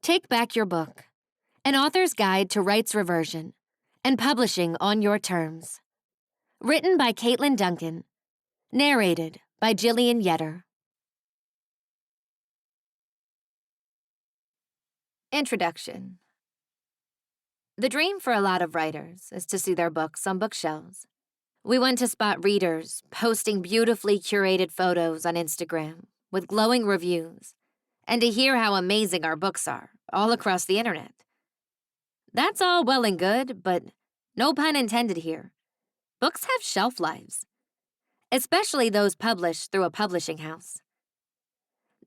Take Back Your Book, an author's guide to rights reversion and publishing on your terms. Written by Katlyn Duncan. Narrated by Jillian Yetter. Introduction. The dream for a lot of writers is to see their books on bookshelves. We want to spot readers posting beautifully curated photos on Instagram with glowing reviews, and to hear how amazing our books are all across the internet. That's all well and good, but no pun intended here. Books have shelf lives, especially those published through a publishing house.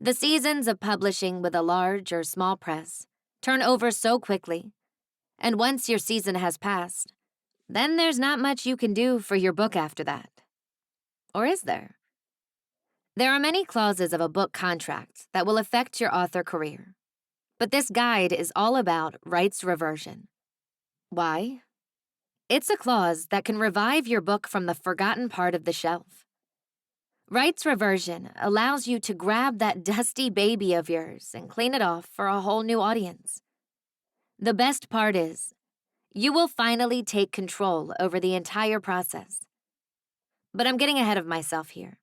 The seasons of publishing with a large or small press turn over so quickly, and once your season has passed, then there's not much you can do for your book after that. Or is there? There are many clauses of a book contract that will affect your author career, but this guide is all about rights reversion. Why? It's a clause that can revive your book from the forgotten part of the shelf. Rights reversion allows you to grab that dusty baby of yours and clean it off for a whole new audience. The best part is, you will finally take control over the entire process. But I'm getting ahead of myself here.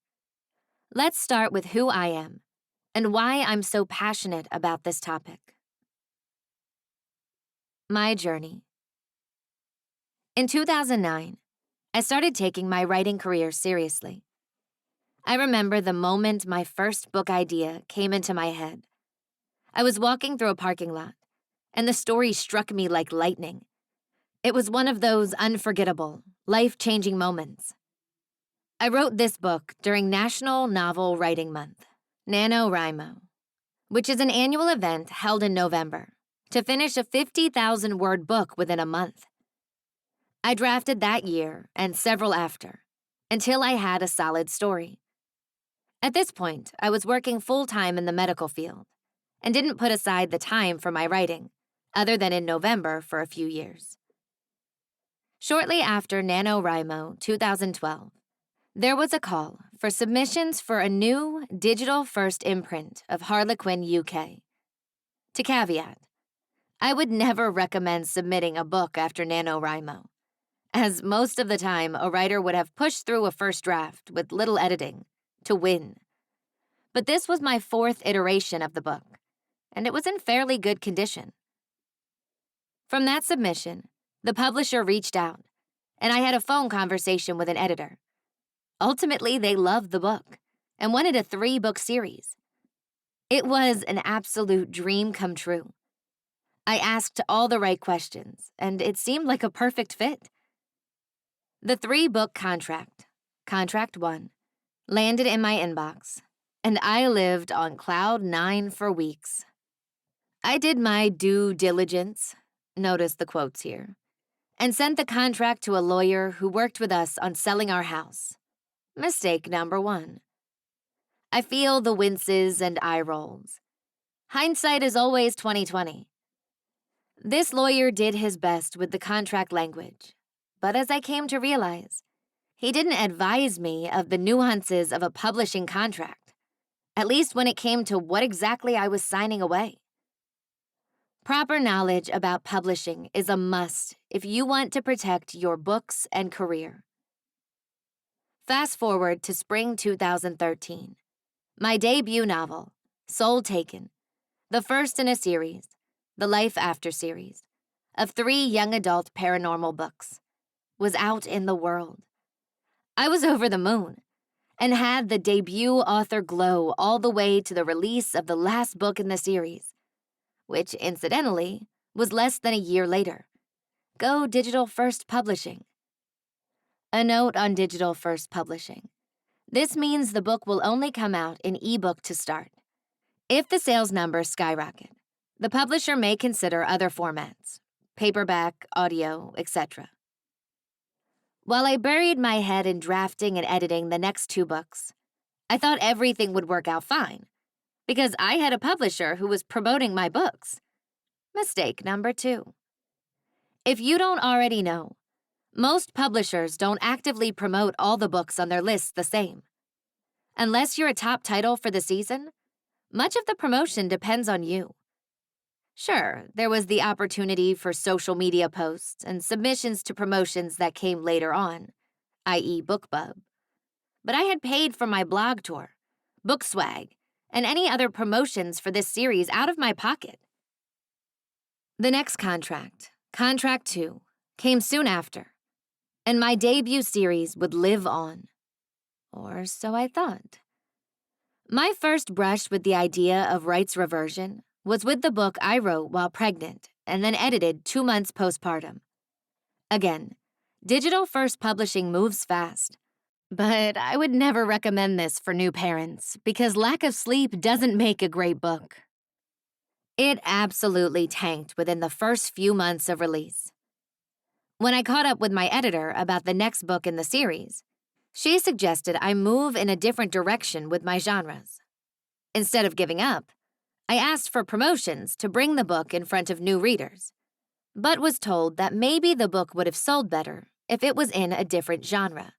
Let's start with who I am and why I'm so passionate about this topic. My journey. In 2009, I started taking my writing career seriously. I remember the moment my first book idea came into my head. I was walking through a parking lot, and the story struck me like lightning. It was one of those unforgettable, life-changing moments. I wrote this book during National Novel Writing Month, NaNoWriMo, which is an annual event held in November to finish a 50,000-word book within a month. I drafted that year and several after, until I had a solid story. At this point, I was working full-time in the medical field and didn't put aside the time for my writing, other than in November for a few years. Shortly after NaNoWriMo 2012, there was a call for submissions for a new digital-first imprint of Harlequin UK. To caveat, I would never recommend submitting a book after NaNoWriMo, as most of the time a writer would have pushed through a first draft with little editing to win. But this was my fourth iteration of the book, and it was in fairly good condition. From that submission, the publisher reached out, and I had a phone conversation with an editor. Ultimately, they loved the book and wanted a 3-book series. It was an absolute dream come true. I asked all the right questions, and it seemed like a perfect fit. The 3-book contract, Contract 1, landed in my inbox, and I lived on cloud 9 for weeks. I did my due diligence, notice the quotes here, and sent the contract to a lawyer who worked with us on selling our house. Mistake number 1. I feel the winces and eye rolls. Hindsight is always 20/20. This lawyer did his best with the contract language, but as I came to realize, he didn't advise me of the nuances of a publishing contract, at least when it came to what exactly I was signing away. Proper knowledge about publishing is a must if you want to protect your books and career. Fast forward to spring 2013. My debut novel, Soul Taken, the first in a series, the Life After series, of 3 young adult paranormal books, was out in the world. I was over the moon and had the debut author glow all the way to the release of the last book in the series, which, incidentally, was less than a year later. Go Digital First Publishing. A note on Digital First Publishing. This means the book will only come out in ebook to start. If the sales numbers skyrocket, the publisher may consider other formats, paperback, audio, etc. While I buried my head in drafting and editing the next 2 books, I thought everything would work out fine, because I had a publisher who was promoting my books. Mistake number 2. If you don't already know, most publishers don't actively promote all the books on their lists the same. Unless you're a top title for the season, much of the promotion depends on you. Sure, there was the opportunity for social media posts and submissions to promotions that came later on, i.e., BookBub. But I had paid for my blog tour, book swag, and any other promotions for this series out of my pocket. The next contract, Contract 2, came soon after, and my debut series would live on. Or so I thought. My first brush with the idea of rights reversion was with the book I wrote while pregnant and then edited 2 months postpartum. Again, digital first publishing moves fast, but I would never recommend this for new parents because lack of sleep doesn't make a great book. It absolutely tanked within the first few months of release. When I caught up with my editor about the next book in the series, she suggested I move in a different direction with my genres. Instead of giving up, I asked for promotions to bring the book in front of new readers, but was told that maybe the book would have sold better if it was in a different genre.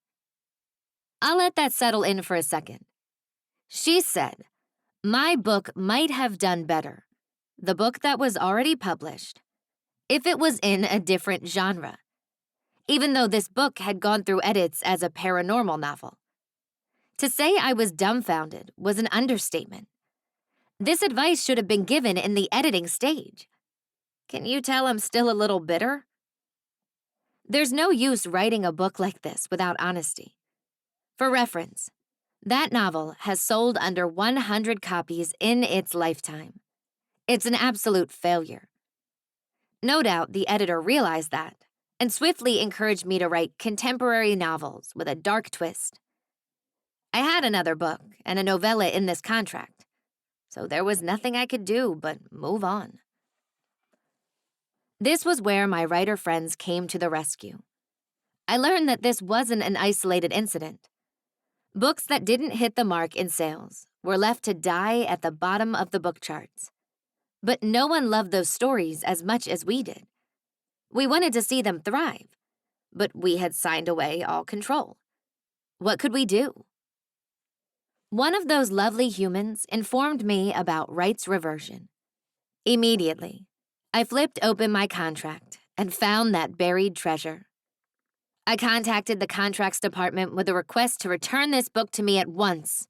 I'll let that settle in for a second. She said, my book might have done better, the book that was already published, if it was in a different genre, even though this book had gone through edits as a paranormal novel. To say I was dumbfounded was an understatement. This advice should have been given in the editing stage. Can you tell I'm still a little bitter? There's no use writing a book like this without honesty. For reference, that novel has sold under 100 copies in its lifetime. It's an absolute failure. No doubt the editor realized that and swiftly encouraged me to write contemporary novels with a dark twist. I had another book and a novella in this contract, so there was nothing I could do but move on. This was where my writer friends came to the rescue. I learned that this wasn't an isolated incident. Books that didn't hit the mark in sales were left to die at the bottom of the book charts. But no one loved those stories as much as we did. We wanted to see them thrive, but we had signed away all control. What could we do? One of those lovely humans informed me about rights reversion. Immediately, I flipped open my contract and found that buried treasure. I contacted the contracts department with a request to return this book to me at once.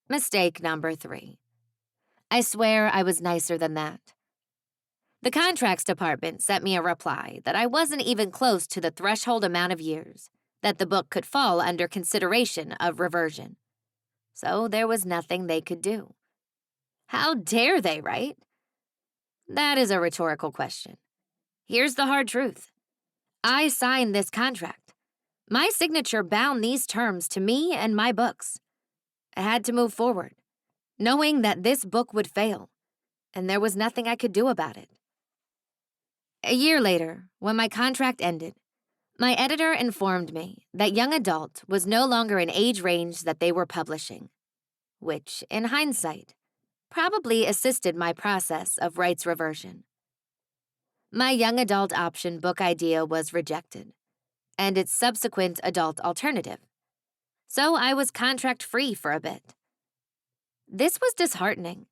Mistake number 3. I swear I was nicer than that. The contracts department sent me a reply that I wasn't even close to the threshold amount of years that the book could fall under consideration of reversion. So there was nothing they could do. How dare they, right? That is a rhetorical question. Here's the hard truth. I signed this contract. My signature bound these terms to me and my books. I had to move forward, knowing that this book would fail, and there was nothing I could do about it. A year later, when my contract ended, my editor informed me that young adult was no longer an age range that they were publishing, which, in hindsight, probably assisted my process of rights reversion. My young adult option book idea was rejected, and its subsequent adult alternative, so I was contract-free for a bit. This was disheartening,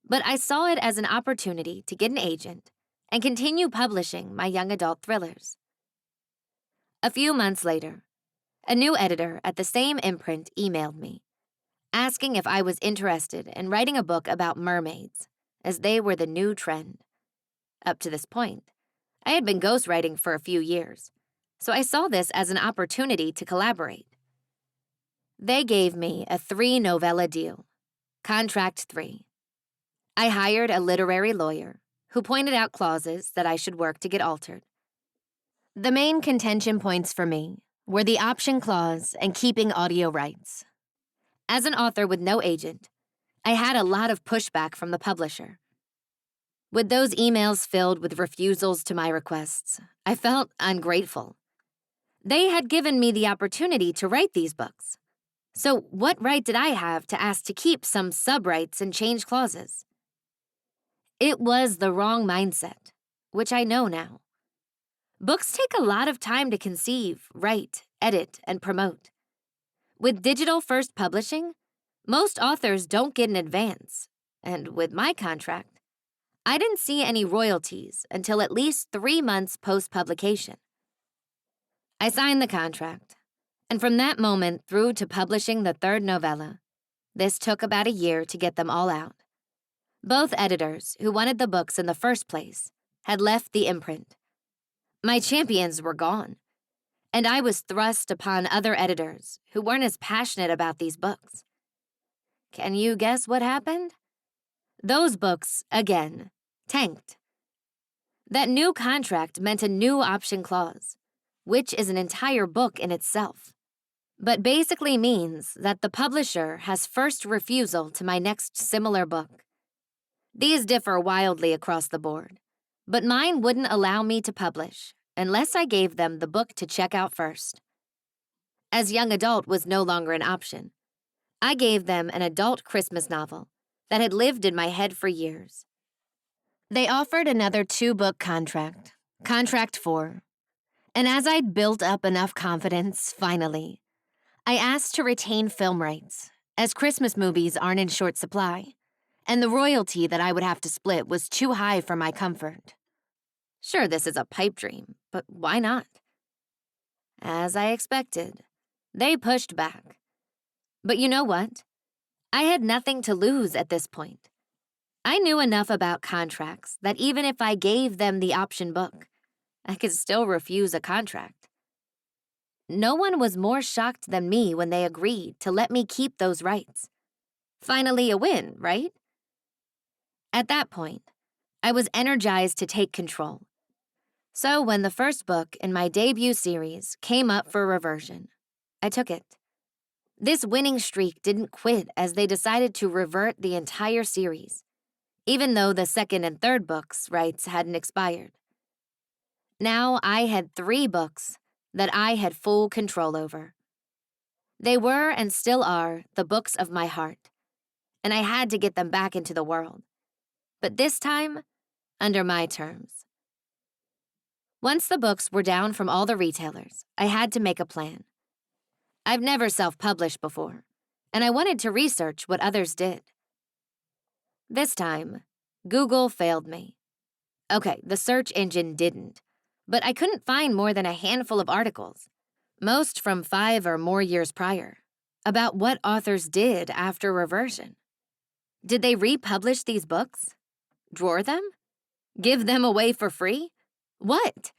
but I saw it as an opportunity to get an agent and continue publishing my young adult thrillers. A few months later, a new editor at the same imprint emailed me, asking if I was interested in writing a book about mermaids, as they were the new trend. Up to this point, I had been ghostwriting for a few years, so I saw this as an opportunity to collaborate. They gave me a 3-novella deal, Contract 3. I hired a literary lawyer who pointed out clauses that I should work to get altered. The main contention points for me were the option clause and keeping audio rights. As an author with no agent, I had a lot of pushback from the publisher. With those emails filled with refusals to my requests, I felt ungrateful. They had given me the opportunity to write these books. So what right did I have to ask to keep some sub-rights and change clauses? It was the wrong mindset, which I know now. Books take a lot of time to conceive, write, edit, and promote. With digital-first publishing, most authors don't get an advance, and with my contract, I didn't see any royalties until at least 3 months post-publication. I signed the contract, and from that moment through to publishing the third novella, this took about a year to get them all out. Both editors, who wanted the books in the first place, had left the imprint. My champions were gone, and I was thrust upon other editors who weren't as passionate about these books. Can you guess what happened? Those books, again, tanked. That new contract meant a new option clause, which is an entire book in itself, but basically means that the publisher has first refusal to my next similar book. These differ wildly across the board, but mine wouldn't allow me to publish unless I gave them the book to check out first. As young adult was no longer an option, I gave them an adult Christmas novel that had lived in my head for years. They offered another 2-book contract, Contract 4, and as I'd built up enough confidence, finally, I asked to retain film rights, as Christmas movies aren't in short supply, and the royalty that I would have to split was too high for my comfort. Sure, this is a pipe dream, but why not? As I expected, they pushed back. But you know what? I had nothing to lose at this point. I knew enough about contracts that even if I gave them the option book, I could still refuse a contract. No one was more shocked than me when they agreed to let me keep those rights. Finally a win, right? At that point, I was energized to take control. So when the first book in my debut series came up for reversion, I took it. This winning streak didn't quit as they decided to revert the entire series, even though the second and third books' rights hadn't expired. Now I had 3 books that I had full control over. They were and still are the books of my heart, and I had to get them back into the world. But this time, under my terms. Once the books were down from all the retailers, I had to make a plan. I've never self-published before, and I wanted to research what others did. This time, Google failed me. Okay, the search engine didn't, but I couldn't find more than a handful of articles, most from 5 or more years prior, about what authors did after reversion. Did they republish these books? Drawer them? Give them away for free? What?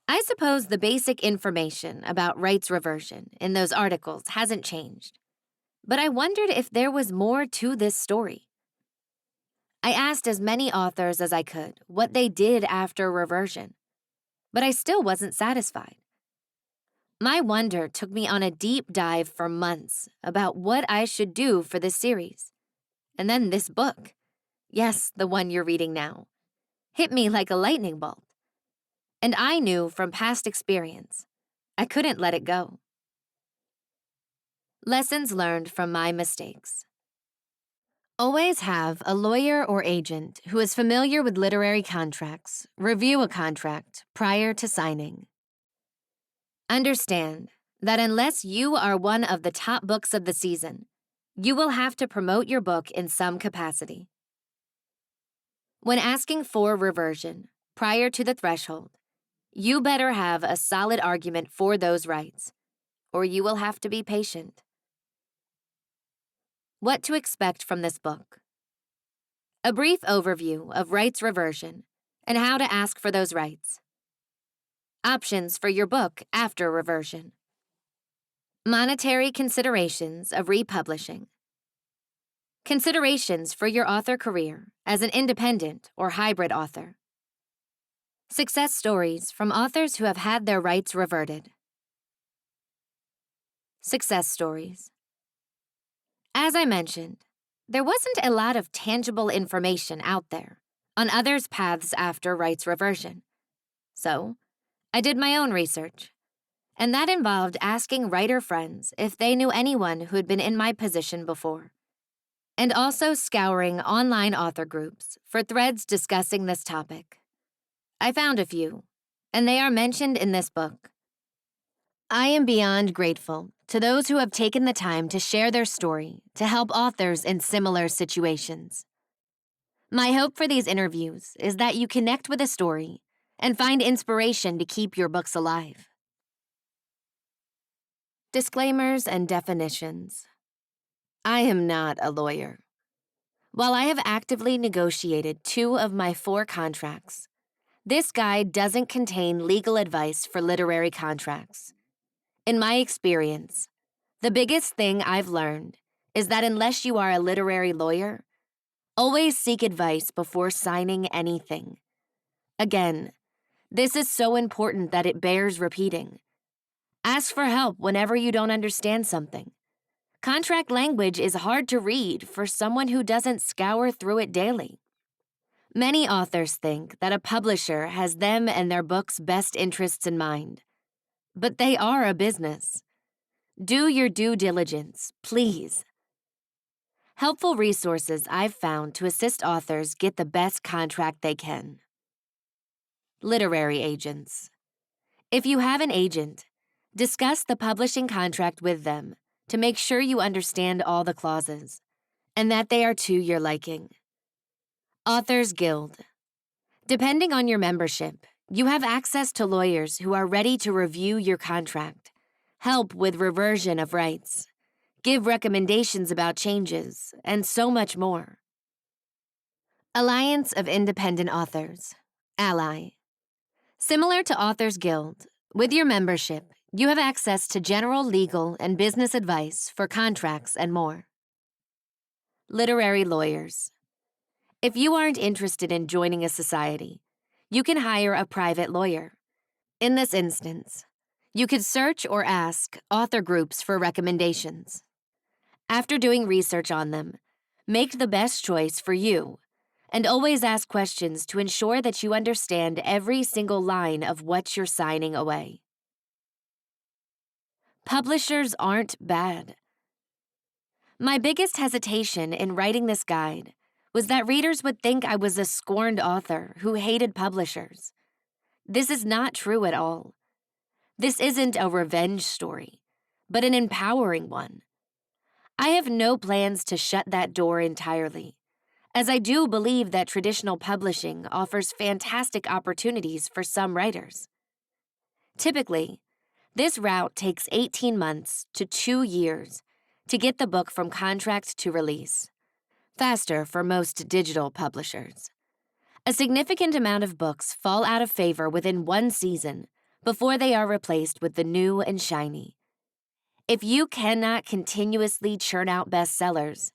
I suppose the basic information about rights reversion in those articles hasn't changed, but I wondered if there was more to this story. I asked as many authors as I could what they did after reversion, but I still wasn't satisfied. My wonder took me on a deep dive for months about what I should do for this series. And then this book, yes, the one you're reading now, hit me like a lightning bolt. And I knew from past experience, I couldn't let it go. Lessons learned from my mistakes. Always have a lawyer or agent who is familiar with literary contracts review a contract prior to signing. Understand that unless you are one of the top books of the season, you will have to promote your book in some capacity. When asking for reversion prior to the threshold, you better have a solid argument for those rights, or you will have to be patient. What to expect from this book. A brief overview of rights reversion and how to ask for those rights. Options for your book after reversion. Monetary considerations of republishing. Considerations for your author career as an independent or hybrid author. Success stories from authors who have had their rights reverted. Success stories. As I mentioned, there wasn't a lot of tangible information out there on others' paths after rights reversion. So, I did my own research, and that involved asking writer friends if they knew anyone who had been in my position before, and also scouring online author groups for threads discussing this topic. I found a few, and they are mentioned in this book. I am beyond grateful to those who have taken the time to share their story to help authors in similar situations. My hope for these interviews is that you connect with a story and find inspiration to keep your books alive. Disclaimers and definitions. I am not a lawyer. While I have actively negotiated 2 of my 4 contracts, this guide doesn't contain legal advice for literary contracts. In my experience, the biggest thing I've learned is that unless you are a literary lawyer, always seek advice before signing anything. Again, this is so important that it bears repeating. Ask for help whenever you don't understand something. Contract language is hard to read for someone who doesn't scour through it daily. Many authors think that a publisher has them and their book's best interests in mind. But they are a business. Do your due diligence, please. Helpful resources I've found to assist authors get the best contract they can. Literary agents. If you have an agent, discuss the publishing contract with them to make sure you understand all the clauses and that they are to your liking. Authors Guild. Depending on your membership, you have access to lawyers who are ready to review your contract, help with reversion of rights, give recommendations about changes, and so much more. Alliance of Independent Authors, Ally. Similar to Authors Guild, with your membership, you have access to general legal and business advice for contracts and more. Literary lawyers. If you aren't interested in joining a society, you can hire a private lawyer. In this instance, you could search or ask author groups for recommendations. After doing research on them, make the best choice for you, and always ask questions to ensure that you understand every single line of what you're signing away. Publishers aren't bad. My biggest hesitation in writing this guide was that readers would think I was a scorned author who hated publishers. This is not true at all. This isn't a revenge story, but an empowering one. I have no plans to shut that door entirely, as I do believe that traditional publishing offers fantastic opportunities for some writers. Typically, this route takes 18 months to 2 years to get the book from contract to release, faster for most digital publishers. A significant amount of books fall out of favor within 1 season before they are replaced with the new and shiny. If you cannot continuously churn out bestsellers,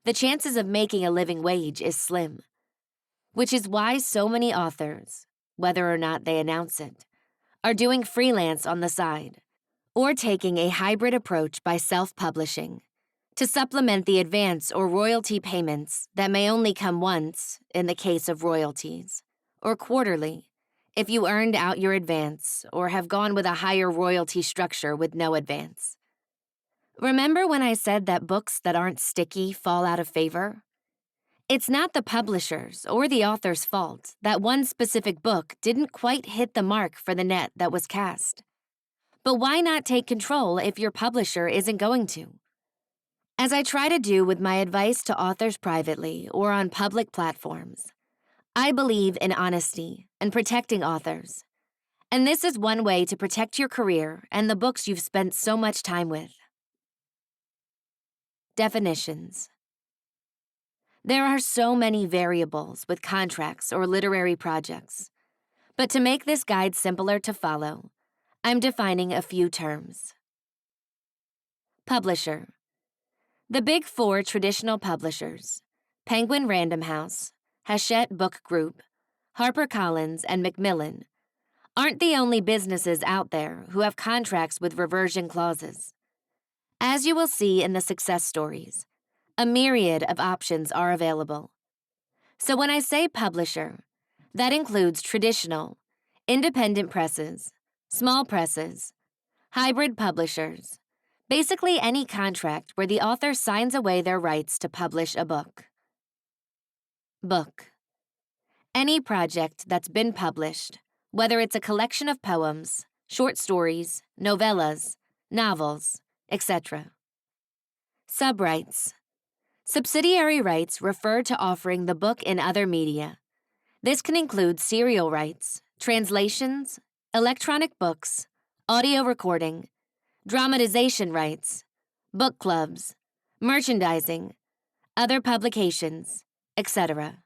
the chances of making a living wage is slim, which is why so many authors, whether or not they announce it, are doing freelance on the side, or taking a hybrid approach by self-publishing to supplement the advance or royalty payments that may only come once in the case of royalties, or quarterly if you earned out your advance or have gone with a higher royalty structure with no advance. Remember when I said that books that aren't sticky fall out of favor? It's not the publisher's or the author's fault that one specific book didn't quite hit the mark for the net that was cast. But why not take control if your publisher isn't going to? As I try to do with my advice to authors privately or on public platforms, I believe in honesty and protecting authors. And this is one way to protect your career and the books you've spent so much time with. Definitions. There are so many variables with contracts or literary projects, but to make this guide simpler to follow, I'm defining a few terms. Publisher. The big 4 traditional publishers, Penguin Random House, Hachette Book Group, HarperCollins, and Macmillan, aren't the only businesses out there who have contracts with reversion clauses. As you will see in the success stories, a myriad of options are available. So when I say publisher, that includes traditional, independent presses, small presses, hybrid publishers, basically any contract where the author signs away their rights to publish a book. Book. Any project that's been published, whether it's a collection of poems, short stories, novellas, novels, etc. Subrights. Subsidiary rights refer to offering the book in other media. This can include serial rights, translations, electronic books, audio recording, dramatization rights, book clubs, merchandising, other publications, etc.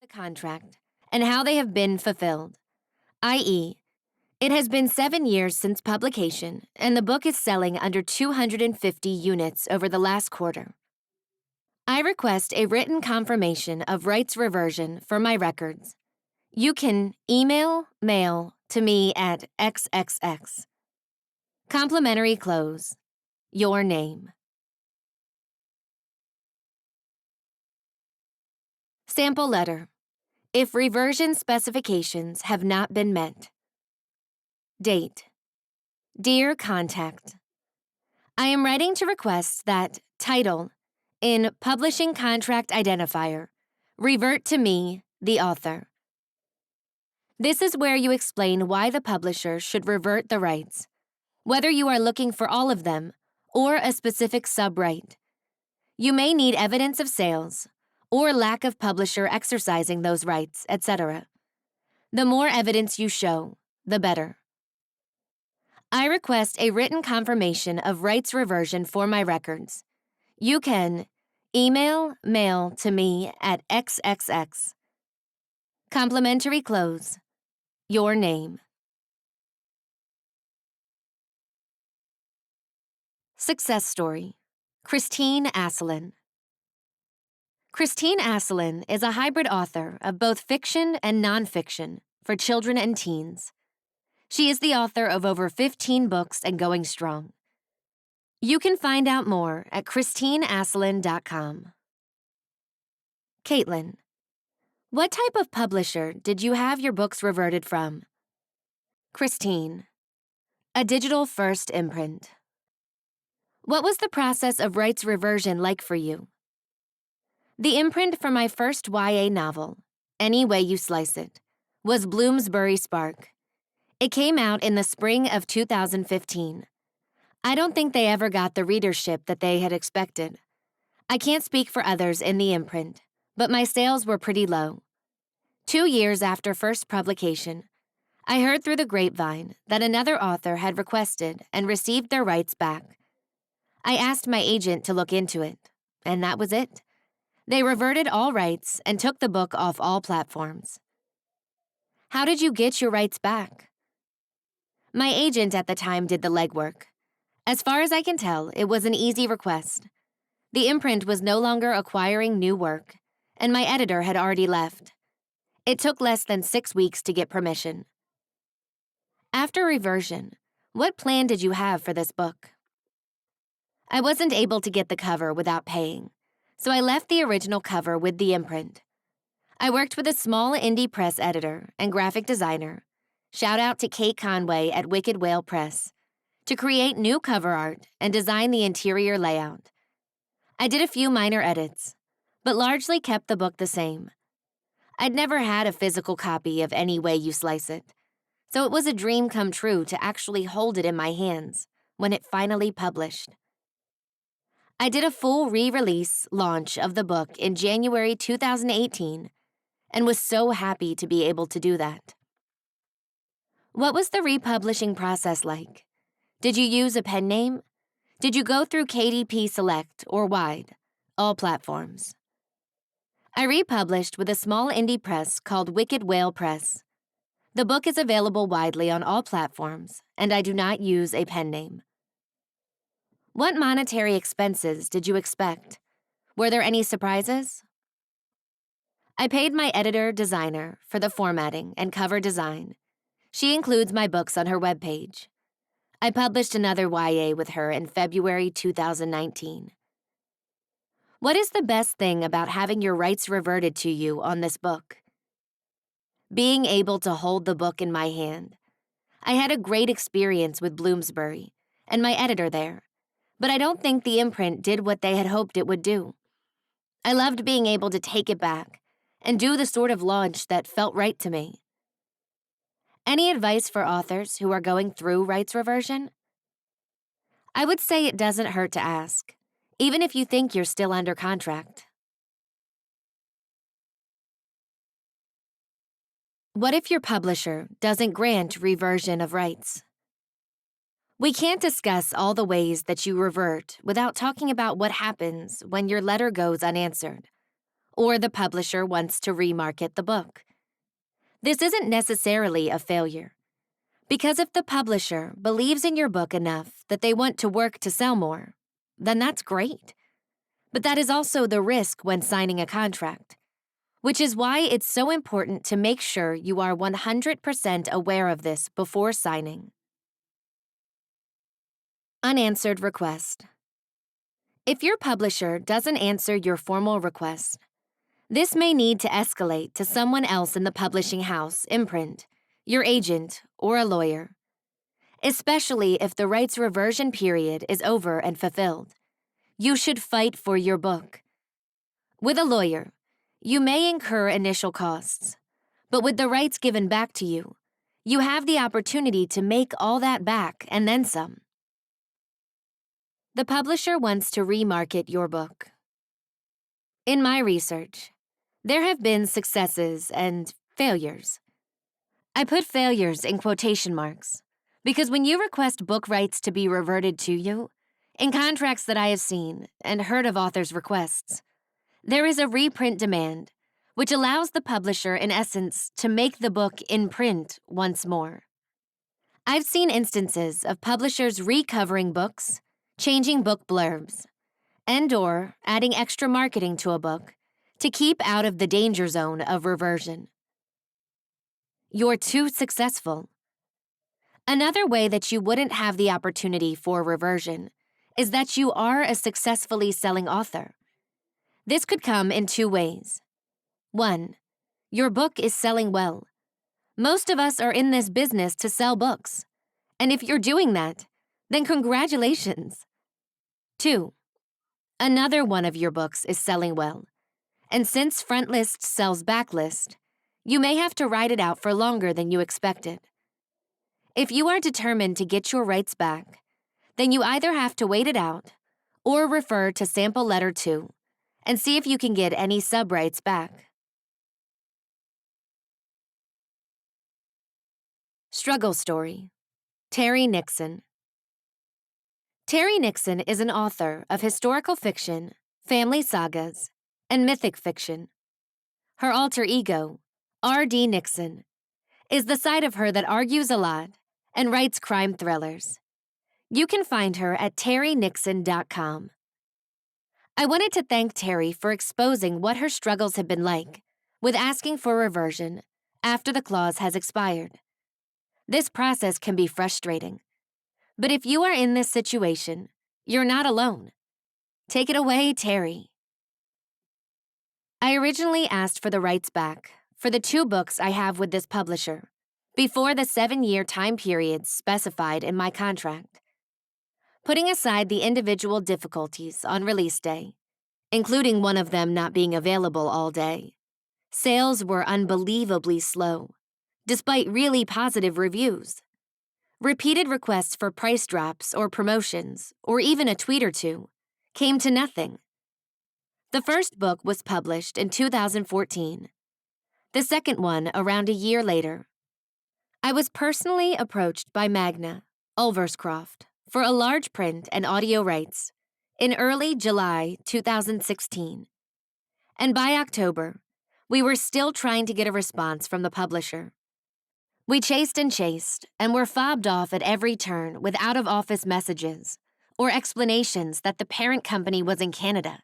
The contract and how they have been fulfilled, i.e., it has been 7 years since publication, and the book is selling under 250 units over the last quarter. I request a written confirmation of rights reversion for my records. You can mail to me at XXX. Complimentary close. Your name. Sample letter. If reversion specifications have not been met. Date. Dear Contact, I am writing to request that title in Publishing Contract Identifier revert to me, the author. This is where you explain why the publisher should revert the rights, whether you are looking for all of them or a specific sub-right. You may need evidence of sales or lack of publisher exercising those rights, etc. The more evidence you show, the better. I request a written confirmation of rights reversion for my records. You can mail to me at XXX. Complimentary close. Your name. Success story. Christine Asselin. Christine Asselin is a hybrid author of both fiction and nonfiction for children and teens. She is the author of over 15 books and going strong. You can find out more at christineasselin.com. Katlyn, what type of publisher did you have your books reverted from? Christine, a digital-first imprint. What was the process of rights reversion like for you? The imprint for my first YA novel, Any Way You Slice It, was Bloomsbury Spark. It came out in the spring of 2015. I don't think they ever got the readership that they had expected. I can't speak for others in the imprint, but my sales were pretty low. 2 years after first publication, I heard through the grapevine that another author had requested and received their rights back. I asked my agent to look into it, and that was it. They reverted all rights and took the book off all platforms. How did you get your rights back? My agent at the time did the legwork. As far as I can tell, it was an easy request. The imprint was no longer acquiring new work, and my editor had already left. It took less than 6 weeks to get permission. After reversion, what plan did you have for this book? I wasn't able to get the cover without paying, so I left the original cover with the imprint. I worked with a small indie press editor and graphic designer, shout out to Kate Conway at Wicked Whale Press, to create new cover art and design the interior layout. I did a few minor edits, but largely kept the book the same. I'd never had a physical copy of Any Way You Slice It, so it was a dream come true to actually hold it in my hands when it finally published. I did a full re-release launch of the book in January 2018 and was so happy to be able to do that. What was the republishing process like? Did you use a pen name? Did you go through KDP Select or Wide, all platforms? I republished with a small indie press called Wicked Whale Press. The book is available widely on all platforms, and I do not use a pen name. What monetary expenses did you expect? Were there any surprises? I paid my editor-designer for the formatting and cover design. She includes my books on her webpage. I published another YA with her in February 2019. What is the best thing about having your rights reverted to you on this book? Being able to hold the book in my hand. I had a great experience with Bloomsbury and my editor there, but I don't think the imprint did what they had hoped it would do. I loved being able to take it back and do the sort of launch that felt right to me. Any advice for authors who are going through rights reversion? I would say it doesn't hurt to ask. even if you think you're still under contract. What if your publisher doesn't grant reversion of rights? We can't discuss all the ways that you revert without talking about what happens when your letter goes unanswered, or the publisher wants to remarket the book. This isn't necessarily a failure, because if the publisher believes in your book enough that they want to work to sell more, then that's great. But that is also the risk when signing a contract, which is why it's so important to make sure you are 100% aware of this before signing. Unanswered request. If your publisher doesn't answer your formal request, this may need to escalate to someone else in the publishing house, imprint, your agent, or a lawyer, especially if the rights reversion period is over and fulfilled. You should fight for your book. With a lawyer, you may incur initial costs, but with the rights given back to you, you have the opportunity to make all that back and then some. The publisher wants to remarket your book. In my research, there have been successes and failures. I put failures in quotation marks because when you request book rights to be reverted to you, in contracts that I have seen and heard of authors' requests, there is a reprint demand, which allows the publisher, in essence, to make the book in print once more. I've seen instances of publishers recovering books, changing book blurbs, and/or adding extra marketing to a book to keep out of the danger zone of reversion. You're too successful. Another way that you wouldn't have the opportunity for reversion is that you are a successfully selling author. This could come in two ways. 1. Your book is selling well. Most of us are in this business to sell books, and if you're doing that, then congratulations. 2. Another one of your books is selling well, and since Frontlist sells backlist, you may have to ride it out for longer than you expected. If you are determined to get your rights back, then you either have to wait it out or refer to Sample Letter 2 and see if you can get any sub-rights back. Struggle Story. Terry Nixon. Terry Nixon is an author of historical fiction, family sagas, and mythic fiction. Her alter ego, R.D. Nixon, is the side of her that argues a lot and writes crime thrillers. You can find her at terrynixon.com. I wanted to thank Terry for exposing what her struggles have been like with asking for reversion after the clause has expired. This process can be frustrating, but if you are in this situation, you're not alone. Take it away, Terry. I originally asked for the rights back for the 2 books I have with this publisher before the 7-year time period specified in my contract. Putting aside the individual difficulties on release day, including one of them not being available all day, sales were unbelievably slow, despite really positive reviews. Repeated requests for price drops or promotions, or even a tweet or two, came to nothing. The first book was published in 2014. The second one around a year later. I was personally approached by Magna, Ulverscroft, for a large print and audio rights in early July 2016. And by October, we were still trying to get a response from the publisher. We chased and were fobbed off at every turn with out-of-office messages or explanations that the parent company was in Canada.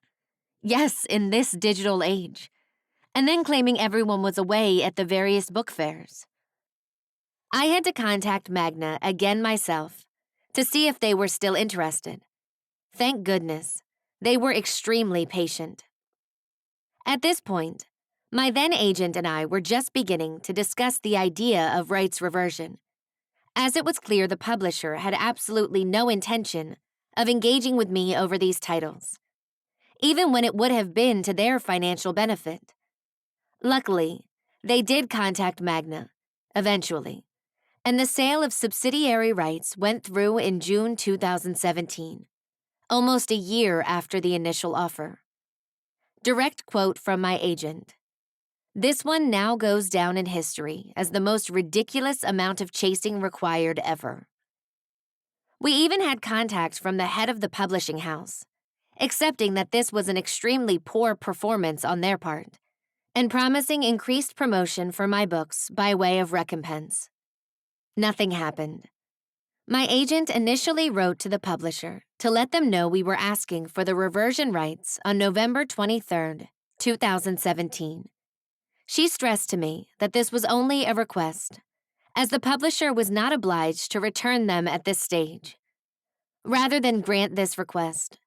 Yes, in this digital age. And then claiming everyone was away at the various book fairs. I had to contact Magna again myself to see if they were still interested. Thank goodness, they were extremely patient. At this point, my then agent and I were just beginning to discuss the idea of rights reversion, as it was clear the publisher had absolutely no intention of engaging with me over these titles, even when it would have been to their financial benefit. Luckily, they did contact Magna, eventually, and the sale of subsidiary rights went through in June 2017, almost a year after the initial offer. Direct quote from my agent. This one now goes down in history as the most ridiculous amount of chasing required ever. We even had contact from the head of the publishing house, accepting that this was an extremely poor performance on their part, and promising increased promotion for my books by way of recompense. Nothing happened. My agent initially wrote to the publisher to let them know we were asking for the reversion rights on November 23, 2017. She stressed to me that this was only a request, as the publisher was not obliged to return them at this stage. Rather than grant this request,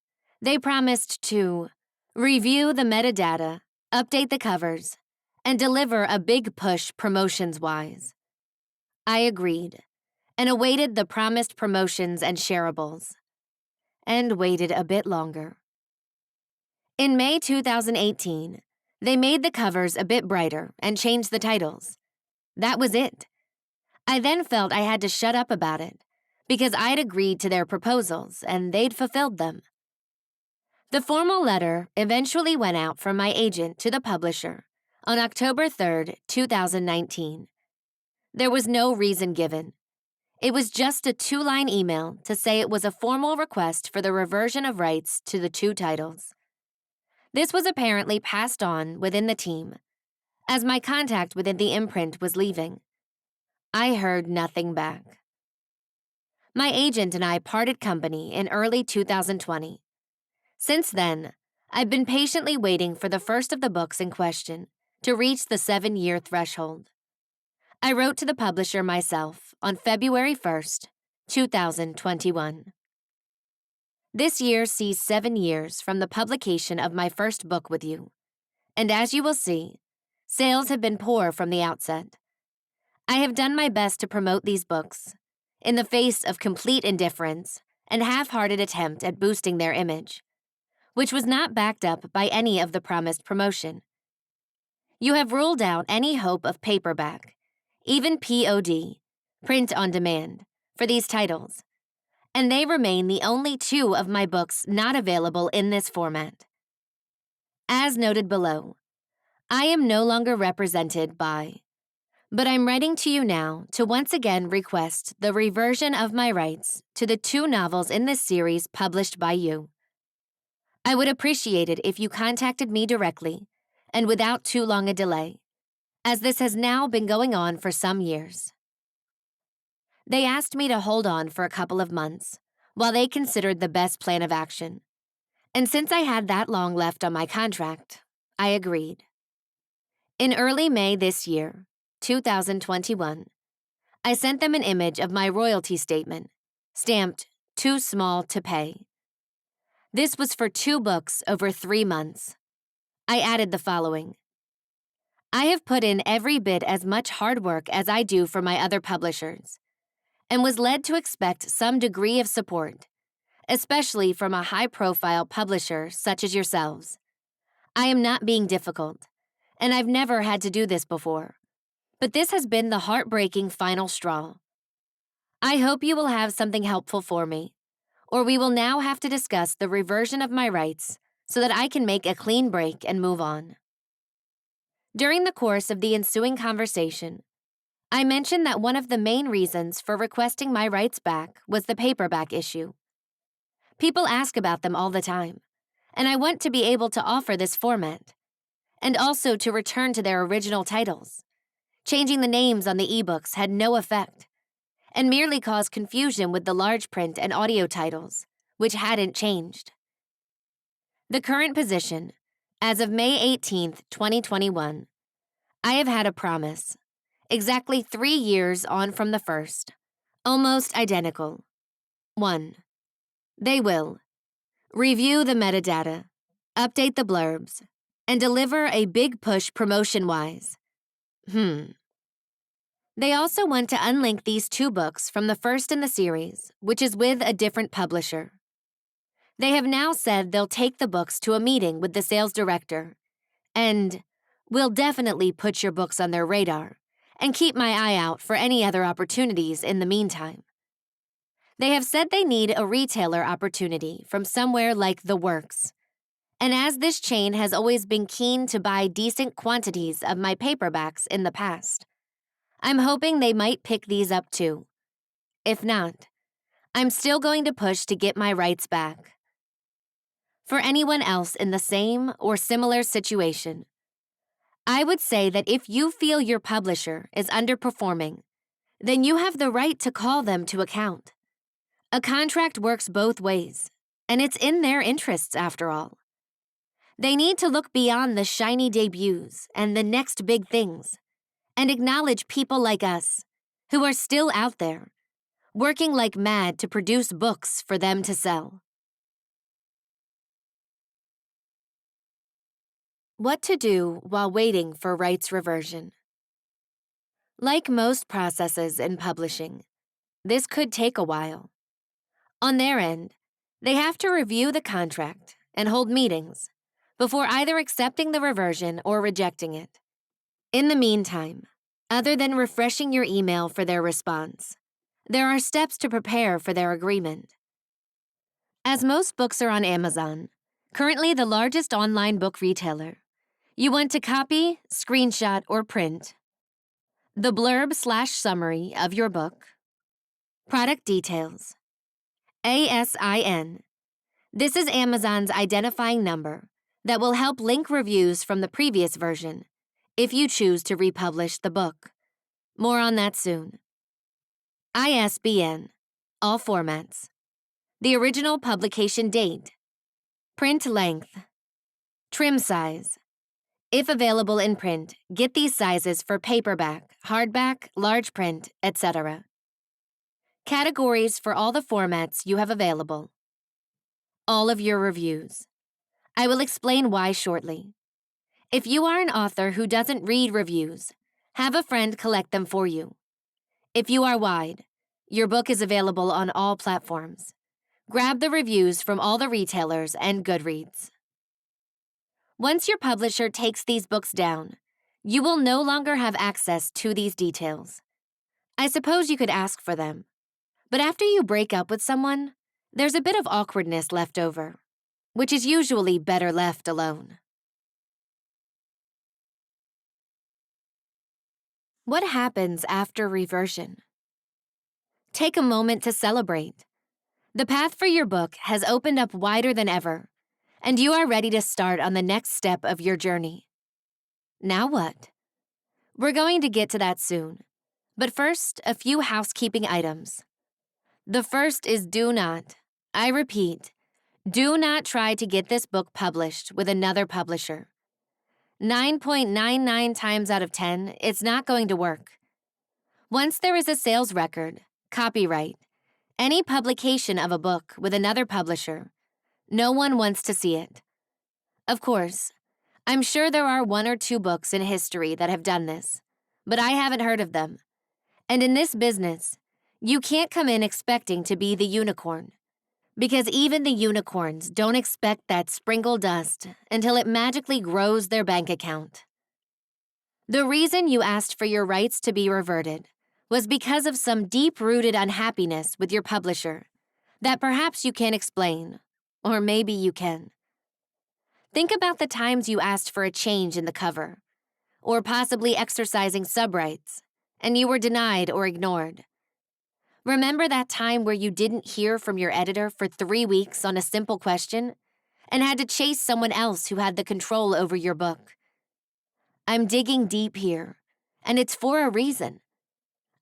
they promised to review the metadata, update the covers, and deliver a big push promotions-wise. I agreed, and awaited the promised promotions and shareables, and waited a bit longer. In May 2018, they made the covers a bit brighter and changed the titles. That was it. I then felt I had to shut up about it, because I'd agreed to their proposals and they'd fulfilled them. The formal letter eventually went out from my agent to the publisher on October 3, 2019. There was no reason given. It was just a 2-line email to say it was a formal request for the reversion of rights to the 2 titles. This was apparently passed on within the team, as my contact within the imprint was leaving. I heard nothing back. My agent and I parted company in early 2020. Since then, I've been patiently waiting for the first of the books in question to reach the 7-year threshold. I wrote to the publisher myself on February 1st, 2021. This year sees 7 years from the publication of my first book with you, and as you will see, sales have been poor from the outset. I have done my best to promote these books, in the face of complete indifference and half-hearted attempt at boosting their image, which was not backed up by any of the promised promotion. You have ruled out any hope of paperback, even POD, print on demand, for these titles, and they remain the only 2 of my books not available in this format. As noted below, I am no longer represented by, but I'm writing to you now to once again request the reversion of my rights to the 2 novels in this series published by you. I would appreciate it if you contacted me directly and without too long a delay, as this has now been going on for some years. They asked me to hold on for a couple of months while they considered the best plan of action, and since I had that long left on my contract, I agreed. In early May this year, 2021, I sent them an image of my royalty statement, stamped "Too small to pay." This was for 2 books over 3 months. I added the following. I have put in every bit as much hard work as I do for my other publishers, and was led to expect some degree of support, especially from a high-profile publisher such as yourselves. I am not being difficult, and I've never had to do this before, but this has been the heartbreaking final straw. I hope you will have something helpful for me, or we will now have to discuss the reversion of my rights so that I can make a clean break and move on. During the course of the ensuing conversation, I mentioned that one of the main reasons for requesting my rights back was the paperback issue. People ask about them all the time, and I want to be able to offer this format, and also to return to their original titles. Changing the names on the ebooks had no effect, and merely caused confusion with the large print and audio titles, which hadn't changed. The current position, as of May 18, 2021, I have had a promise, exactly 3 years on from the first, almost identical. 1. They will review the metadata, update the blurbs, and deliver a big push promotion-wise. They also want to unlink these 2 books from the first in the series, which is with a different publisher. They have now said they'll take the books to a meeting with the sales director, and will definitely put your books on their radar and keep my eye out for any other opportunities in the meantime. They have said they need a retailer opportunity from somewhere like The Works. And as this chain has always been keen to buy decent quantities of my paperbacks in the past, I'm hoping they might pick these up too. If not, I'm still going to push to get my rights back. For anyone else in the same or similar situation, I would say that if you feel your publisher is underperforming, then you have the right to call them to account. A contract works both ways, and it's in their interests after all. They need to look beyond the shiny debuts and the next big things, and acknowledge people like us, who are still out there, working like mad to produce books for them to sell. What to do while waiting for rights reversion. Like most processes in publishing, this could take a while. On their end, they have to review the contract and hold meetings before either accepting the reversion or rejecting it. In the meantime, other than refreshing your email for their response, there are steps to prepare for their agreement. As most books are on Amazon, currently the largest online book retailer, you want to copy, screenshot, or print the blurb/summary of your book, product details, ASIN. This is Amazon's identifying number that will help link reviews from the previous version if you choose to republish the book. More on that soon. ISBN, all formats. The original publication date, print length, trim size. If available in print, get these sizes for paperback, hardback, large print, etc. Categories for all the formats you have available. All of your reviews. I will explain why shortly. If you are an author who doesn't read reviews, have a friend collect them for you. If you are wide, your book is available on all platforms. Grab the reviews from all the retailers and Goodreads. Once your publisher takes these books down, you will no longer have access to these details. I suppose you could ask for them, but after you break up with someone, there's a bit of awkwardness left over, which is usually better left alone. What happens after reversion? Take a moment to celebrate. The path for your book has opened up wider than ever, and you are ready to start on the next step of your journey. Now what? We're going to get to that soon, but first, a few housekeeping items. The first is I repeat, do not try to get this book published with another publisher. 9.99 times out of 10, it's not going to work. Once there is a sales record, copyright, any publication of a book with another publisher, no one wants to see it. Of course, I'm sure there are 1 or 2 books in history that have done this, but I haven't heard of them. And in this business, you can't come in expecting to be the unicorn, because even the unicorns don't expect that sprinkle dust until it magically grows their bank account. The reason you asked for your rights to be reverted was because of some deep-rooted unhappiness with your publisher that perhaps you can't explain, or maybe you can. Think about the times you asked for a change in the cover, or possibly exercising subrights, and you were denied or ignored. Remember that time where you didn't hear from your editor for 3 weeks on a simple question and had to chase someone else who had the control over your book? I'm digging deep here, and it's for a reason.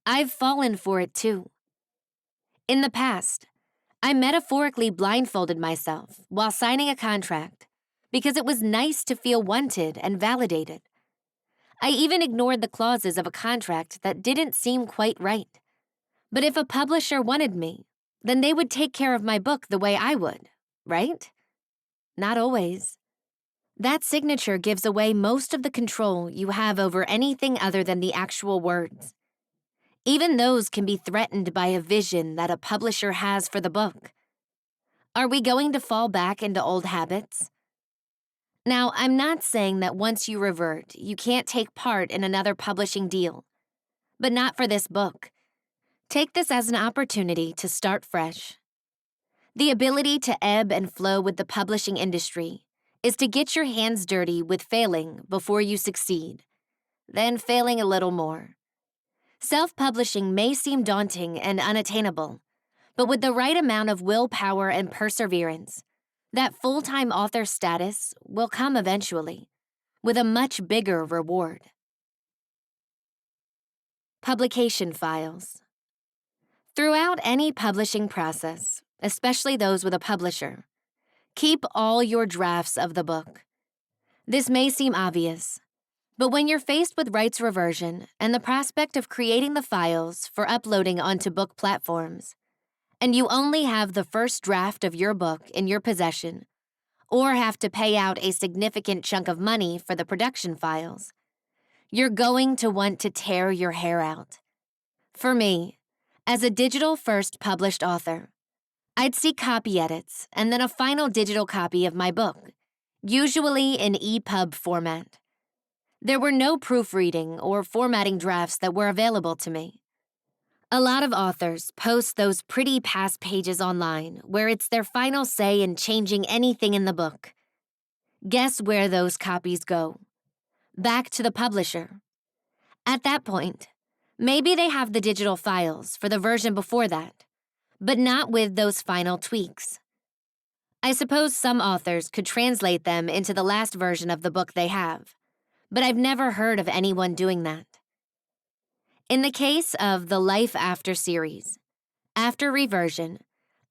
I've fallen for it too. In the past, I metaphorically blindfolded myself while signing a contract because it was nice to feel wanted and validated. I even ignored the clauses of a contract that didn't seem quite right. But if a publisher wanted me, then they would take care of my book the way I would, right? Not always. That signature gives away most of the control you have over anything other than the actual words. Even those can be threatened by a vision that a publisher has for the book. Are we going to fall back into old habits? Now, I'm not saying that once you revert, you can't take part in another publishing deal. But not for this book. Take this as an opportunity to start fresh. The ability to ebb and flow with the publishing industry is to get your hands dirty with failing before you succeed, then failing a little more. Self-publishing may seem daunting and unattainable, but with the right amount of willpower and perseverance, that full-time author status will come eventually, with a much bigger reward. Publication files. Throughout any publishing process, especially those with a publisher, keep all your drafts of the book. This may seem obvious, but when you're faced with rights reversion and the prospect of creating the files for uploading onto book platforms, and you only have the first draft of your book in your possession, or have to pay out a significant chunk of money for the production files, you're going to want to tear your hair out. For me, as a digital-first published author, I'd see copy edits and then a final digital copy of my book, usually in EPUB format. There were no proofreading or formatting drafts that were available to me. A lot of authors post those pretty past pages online where it's their final say in changing anything in the book. Guess where those copies go? Back to the publisher. At that point, maybe they have the digital files for the version before that, but not with those final tweaks. I suppose some authors could translate them into the last version of the book they have, but I've never heard of anyone doing that. In the case of the Life After series, after Reversion,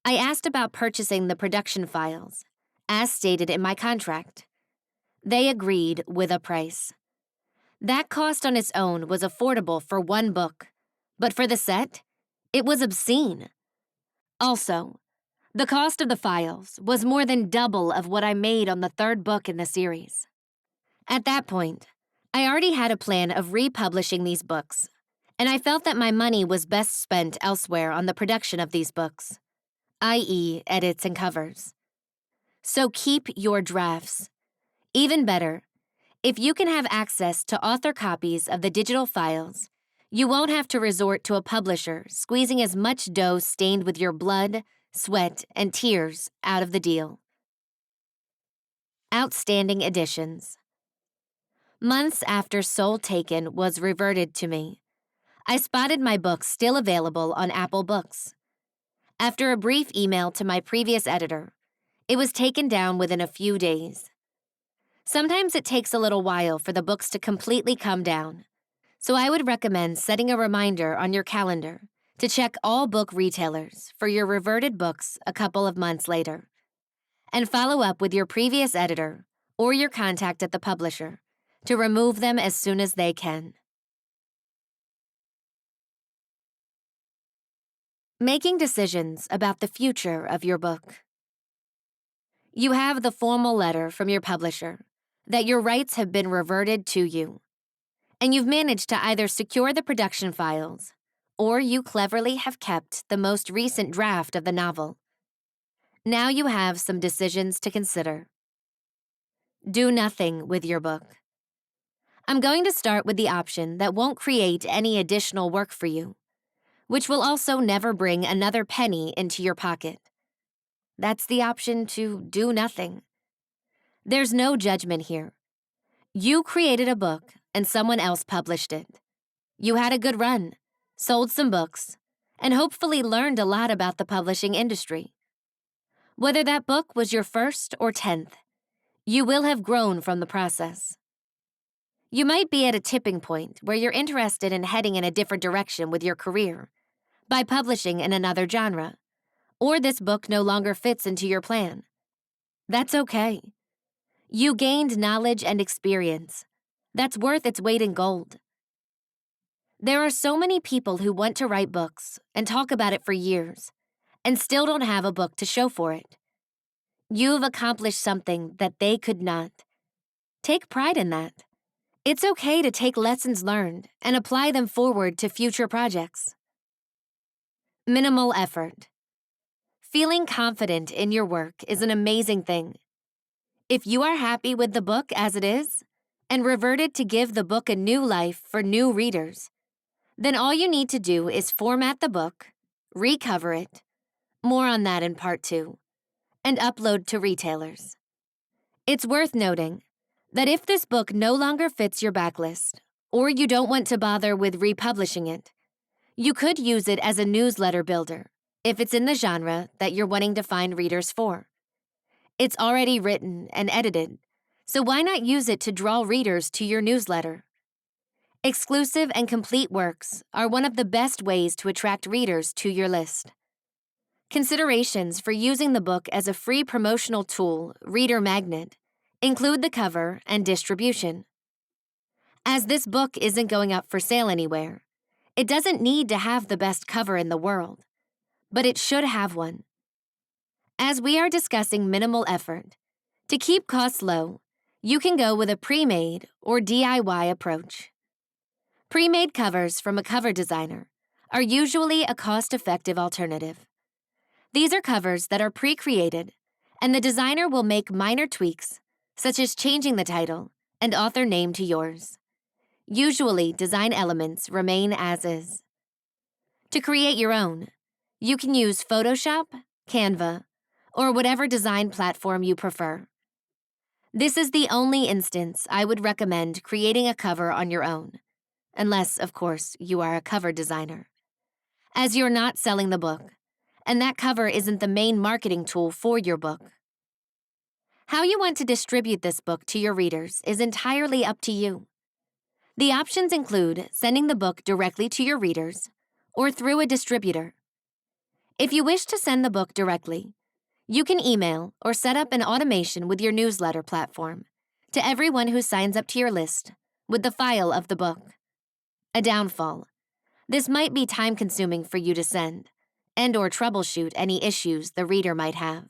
I asked about purchasing the production files, as stated in my contract. They agreed with a price. That cost on its own was affordable for one book, but for the set, it was obscene. Also, the cost of the files was more than double of what I made on the third book in the series. At that point, I already had a plan of republishing these books, and I felt that my money was best spent elsewhere on the production of these books, i.e., edits and covers. So keep your drafts. Even better, if you can have access to author copies of the digital files, you won't have to resort to a publisher squeezing as much dough stained with your blood, sweat, and tears out of the deal. Outstanding editions. Months after Soul Taken was reverted to me, I spotted my book still available on Apple Books. After a brief email to my previous editor, it was taken down within a few days. Sometimes it takes a little while for the books to completely come down, so I would recommend setting a reminder on your calendar to check all book retailers for your reverted books a couple of months later, and follow up with your previous editor or your contact at the publisher to remove them as soon as they can. Making decisions about the future of your book. You have the formal letter from your publisher that your rights have been reverted to you, and you've managed to either secure the production files or you cleverly have kept the most recent draft of the novel. Now you have some decisions to consider. Do nothing with your book. I'm going to start with the option that won't create any additional work for you, which will also never bring another penny into your pocket. That's the option to do nothing. There's no judgment here. You created a book and someone else published it. You had a good run, sold some books, and hopefully learned a lot about the publishing industry. Whether that book was your first or 10th, you will have grown from the process. You might be at a tipping point where you're interested in heading in a different direction with your career, by publishing in another genre, or this book no longer fits into your plan. That's okay. You gained knowledge and experience. That's worth its weight in gold. There are so many people who want to write books and talk about it for years, and still don't have a book to show for it. You've accomplished something that they could not. Take pride in that. It's okay to take lessons learned and apply them forward to future projects. Minimal effort. Feeling confident in your work is an amazing thing. If you are happy with the book as it is, and reverted to give the book a new life for new readers, Then all you need to do is format the book, recover it, more on that in part 2, and upload to retailers. It's worth noting that if this book no longer fits your backlist, or you don't want to bother with republishing it, you could use it as a newsletter builder if it's in the genre that you're wanting to find readers for. It's already written and edited, so why not use it to draw readers to your newsletter? Exclusive and complete works are one of the best ways to attract readers to your list. Considerations for using the book as a free promotional tool, reader magnet, include the cover and distribution. As this book isn't going up for sale anywhere, it doesn't need to have the best cover in the world, but it should have one. As we are discussing minimal effort, to keep costs low, you can go with a pre-made or DIY approach. Pre-made covers from a cover designer are usually a cost-effective alternative. These are covers that are pre-created, and the designer will make minor tweaks, such as changing the title and author name to yours. Usually, design elements remain as is. To create your own, you can use Photoshop, Canva, or whatever design platform you prefer. This is the only instance I would recommend creating a cover on your own, unless, of course, you are a cover designer, as you're not selling the book, and that cover isn't the main marketing tool for your book. How you want to distribute this book to your readers is entirely up to you. The options include sending the book directly to your readers or through a distributor. If you wish to send the book directly, you can email or set up an automation with your newsletter platform to everyone who signs up to your list with the file of the book. A downfall: this might be time-consuming for you to send and/or troubleshoot any issues the reader might have.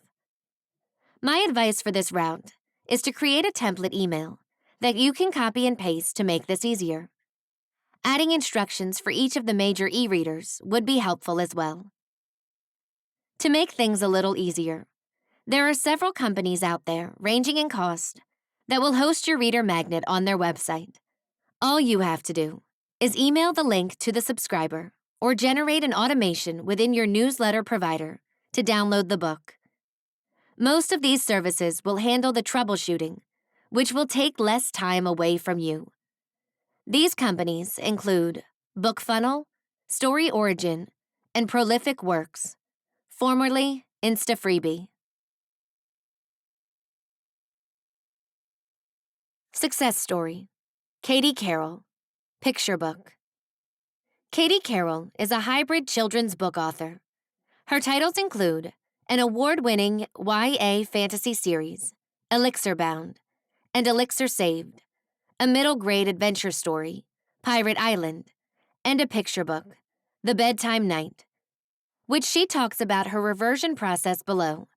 My advice for this route is to create a template email that you can copy and paste to make this easier. Adding instructions for each of the major e-readers would be helpful as well. To make things a little easier, there are several companies out there, ranging in cost, that will host your reader magnet on their website. All you have to do is email the link to the subscriber or generate an automation within your newsletter provider to download the book. Most of these services will handle the troubleshooting, which will take less time away from you. These companies include BookFunnel, Story Origin, and Prolific Works, formerly InstaFreebie. Success Story: Katie Carroll, Picture Book. Katie Carroll is a hybrid children's book author. Her titles include an award-winning YA fantasy series, Elixir Bound, and Elixir Saved, a middle-grade adventure story, Pirate Island, and a picture book, The Bedtime Night, which she talks about her reversion process below.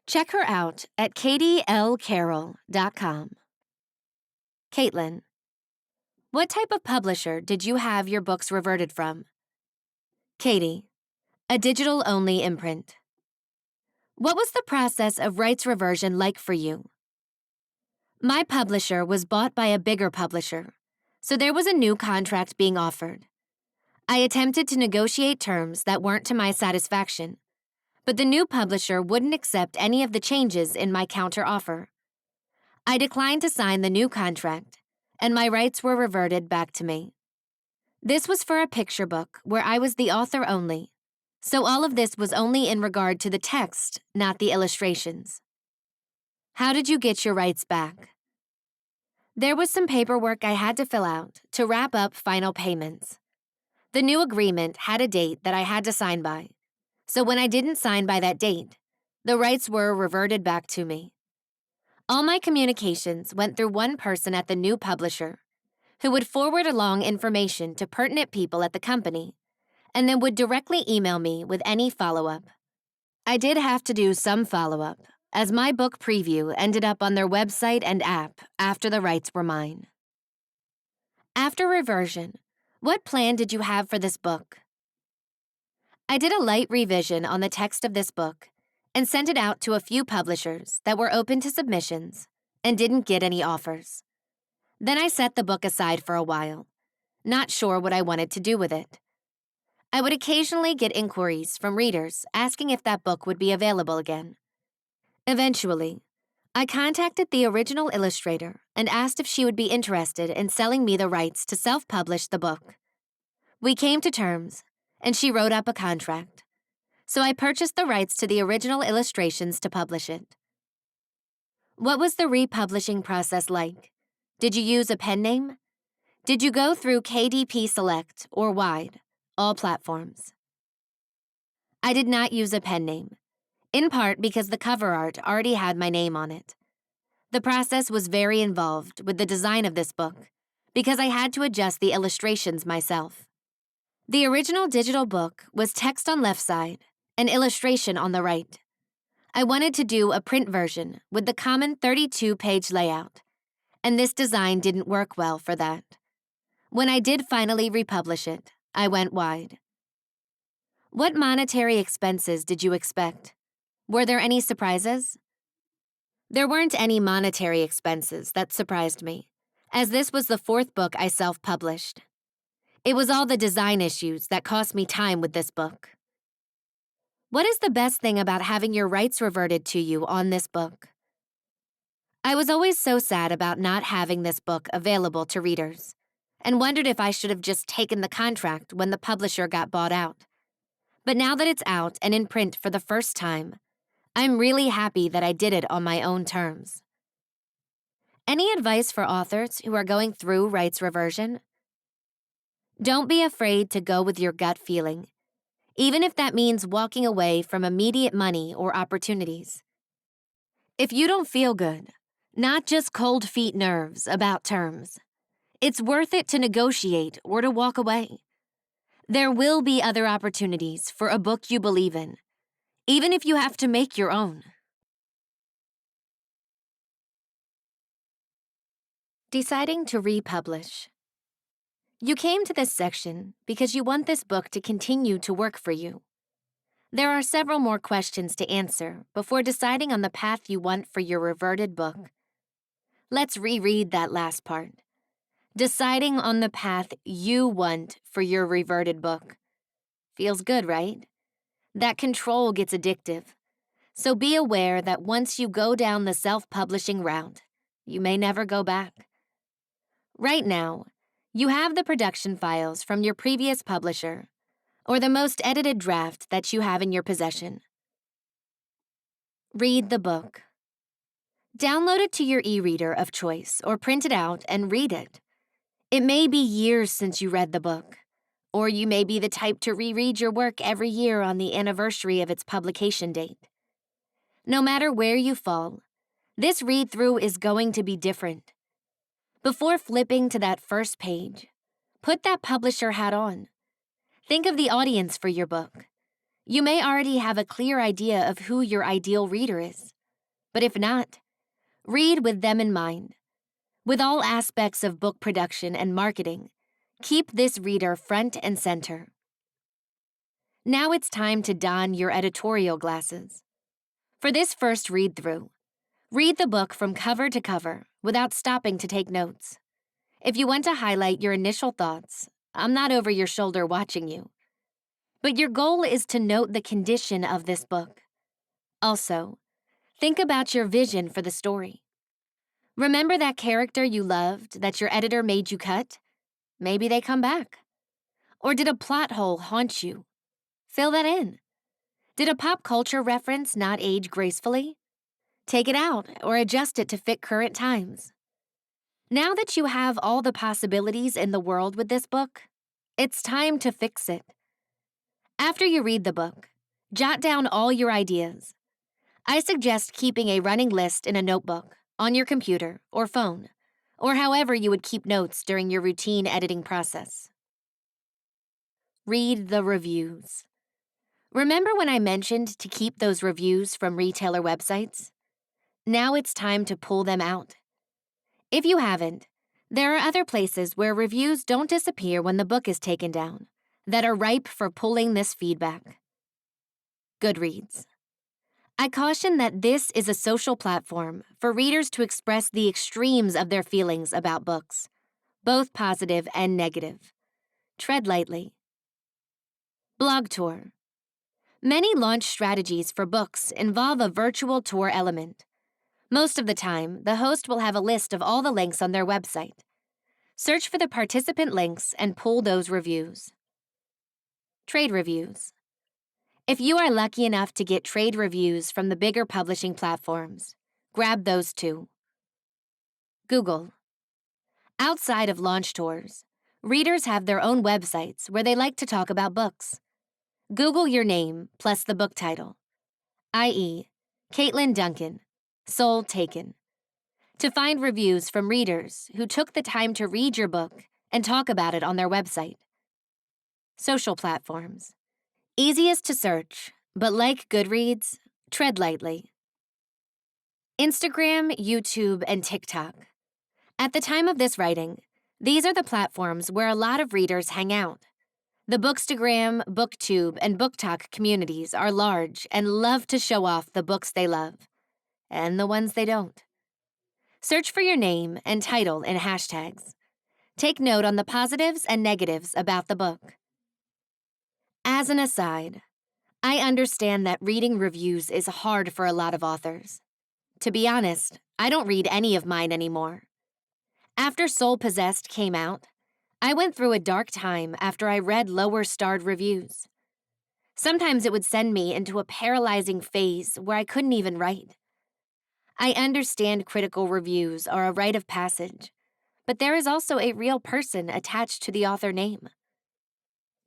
Check her out at katielcarroll.com. Katlyn: what type of publisher did you have your books reverted from? Katie: a digital-only imprint. What was the process of rights reversion like for you? My publisher was bought by a bigger publisher, so there was a new contract being offered. I attempted to negotiate terms that weren't to my satisfaction, but the new publisher wouldn't accept any of the changes in my counter-offer. I declined to sign the new contract, and my rights were reverted back to me. This was for a picture book where I was the author only, so all of this was only in regard to the text, not the illustrations. How did you get your rights back? There was some paperwork I had to fill out to wrap up final payments. The new agreement had a date that I had to sign by, so when I didn't sign by that date, the rights were reverted back to me. All my communications went through one person at the new publisher, who would forward along information to pertinent people at the company, and then would directly email me with any follow-up. I did have to do some follow-up, as my book preview ended up on their website and app after the rights were mine. After reversion, what plan did you have for this book? I did a light revision on the text of this book and sent it out to a few publishers that were open to submissions and didn't get any offers. Then I set the book aside for a while, not sure what I wanted to do with it. I would occasionally get inquiries from readers asking if that book would be available again. Eventually, I contacted the original illustrator and asked if she would be interested in selling me the rights to self-publish the book. We came to terms, and she wrote up a contract. So I purchased the rights to the original illustrations to publish it. What was the republishing process like? Did you use a pen name? Did you go through KDP Select or Wide, all platforms? I did not use a pen name, in part because the cover art already had my name on it. The process was very involved with the design of this book because I had to adjust the illustrations myself. The original digital book was text on left side and illustration on the right. I wanted to do a print version with the common 32-page layout, and this design didn't work well for that. When I did finally republish it, I went wide. What monetary expenses did you expect? Were there any surprises? There weren't any monetary expenses that surprised me, as this was the fourth book I self-published. It was all the design issues that cost me time with this book. What is the best thing about having your rights reverted to you on this book? I was always so sad about not having this book available to readers, and wondered if I should have just taken the contract when the publisher got bought out. But now that it's out and in print for the first time, I'm really happy that I did it on my own terms. Any advice for authors who are going through rights reversion? Don't be afraid to go with your gut feeling, even if that means walking away from immediate money or opportunities. If you don't feel good, not just cold feet nerves about terms, it's worth it to negotiate or to walk away. There will be other opportunities for a book you believe in, even if you have to make your own. Deciding to republish. You came to this section because you want this book to continue to work for you. There are several more questions to answer before deciding on the path you want for your reverted book. Let's reread that last part. Deciding on the path you want for your reverted book. Feels good, right? That control gets addictive. So be aware that once you go down the self-publishing route, you may never go back. Right now, you have the production files from your previous publisher, or the most edited draft that you have in your possession. Read the book. Download it to your e-reader of choice or print it out and read it. It may be years since you read the book, or you may be the type to reread your work every year on the anniversary of its publication date. No matter where you fall, this read-through is going to be different. Before flipping to that first page, put that publisher hat on. Think of the audience for your book. You may already have a clear idea of who your ideal reader is. But if not, read with them in mind. With all aspects of book production and marketing, keep this reader front and center. Now it's time to don your editorial glasses. For this first read-through, read the book from cover to cover without stopping to take notes. If you want to highlight your initial thoughts, I'm not over your shoulder watching you. But your goal is to note the condition of this book. Also, think about your vision for the story. Remember that character you loved that your editor made you cut? Maybe they come back. Or did a plot hole haunt you? Fill that in. Did a pop culture reference not age gracefully? Take it out or adjust it to fit current times. Now that you have all the possibilities in the world with this book, it's time to fix it. After you read the book, jot down all your ideas. I suggest keeping a running list in a notebook, on your computer or phone, or however you would keep notes during your routine editing process. Read the reviews. Remember when I mentioned to keep those reviews from retailer websites? Now it's time to pull them out. If you haven't, there are other places where reviews don't disappear when the book is taken down, that are ripe for pulling this feedback. Goodreads. I caution that this is a social platform for readers to express the extremes of their feelings about books, both positive and negative. Tread lightly. Blog tour. Many launch strategies for books involve a virtual tour element. Most of the time, the host will have a list of all the links on their website. Search for the participant links and pull those reviews. Trade reviews. If you are lucky enough to get trade reviews from the bigger publishing platforms, grab those too. Google. Outside of launch tours, readers have their own websites where they like to talk about books. Google your name plus the book title, i.e., Katlyn Duncan, Soul Taken, to find reviews from readers who took the time to read your book and talk about it on their website. Social platforms. Easiest to search, but like Goodreads, tread lightly. Instagram, YouTube, and TikTok. At the time of this writing, these are the platforms where a lot of readers hang out. The Bookstagram, Booktube, and BookTok communities are large and love to show off the books they love, and the ones they don't. Search for your name and title in hashtags. Take note on the positives and negatives about the book. As an aside, I understand that reading reviews is hard for a lot of authors. To be honest, I don't read any of mine anymore. After Soul Possessed came out, I went through a dark time after I read lower-starred reviews. Sometimes it would send me into a paralyzing phase where I couldn't even write. I understand critical reviews are a rite of passage, but there is also a real person attached to the author name.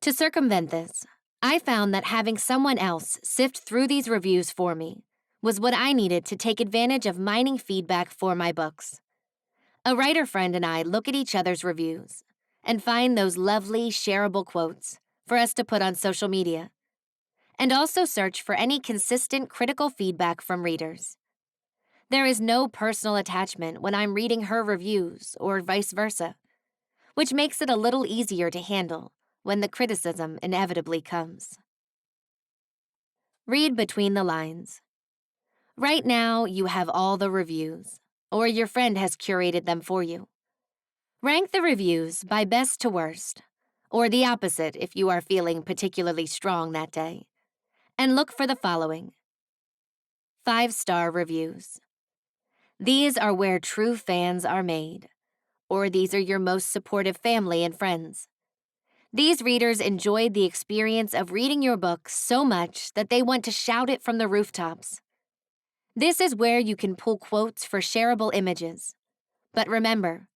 To circumvent this, I found that having someone else sift through these reviews for me was what I needed to take advantage of mining feedback for my books. A writer friend and I look at each other's reviews and find those lovely, shareable quotes for us to put on social media, and also search for any consistent critical feedback from readers. There is no personal attachment when I'm reading her reviews or vice versa, which makes it a little easier to handle when the criticism inevitably comes. Read between the lines. Right now, you have all the reviews, or your friend has curated them for you. Rank the reviews by best to worst, or the opposite if you are feeling particularly strong that day, and look for the following. 5-star reviews. These are where true fans are made, or these are your most supportive family and friends. These readers enjoyed the experience of reading your book so much that they want to shout it from the rooftops. This is where you can pull quotes for shareable images. But remember,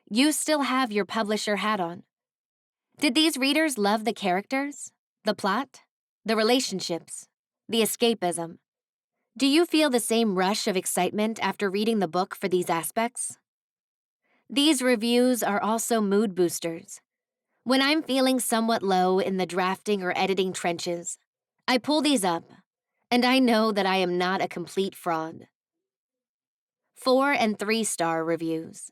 you still have your publisher hat on. Did these readers love the characters, the plot, the relationships, the escapism? Do you feel the same rush of excitement after reading the book for these aspects? These reviews are also mood boosters. When I'm feeling somewhat low in the drafting or editing trenches, I pull these up, and I know that I am not a complete fraud. 4- and 3-star reviews.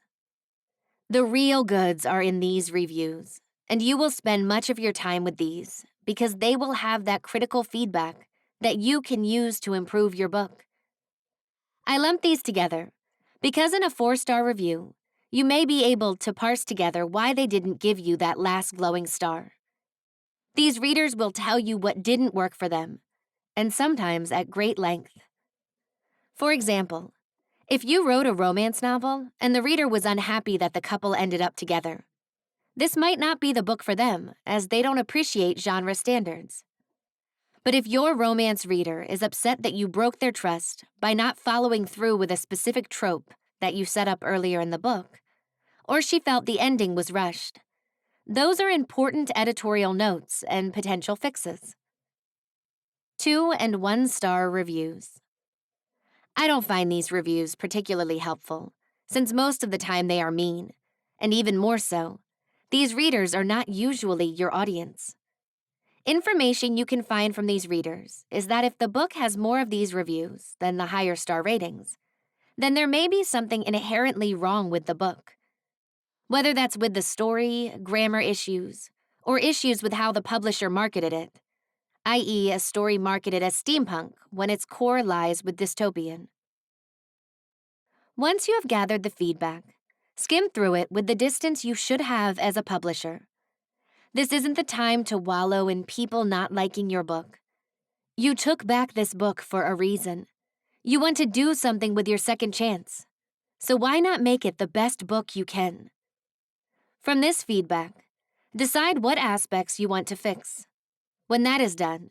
The real goods are in these reviews, and you will spend much of your time with these because they will have that critical feedback that you can use to improve your book. I lump these together because in a 4-star review, you may be able to parse together why they didn't give you that last glowing star. These readers will tell you what didn't work for them, and sometimes at great length. For example, if you wrote a romance novel and the reader was unhappy that the couple ended up together, this might not be the book for them, as they don't appreciate genre standards. But if your romance reader is upset that you broke their trust by not following through with a specific trope that you set up earlier in the book, or she felt the ending was rushed, those are important editorial notes and potential fixes. 2- and 1-star reviews. I don't find these reviews particularly helpful, since most of the time they are mean, and even more so, these readers are not usually your audience. Information you can find from these readers is that if the book has more of these reviews than the higher star ratings, then there may be something inherently wrong with the book. Whether that's with the story, grammar issues, or issues with how the publisher marketed it, i.e. a story marketed as steampunk when its core lies with dystopian. Once you have gathered the feedback, skim through it with the distance you should have as a publisher. This isn't the time to wallow in people not liking your book. You took back this book for a reason. You want to do something with your second chance. So why not make it the best book you can? From this feedback, decide what aspects you want to fix. When that is done,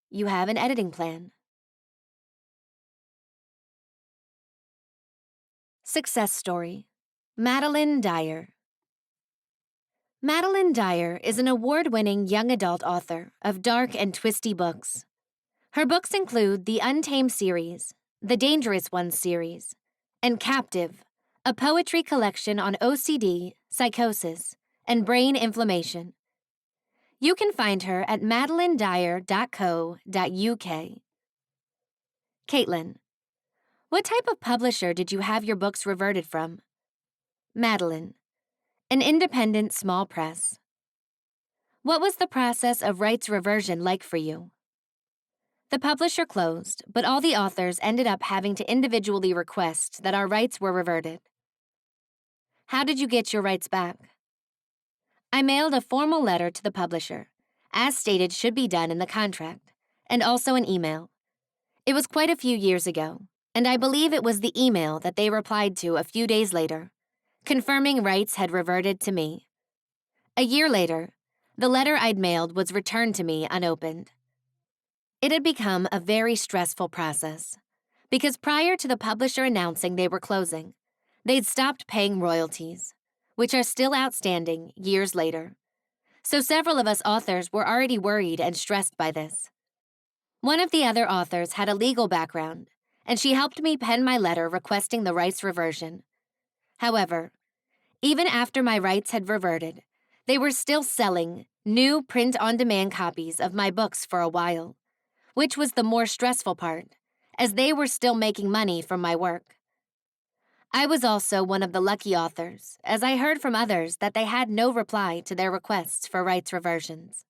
you have an editing plan. Success story. Madeline Dyer. Madeline Dyer is an award-winning young adult author of dark and twisty books. Her books include the Untamed series, the Dangerous Ones series, and Captive, a poetry collection on OCD, psychosis, and brain inflammation. You can find her at madelinedyer.co.uk. Katlyn. What type of publisher did you have your books reverted from? Madeline. An independent small press. What was the process of rights reversion like for you? The publisher closed, but all the authors ended up having to individually request that our rights were reverted. How did you get your rights back? I mailed a formal letter to the publisher, as stated should be done in the contract, and also an email. It was quite a few years ago, and I believe it was the email that they replied to a few days later, confirming rights had reverted to me. A year later, the letter I'd mailed was returned to me unopened. It had become a very stressful process, because prior to the publisher announcing they were closing, they'd stopped paying royalties, which are still outstanding years later. So several of us authors were already worried and stressed by this. One of the other authors had a legal background, and she helped me pen my letter requesting the rights reversion. However, even after my rights had reverted, they were still selling new print-on-demand copies of my books for a while, which was the more stressful part, as they were still making money from my work. I was also one of the lucky authors, as I heard from others that they had no reply to their requests for rights reversions.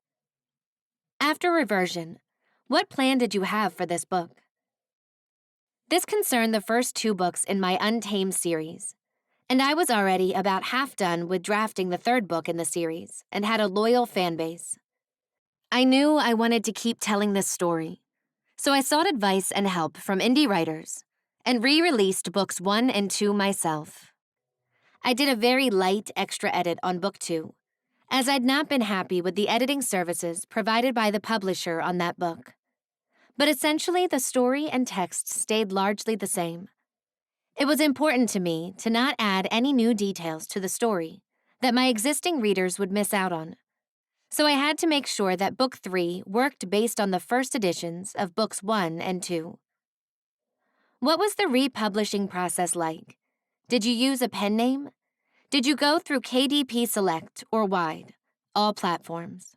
After reversion, what plan did you have for this book? This concerned the first 2 books in my Untamed series, and I was already about half done with drafting the 3rd book in the series and had a loyal fan base. I knew I wanted to keep telling this story, so I sought advice and help from indie writers and re-released books 1 and 2 myself. I did a very light extra edit on book 2, as I'd not been happy with the editing services provided by the publisher on that book. But essentially, the story and text stayed largely the same. It was important to me to not add any new details to the story that my existing readers would miss out on. So I had to make sure that book 3 worked based on the first editions of books 1 and 2. What was the republishing process like? Did you use a pen name? Did you go through KDP Select or Wide, all platforms?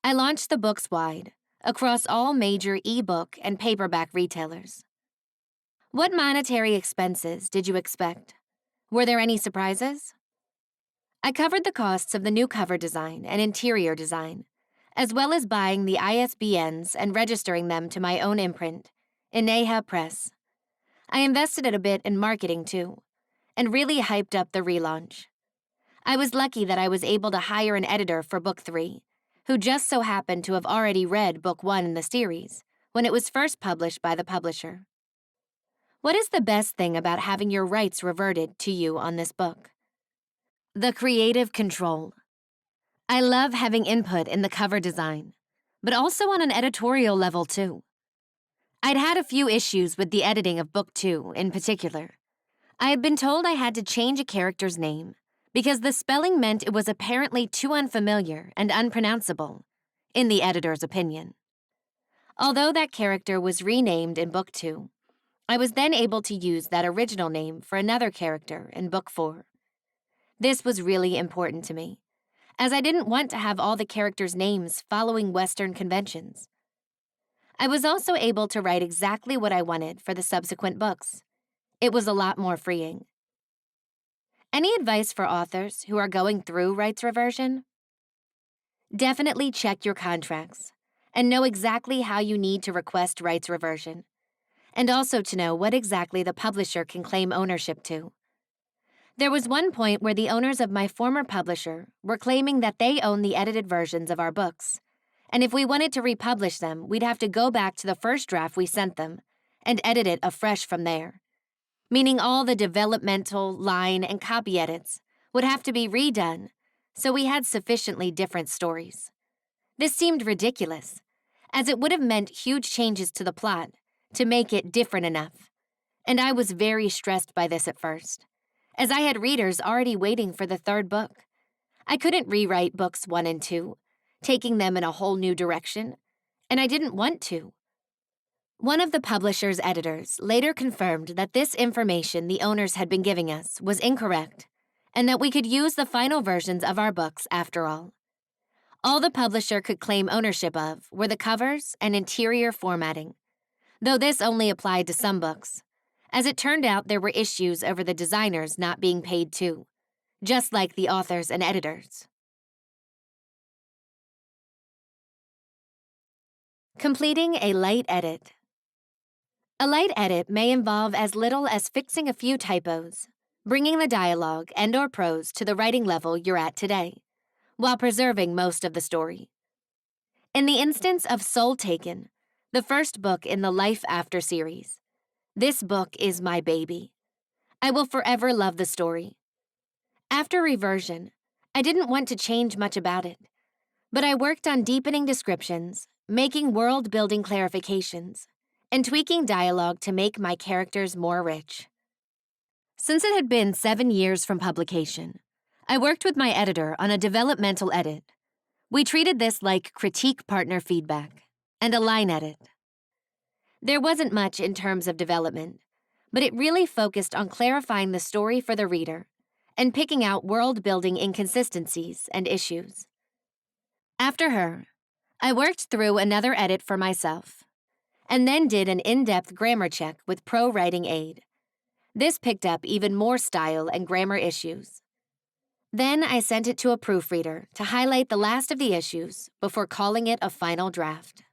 I launched the books wide, across all major e-book and paperback retailers. What monetary expenses did you expect? Were there any surprises? I covered the costs of the new cover design and interior design, as well as buying the ISBNs and registering them to my own imprint, Ineha Press. I invested a bit in marketing too, and really hyped up the relaunch. I was lucky that I was able to hire an editor for book 3, who just so happened to have already read book 1 in the series when it was first published by the publisher. What is the best thing about having your rights reverted to you on this book? The creative control. I love having input in the cover design, but also on an editorial level too. I'd had a few issues with the editing of book 2 in particular. I had been told I had to change a character's name because the spelling meant it was apparently too unfamiliar and unpronounceable, in the editor's opinion. Although that character was renamed in book 2, I was then able to use that original name for another character in book 4. This was really important to me, as I didn't want to have all the characters' names following Western conventions. I was also able to write exactly what I wanted for the subsequent books. It was a lot more freeing. Any advice for authors who are going through rights reversion? Definitely check your contracts and know exactly how you need to request rights reversion, and also to know what exactly the publisher can claim ownership to. There was one point where the owners of my former publisher were claiming that they own the edited versions of our books, and if we wanted to republish them, we'd have to go back to the first draft we sent them and edit it afresh from there, meaning all the developmental, line, and copy edits would have to be redone, so we had sufficiently different stories. This seemed ridiculous, as it would have meant huge changes to the plot to make it different enough, and I was very stressed by this at first, as I had readers already waiting for the third book. I couldn't rewrite books 1 and 2, taking them in a whole new direction, and I didn't want to. One of the publisher's editors later confirmed that this information the owners had been giving us was incorrect, and that we could use the final versions of our books after all. All the publisher could claim ownership of were the covers and interior formatting, though this only applied to some books, as it turned out there were issues over the designers not being paid too, just like the authors and editors. Completing a light edit. A light edit may involve as little as fixing a few typos, bringing the dialogue and/or prose to the writing level you're at today, while preserving most of the story. In the instance of Soul Taken, the first book in the Life After series, this book is my baby. I will forever love the story. After Reversion, I didn't want to change much about it, but I worked on deepening descriptions, making world-building clarifications, and tweaking dialogue to make my characters more rich. Since it had been 7 years from publication, I worked with my editor on a developmental edit. We treated this like critique partner feedback and a line edit. There wasn't much in terms of development, but it really focused on clarifying the story for the reader and picking out world-building inconsistencies and issues. After her, I worked through another edit for myself, and then did an in-depth grammar check with Pro Writing Aid. This picked up even more style and grammar issues. Then I sent it to a proofreader to highlight the last of the issues before calling it a final draft.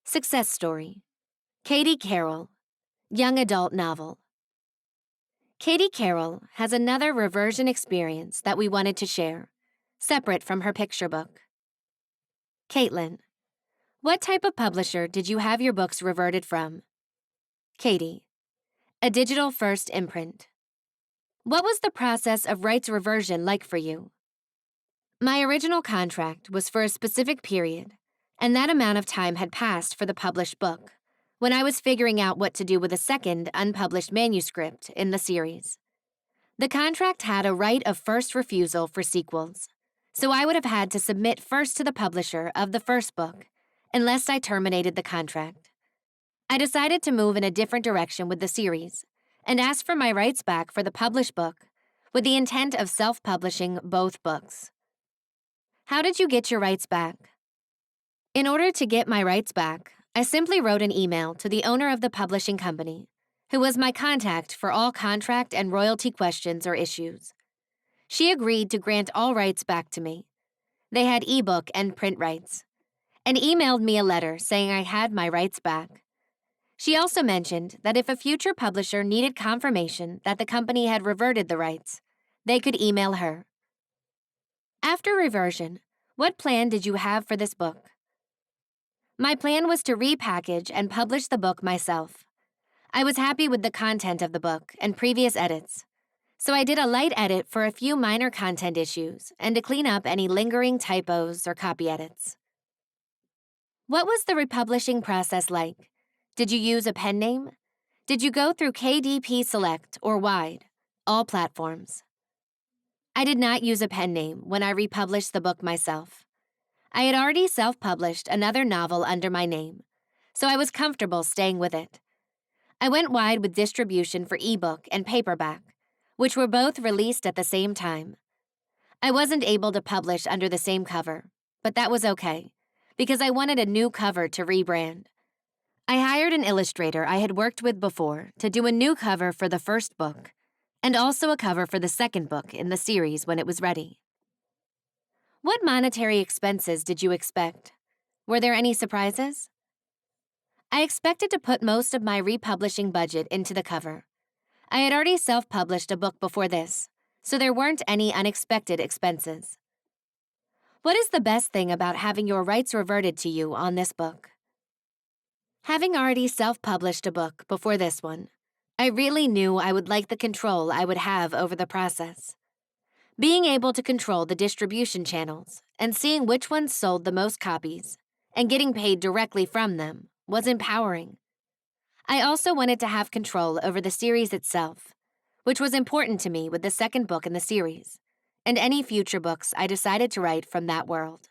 Success Story. Katie Carroll, Young Adult Novel. Katie Carroll has another reversion experience that we wanted to share, separate from her picture book. Katlyn, what type of publisher did you have your books reverted from? Katie, a digital first imprint. What was the process of rights reversion like for you? My original contract was for a specific period, and that amount of time had passed for the published book, when I was figuring out what to do with a second unpublished manuscript in the series. The contract had a right of first refusal for sequels, so I would have had to submit first to the publisher of the first book, unless I terminated the contract. I decided to move in a different direction with the series, and asked for my rights back for the published book, with the intent of self-publishing both books. How did you get your rights back? In order to get my rights back, I simply wrote an email to the owner of the publishing company, who was my contact for all contract and royalty questions or issues. She agreed to grant all rights back to me. They had ebook and print rights, and emailed me a letter saying I had my rights back. She also mentioned that if a future publisher needed confirmation that the company had reverted the rights, they could email her. After Reversion, what plan did you have for this book? My plan was to repackage and publish the book myself. I was happy with the content of the book and previous edits, so I did a light edit for a few minor content issues and to clean up any lingering typos or copy edits. What was the republishing process like? Did you use a pen name? Did you go through KDP Select or Wide, all platforms? I did not use a pen name when I republished the book myself. I had already self-published another novel under my name, so I was comfortable staying with it. I went wide with distribution for ebook and paperback, which were both released at the same time. I wasn't able to publish under the same cover, but that was okay, because I wanted a new cover to rebrand. I hired an illustrator I had worked with before to do a new cover for the first book, and also a cover for the second book in the series when it was ready. What monetary expenses did you expect? Were there any surprises? I expected to put most of my republishing budget into the cover. I had already self-published a book before this, so there weren't any unexpected expenses. What is the best thing about having your rights reverted to you on this book? Having already self-published a book before this one, I really knew I would like the control I would have over the process. Being able to control the distribution channels and seeing which ones sold the most copies and getting paid directly from them was empowering. I also wanted to have control over the series itself, which was important to me with the second book in the series, and any future books I decided to write from that world.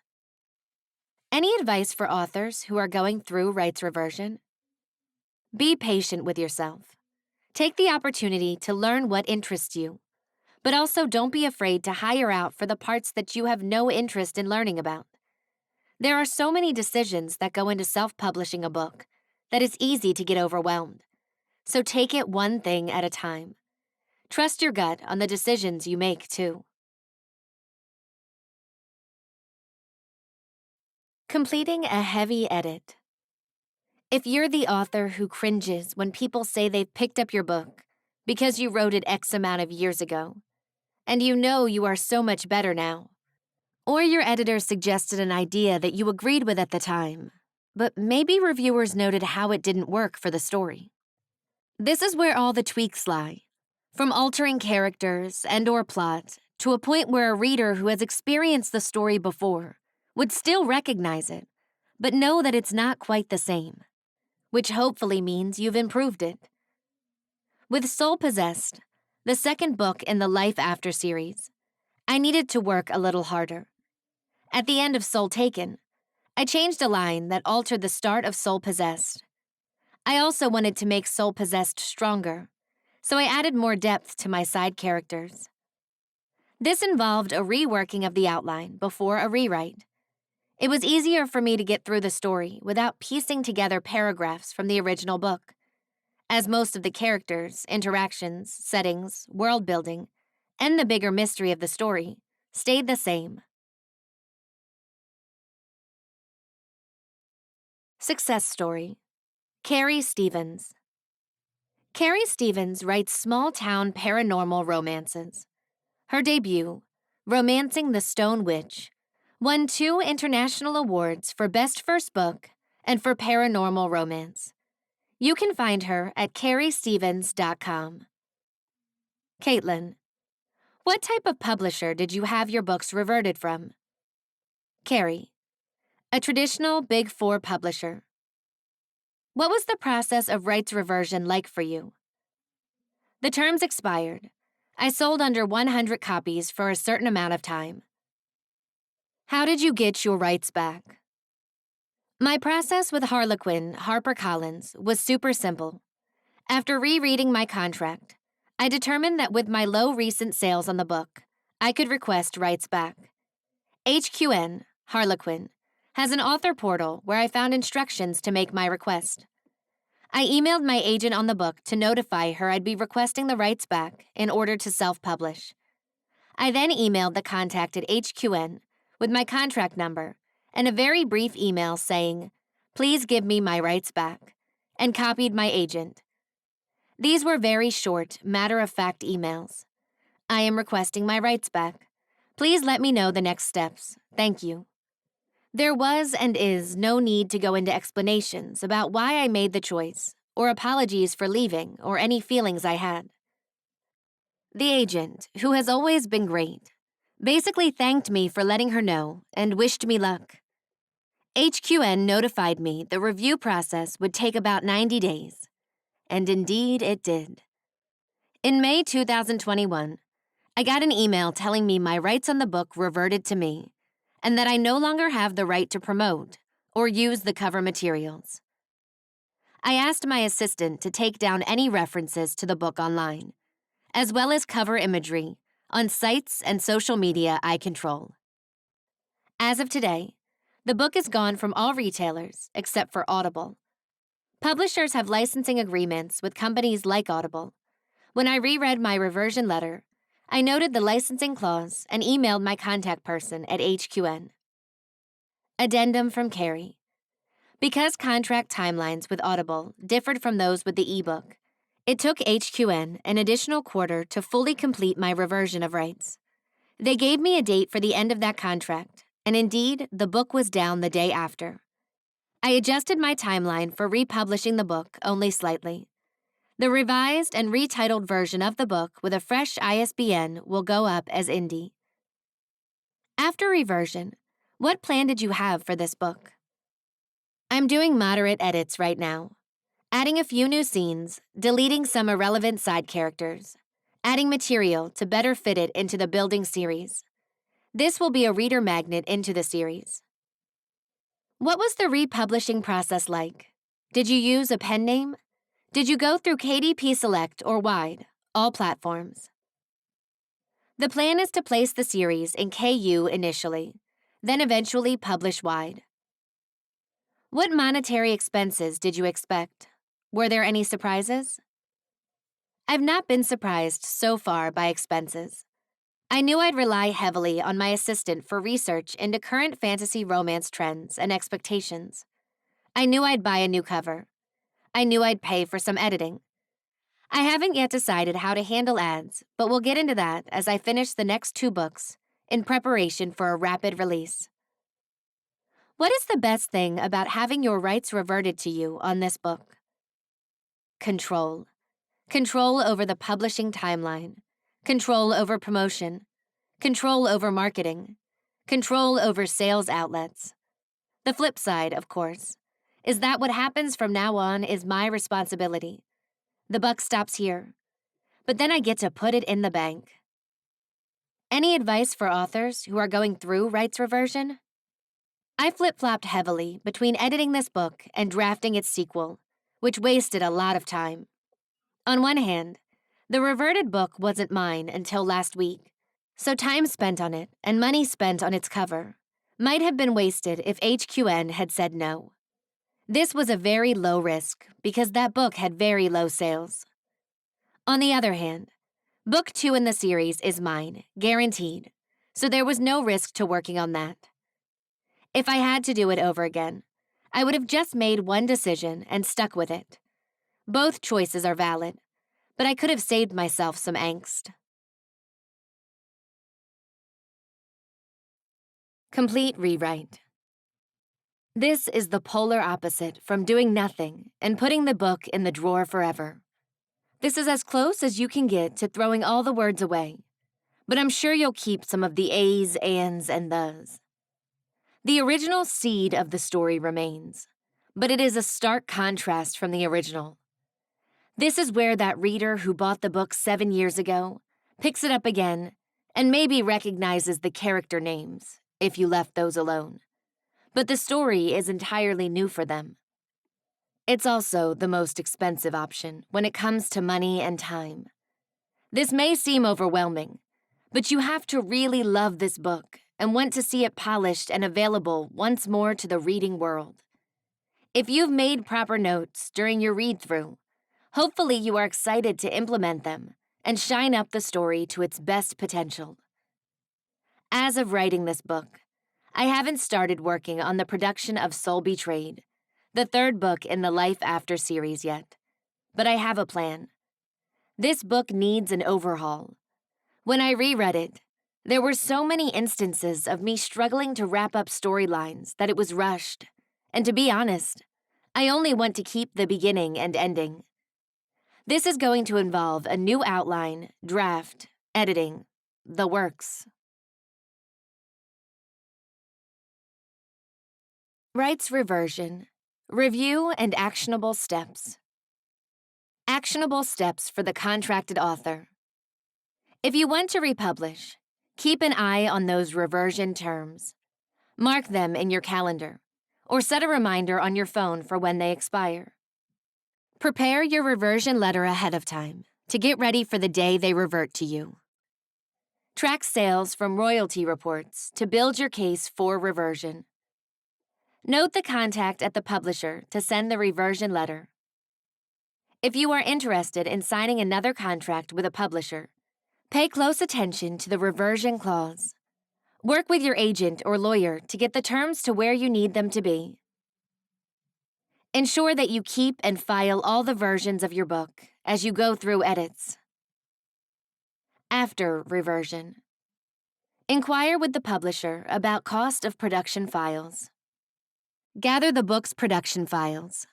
Any advice for authors who are going through rights reversion? Be patient with yourself. Take the opportunity to learn what interests you, but also don't be afraid to hire out for the parts that you have no interest in learning about. There are so many decisions that go into self-publishing a book that it's easy to get overwhelmed. So take it one thing at a time. Trust your gut on the decisions you make, too. Completing a heavy edit. If you're the author who cringes when people say they've picked up your book because you wrote it X amount of years ago, and you know you are so much better now, or your editor suggested an idea that you agreed with at the time, but maybe reviewers noted how it didn't work for the story. This is where all the tweaks lie, from altering characters and/or plot to a point where a reader who has experienced the story before would still recognize it, but know that it's not quite the same, which hopefully means you've improved it. With Soul Possessed, the second book in the Life After series, I needed to work a little harder. At the end of Soul Taken, I changed a line that altered the start of Soul Possessed. I also wanted to make Soul Possessed stronger, so I added more depth to my side characters. This involved a reworking of the outline before a rewrite. It was easier for me to get through the story without piecing together paragraphs from the original book, as most of the characters, interactions, settings, world building, and the bigger mystery of the story stayed the same. Success story. Carrie Stevens. Carrie Stevens writes small-town paranormal romances. Her debut, Romancing the Stone Witch, won 2 international awards for Best First Book and for Paranormal Romance. You can find her at carriestevens.com. Katlyn. What type of publisher did you have your books reverted from? Carrie. A traditional Big 4 publisher. What was the process of rights reversion like for you? The terms expired. I sold under 100 copies for a certain amount of time. How did you get your rights back? My process with Harlequin HarperCollins was super simple. After rereading my contract, I determined that with my low recent sales on the book, I could request rights back. HQN, Harlequin, has an author portal where I found instructions to make my request. I emailed my agent on the book to notify her I'd be requesting the rights back in order to self-publish. I then emailed the contact at HQN with my contract number and a very brief email saying, "Please give me my rights back," and copied my agent. These were very short, matter-of-fact emails. I am requesting my rights back. Please let me know the next steps. Thank you. There was and is no need to go into explanations about why I made the choice, or apologies for leaving, or any feelings I had. The agent, who has always been great, basically thanked me for letting her know and wished me luck. HQN notified me the review process would take about 90 days, and indeed it did. In May 2021, I got an email telling me my rights on the book reverted to me, and that I no longer have the right to promote or use the cover materials. I asked my assistant to take down any references to the book online, as well as cover imagery on sites and social media I control. As of today, the book is gone from all retailers except for Audible. Publishers have licensing agreements with companies like Audible. When I reread my reversion letter, I noted the licensing clause and emailed my contact person at HQN. Addendum from Carrie. Because contract timelines with Audible differed from those with the ebook, it took HQN an additional quarter to fully complete my reversion of rights. They gave me a date for the end of that contract, and indeed, the book was down the day after. I adjusted my timeline for republishing the book only slightly. The revised and retitled version of the book with a fresh ISBN will go up as indie. After reversion, what plan did you have for this book? I'm doing moderate edits right now, adding a few new scenes, deleting some irrelevant side characters, adding material to better fit it into the building series. This will be a reader magnet into the series. What was the republishing process like? Did you use a pen name? Did you go through KDP Select or Wide, all platforms? The plan is to place the series in KU initially, then eventually publish Wide. What monetary expenses did you expect? Were there any surprises? I've not been surprised so far by expenses. I knew I'd rely heavily on my assistant for research into current fantasy romance trends and expectations. I knew I'd buy a new cover. I knew I'd pay for some editing. I haven't yet decided how to handle ads, but we'll get into that as I finish the next 2 books in preparation for a rapid release. What is the best thing about having your rights reverted to you on this book? Control. Control over the publishing timeline. Control over promotion. Control over marketing. Control over sales outlets. The flip side, of course, is that what happens from now on is my responsibility. The buck stops here, but then I get to put it in the bank. Any advice for authors who are going through rights reversion? I flip-flopped heavily between editing this book and drafting its sequel, which wasted a lot of time. On one hand, the reverted book wasn't mine until last week, so time spent on it and money spent on its cover might have been wasted if HQN had said no. This was a very low risk because that book had very low sales. On the other hand, book 2 in the series is mine, guaranteed, so there was no risk to working on that. If I had to do it over again, I would have just made one decision and stuck with it. Both choices are valid, but I could have saved myself some angst. Complete rewrite. This is the polar opposite from doing nothing and putting the book in the drawer forever. This is as close as you can get to throwing all the words away, but I'm sure you'll keep some of the A's, ands, and thes. The original seed of the story remains, but it is a stark contrast from the original. This is where that reader who bought the book 7 years ago picks it up again and maybe recognizes the character names, if you left those alone. But the story is entirely new for them. It's also the most expensive option when it comes to money and time. This may seem overwhelming, but you have to really love this book and want to see it polished and available once more to the reading world. If you've made proper notes during your read-through, hopefully you are excited to implement them and shine up the story to its best potential. As of writing this book, I haven't started working on the production of Soul Betrayed, the 3rd book in the Life After series yet, but I have a plan. This book needs an overhaul. When I reread it, there were so many instances of me struggling to wrap up storylines that it was rushed, and to be honest, I only want to keep the beginning and ending. This is going to involve a new outline, draft, editing, the works. Rights reversion, review and actionable steps. Actionable steps for the contracted author. If you want to republish, keep an eye on those reversion terms. Mark them in your calendar, or set a reminder on your phone for when they expire. Prepare your reversion letter ahead of time to get ready for the day they revert to you. Track sales from royalty reports to build your case for reversion. Note the contact at the publisher to send the reversion letter. If you are interested in signing another contract with a publisher, pay close attention to the reversion clause. Work with your agent or lawyer to get the terms to where you need them to be. Ensure that you keep and file all the versions of your book as you go through edits. After reversion, inquire with the publisher about cost of production files. Gather the book's production files.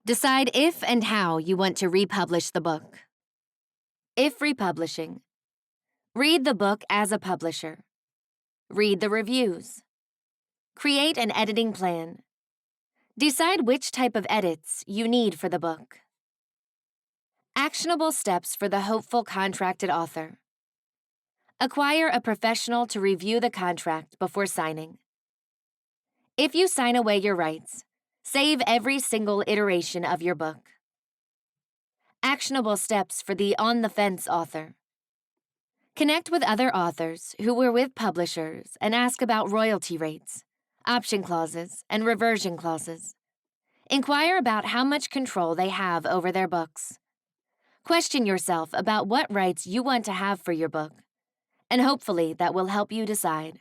Decide if and how you want to republish the book. If republishing, read the book as a publisher. Read the reviews. Create an editing plan. Decide which type of edits you need for the book. Actionable steps for the hopeful contracted author. Acquire a professional to review the contract before signing. If you sign away your rights, save every single iteration of your book. Actionable steps for the on-the-fence author. Connect with other authors who were with publishers and ask about royalty rates, option clauses, and reversion clauses. Inquire about how much control they have over their books. Question yourself about what rights you want to have for your book, and hopefully that will help you decide.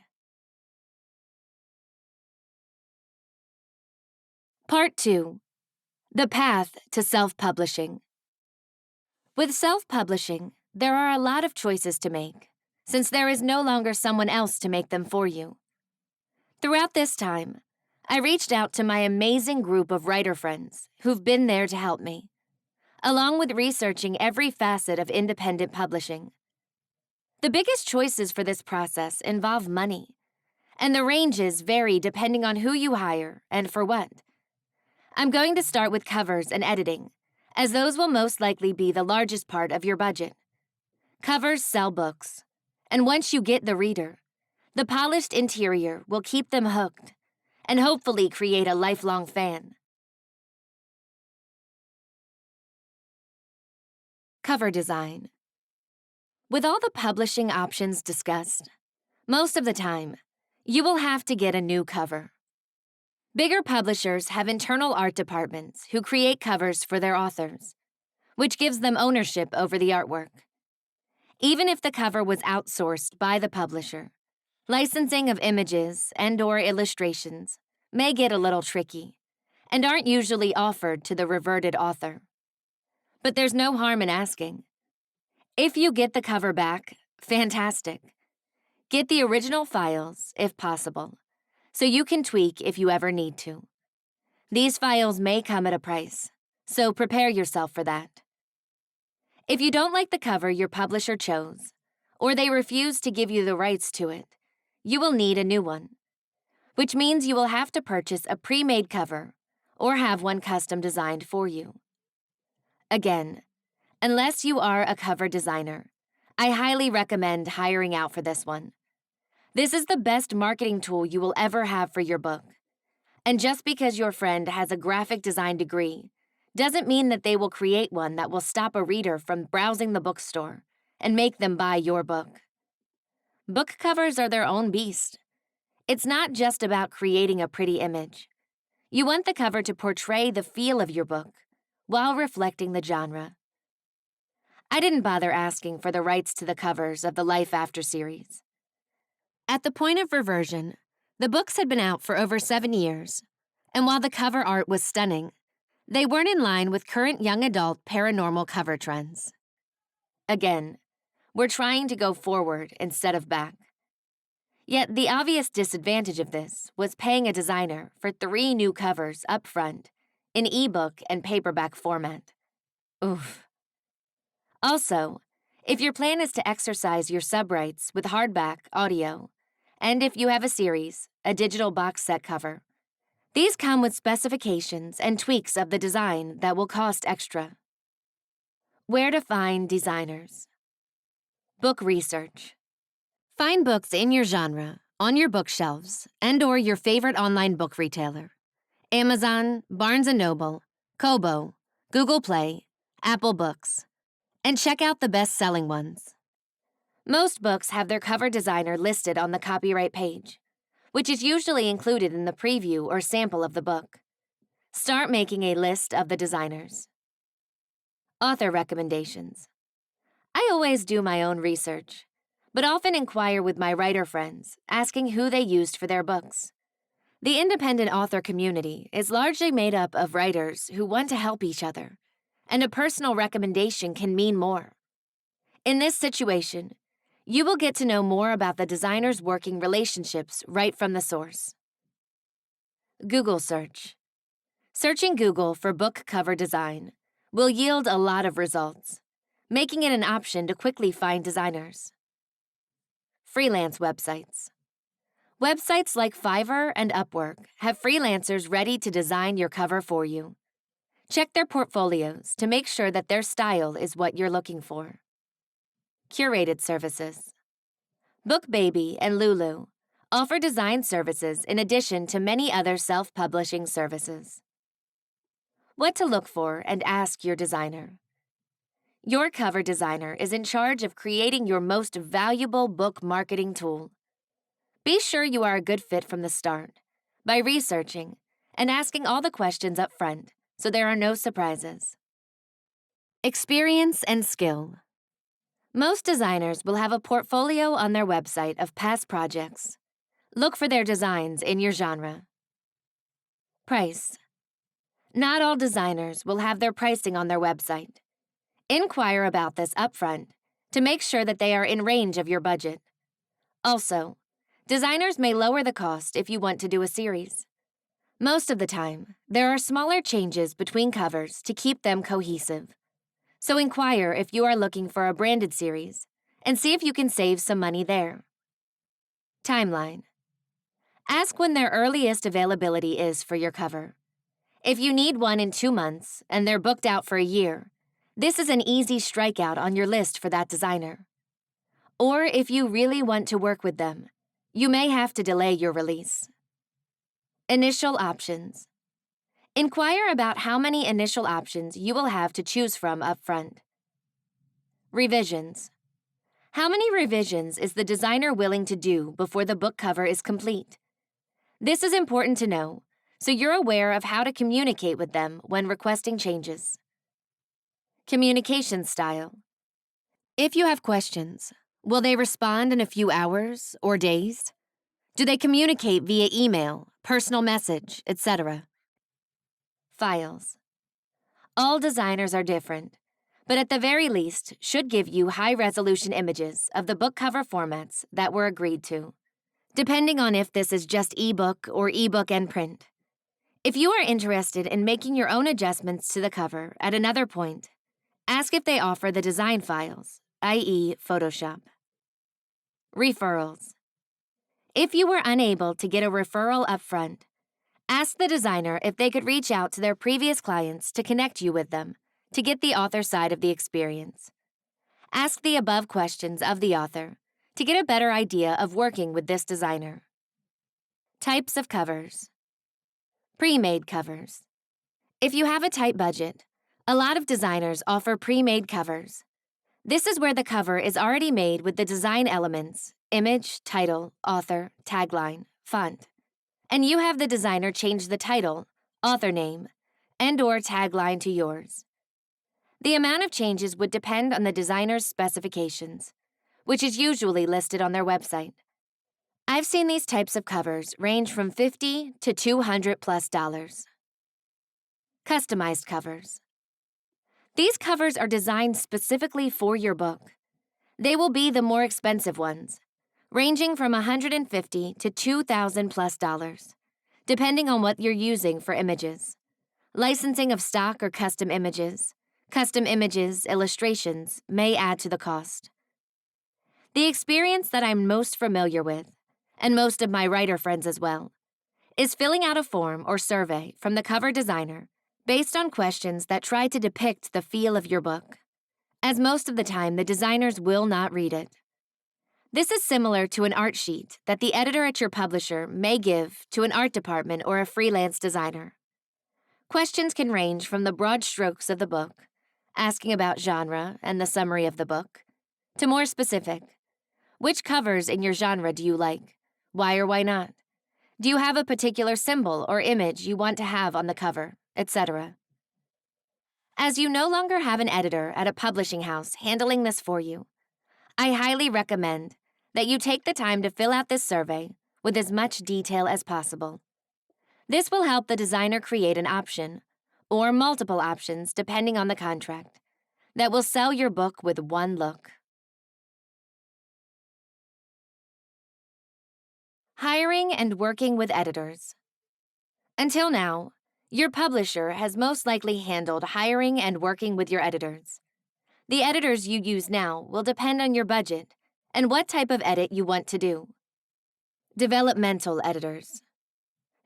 Part 2. The Path to Self-Publishing. With self-publishing, there are a lot of choices to make, since there is no longer someone else to make them for you. Throughout this time, I reached out to my amazing group of writer friends who've been there to help me, along with researching every facet of independent publishing. The biggest choices for this process involve money, and the ranges vary depending on who you hire and for what. I'm going to start with covers and editing, as those will most likely be the largest part of your budget. Covers sell books, and once you get the reader, the polished interior will keep them hooked and hopefully create a lifelong fan. Cover design. With all the publishing options discussed, most of the time, you will have to get a new cover. Bigger publishers have internal art departments who create covers for their authors, which gives them ownership over the artwork. Even if the cover was outsourced by the publisher, licensing of images and/or illustrations may get a little tricky and aren't usually offered to the reverted author. But there's no harm in asking. If you get the cover back, fantastic. Get the original files, if possible, so you can tweak if you ever need to. These files may come at a price, so prepare yourself for that. If you don't like the cover your publisher chose, or they refuse to give you the rights to it, you will need a new one, which means you will have to purchase a pre-made cover or have one custom designed for you. Again, unless you are a cover designer, I highly recommend hiring out for this one. This is the best marketing tool you will ever have for your book. And just because your friend has a graphic design degree doesn't mean that they will create one that will stop a reader from browsing the bookstore and make them buy your book. Book covers are their own beast. It's not just about creating a pretty image. You want the cover to portray the feel of your book while reflecting the genre. I didn't bother asking for the rights to the covers of the Life After series. At the point of reversion, the books had been out for over 7 years, and while the cover art was stunning, they weren't in line with current young adult paranormal cover trends. Again, we're trying to go forward instead of back. Yet the obvious disadvantage of this was paying a designer for 3 new covers up front in ebook and paperback format. Oof. Also, if your plan is to exercise your sub-rights with hardback, audio, and if you have a series, a digital box set cover, these come with specifications and tweaks of the design that will cost extra. Where to find designers. Book research. Find books in your genre, on your bookshelves, and/or your favorite online book retailer. Amazon, Barnes & Noble, Kobo, Google Play, Apple Books. And check out the best-selling ones. Most books have their cover designer listed on the copyright page, which is usually included in the preview or sample of the book. Start making a list of the designers. Author recommendations. I always do my own research, but often inquire with my writer friends, asking who they used for their books. The independent author community is largely made up of writers who want to help each other, and a personal recommendation can mean more. In this situation, you will get to know more about the designer's working relationships right from the source. Google search. Searching Google for book cover design will yield a lot of results, making it an option to quickly find designers. Freelance websites. Websites like Fiverr and Upwork have freelancers ready to design your cover for you. Check their portfolios to make sure that their style is what you're looking for. Curated services. BookBaby and Lulu offer design services in addition to many other self-publishing services. What to look for and ask your designer. Your cover designer is in charge of creating your most valuable book marketing tool. Be sure you are a good fit from the start by researching and asking all the questions up front so there are no surprises. Experience and skill. Most designers will have a portfolio on their website of past projects. Look for their designs in your genre. Price. Not all designers will have their pricing on their website. Inquire about this upfront to make sure that they are in range of your budget. Also, designers may lower the cost if you want to do a series. Most of the time, there are smaller changes between covers to keep them cohesive. So inquire if you are looking for a branded series and see if you can save some money there. Timeline. Ask when their earliest availability is for your cover. If you need one in 2 months and they're booked out for a year, this is an easy strikeout on your list for that designer. Or if you really want to work with them, you may have to delay your release. Initial options. Inquire about how many initial options you will have to choose from up front. Revisions. How many revisions is the designer willing to do before the book cover is complete? This is important to know, so you're aware of how to communicate with them when requesting changes. Communication style. If you have questions, will they respond in a few hours or days? Do they communicate via email, personal message, etc.? Files. All designers are different, but at the very least should give you high-resolution images of the book cover formats that were agreed to, depending on if this is just ebook or ebook and print. If you are interested in making your own adjustments to the cover at another point, ask if they offer the design files, i.e. Photoshop. Referrals. If you were unable to get a referral up front, ask the designer if they could reach out to their previous clients to connect you with them to get the author side of the experience. Ask the above questions of the author to get a better idea of working with this designer. Types of covers. Pre-made covers. If you have a tight budget, a lot of designers offer pre-made covers. This is where the cover is already made with the design elements, image, title, author, tagline, font, and you have the designer change the title, author name, and/or tagline to yours. The amount of changes would depend on the designer's specifications, which is usually listed on their website. I've seen these types of covers range from $50 to $200+. Customized covers. These covers are designed specifically for your book. They will be the more expensive ones, ranging from $150 to $2,000+, depending on what you're using for images. Licensing of stock or custom images, illustrations may add to the cost. The experience that I'm most familiar with, and most of my writer friends as well, is filling out a form or survey from the cover designer based on questions that try to depict the feel of your book, as most of the time the designers will not read it. This is similar to an art sheet that the editor at your publisher may give to an art department or a freelance designer. Questions can range from the broad strokes of the book, asking about genre and the summary of the book, to more specific. Which covers in your genre do you like? Why or why not? Do you have a particular symbol or image you want to have on the cover, etc.? As you no longer have an editor at a publishing house handling this for you, I highly recommend that you take the time to fill out this survey with as much detail as possible. This will help the designer create an option, or multiple options depending on the contract, that will sell your book with one look. Hiring and working with editors. Until now, your publisher has most likely handled hiring and working with your editors. The editors you use now will depend on your budget and what type of edit you want to do. Developmental editors.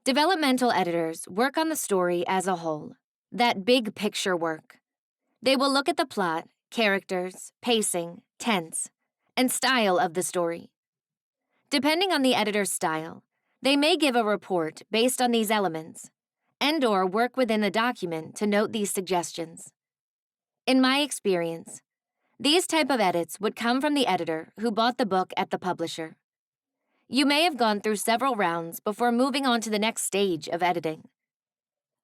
Developmental editors work on the story as a whole, that big picture work. They will look at the plot, characters, pacing, tense, and style of the story. Depending on the editor's style, they may give a report based on these elements, and/or work within the document to note these suggestions. In my experience, these type of edits would come from the editor who bought the book at the publisher. You may have gone through several rounds before moving on to the next stage of editing.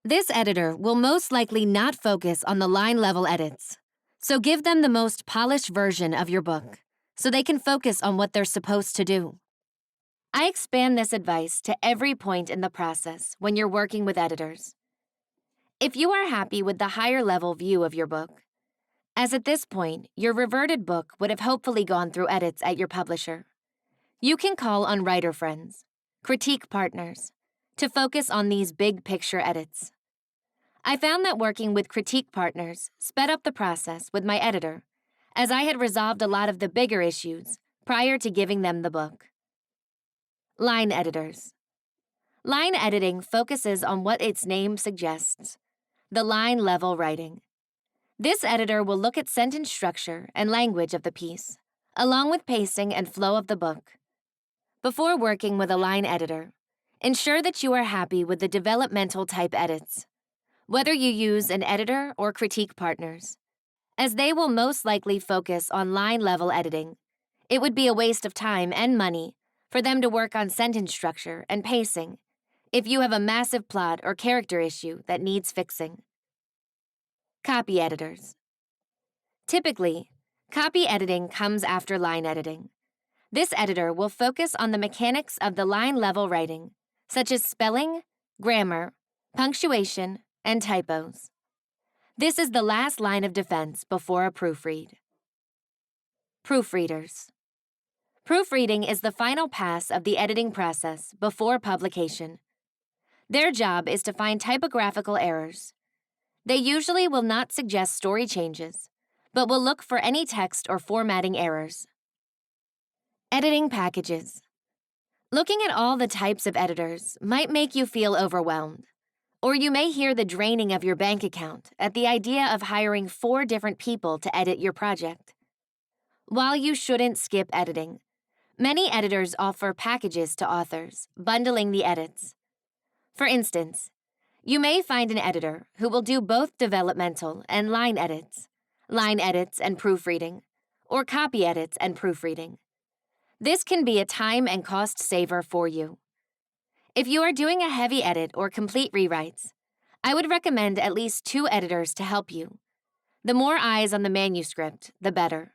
This editor will most likely not focus on the line-level edits, so give them the most polished version of your book so they can focus on what they're supposed to do. I expand this advice to every point in the process when you're working with editors. If you are happy with the higher-level view of your book, as at this point, your reverted book would have hopefully gone through edits at your publisher, you can call on writer friends, critique partners, to focus on these big picture edits. I found that working with critique partners sped up the process with my editor, as I had resolved a lot of the bigger issues prior to giving them the book. Line editors. Line editing focuses on what its name suggests, the line-level writing. This editor will look at sentence structure and language of the piece, along with pacing and flow of the book. Before working with a line editor, ensure that you are happy with the developmental type edits, whether you use an editor or critique partners, as they will most likely focus on line-level editing. It would be a waste of time and money for them to work on sentence structure and pacing if you have a massive plot or character issue that needs fixing. Copy editors. Typically, copy editing comes after line editing. This editor will focus on the mechanics of the line-level writing, such as spelling, grammar, punctuation, and typos. This is the last line of defense before a proofread. Proofreaders. Proofreading is the final pass of the editing process before publication. Their job is to find typographical errors. They usually will not suggest story changes, but will look for any text or formatting errors. Editing packages. Looking at all the types of editors might make you feel overwhelmed, or you may hear the draining of your bank account at the idea of hiring 4 different people to edit your project. While you shouldn't skip editing, many editors offer packages to authors, bundling the edits. For instance, you may find an editor who will do both developmental and line edits and proofreading, or copy edits and proofreading. This can be a time and cost saver for you. If you are doing a heavy edit or complete rewrites, I would recommend at least 2 editors to help you. The more eyes on the manuscript, the better.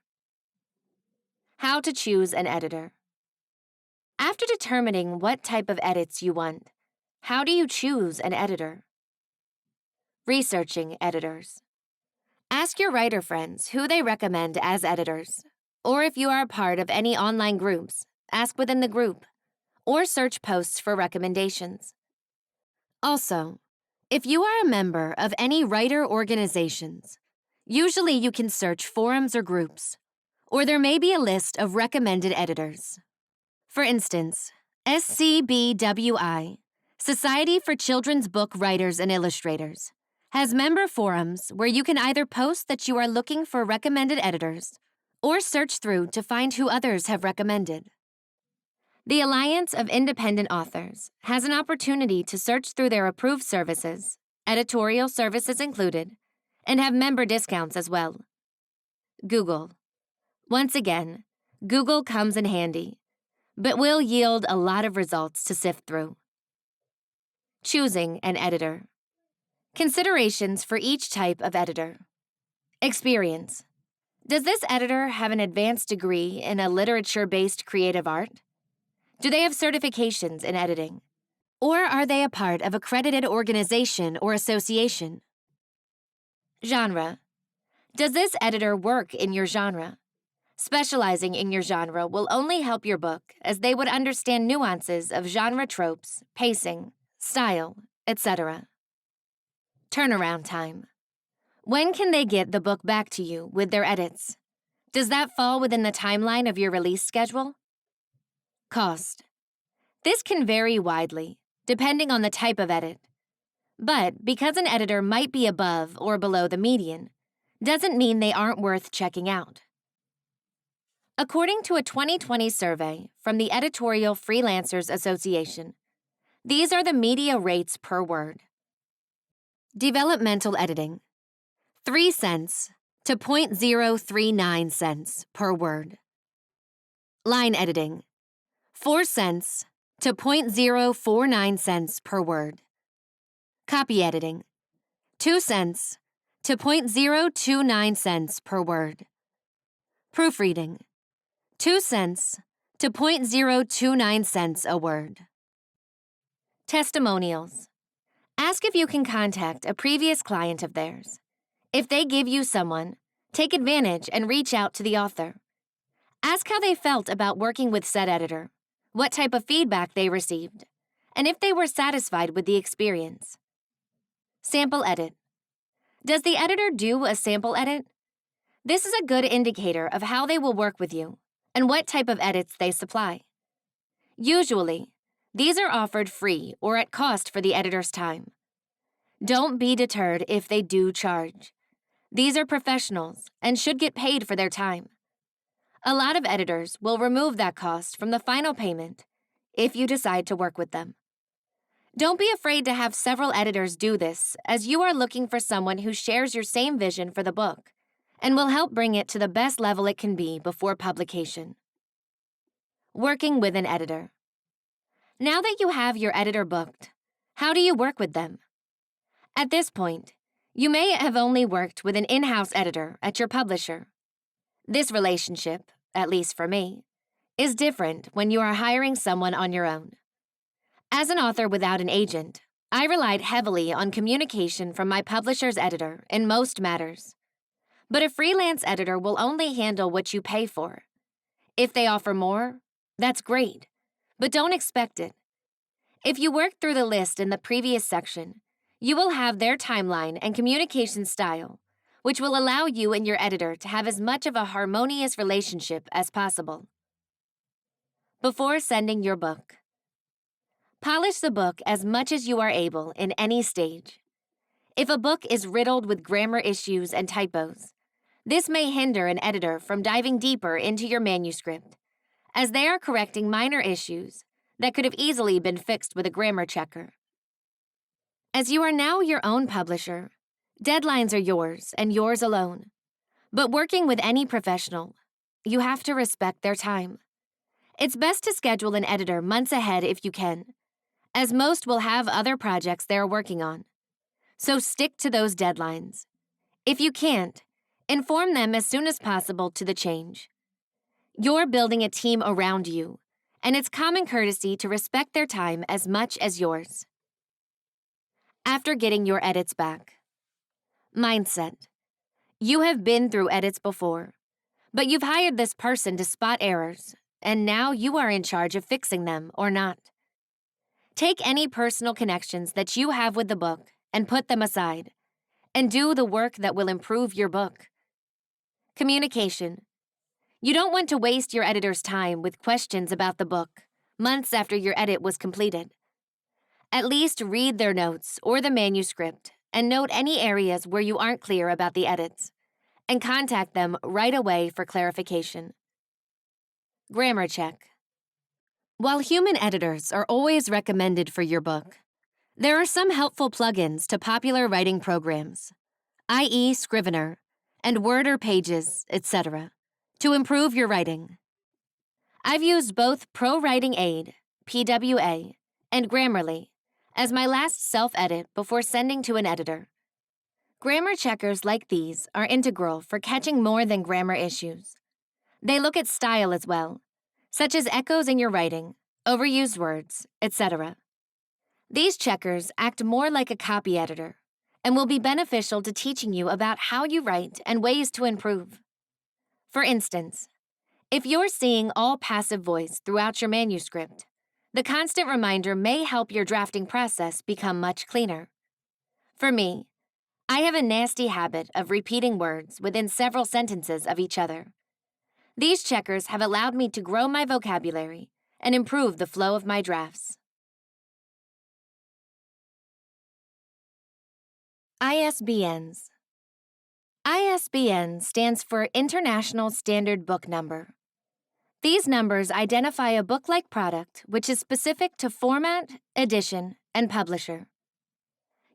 How to choose an editor. After determining what type of edits you want, how do you choose an editor? Researching editors. Ask your writer friends who they recommend as editors, or if you are a part of any online groups, ask within the group, or search posts for recommendations. Also, if you are a member of any writer organizations, usually you can search forums or groups, or there may be a list of recommended editors. For instance, SCBWI, Society for Children's Book Writers and Illustrators, has member forums where you can either post that you are looking for recommended editors or search through to find who others have recommended. The Alliance of Independent Authors has an opportunity to search through their approved services, editorial services included, and have member discounts as well. Google. Once again, Google comes in handy, but will yield a lot of results to sift through. Choosing an editor. Considerations for each type of editor. Experience. Does this editor have an advanced degree in a literature-based creative art? Do they have certifications in editing? Or are they a part of a accredited organization or association? Genre. Does this editor work in your genre? Specializing in your genre will only help your book, as they would understand nuances of genre tropes, pacing, style, etc. Turnaround time. When can they get the book back to you with their edits? Does that fall within the timeline of your release schedule? Cost. This can vary widely, depending on the type of edit. But because an editor might be above or below the median, doesn't mean they aren't worth checking out. According to a 2020 survey from the Editorial Freelancers Association, these are the media rates per word. Developmental editing, 3 cents to 0.039 cents per word. Line editing, 4 cents to 0.049 cents per word. Copy editing, 2 cents to 0.029 cents per word. Proofreading, 2 cents to 0.029 cents a word. Testimonials. Ask if you can contact a previous client of theirs. If they give you someone, take advantage and reach out to the author. Ask how they felt about working with said editor, what type of feedback they received, and if they were satisfied with the experience. Sample edit. Does the editor do a sample edit? This is a good indicator of how they will work with you and what type of edits they supply. Usually, these are offered free or at cost for the editor's time. Don't be deterred if they do charge. These are professionals and should get paid for their time. A lot of editors will remove that cost from the final payment if you decide to work with them. Don't be afraid to have several editors do this, as you are looking for someone who shares your same vision for the book and will help bring it to the best level it can be before publication. Working with an editor. Now that you have your editor booked, how do you work with them? At this point, you may have only worked with an in-house editor at your publisher. This relationship, at least for me, is different when you are hiring someone on your own. As an author without an agent, I relied heavily on communication from my publisher's editor in most matters. But a freelance editor will only handle what you pay for. If they offer more, that's great, but don't expect it. If you work through the list in the previous section, you will have their timeline and communication style, which will allow you and your editor to have as much of a harmonious relationship as possible. Before sending your book. Polish the book as much as you are able in any stage. If a book is riddled with grammar issues and typos, this may hinder an editor from diving deeper into your manuscript, as they are correcting minor issues that could have easily been fixed with a grammar checker. As you are now your own publisher, deadlines are yours and yours alone. But working with any professional, you have to respect their time. It's best to schedule an editor months ahead if you can, as most will have other projects they are working on. So stick to those deadlines. If you can't, inform them as soon as possible to the change. You're building a team around you, and it's common courtesy to respect their time as much as yours. After getting your edits back. Mindset. You have been through edits before, but you've hired this person to spot errors, and now you are in charge of fixing them or not. Take any personal connections that you have with the book and put them aside, and do the work that will improve your book. Communication. You don't want to waste your editor's time with questions about the book months after your edit was completed. At least read their notes or the manuscript and note any areas where you aren't clear about the edits, and contact them right away for clarification. Grammar check. While human editors are always recommended for your book, there are some helpful plugins to popular writing programs, i.e. Scrivener, and Word or Pages, etc., to improve your writing. I've used both Pro Writing Aid, PWA, and Grammarly as my last self-edit before sending to an editor. Grammar checkers like these are integral for catching more than grammar issues. They look at style as well, such as echoes in your writing, overused words, etc. These checkers act more like a copy editor and will be beneficial to teaching you about how you write and ways to improve. For instance, if you're seeing all passive voice throughout your manuscript, the constant reminder may help your drafting process become much cleaner. For me, I have a nasty habit of repeating words within several sentences of each other. These checkers have allowed me to grow my vocabulary and improve the flow of my drafts. ISBNs. ISBN stands for International Standard Book Number. These numbers identify a book-like product which is specific to format, edition, and publisher.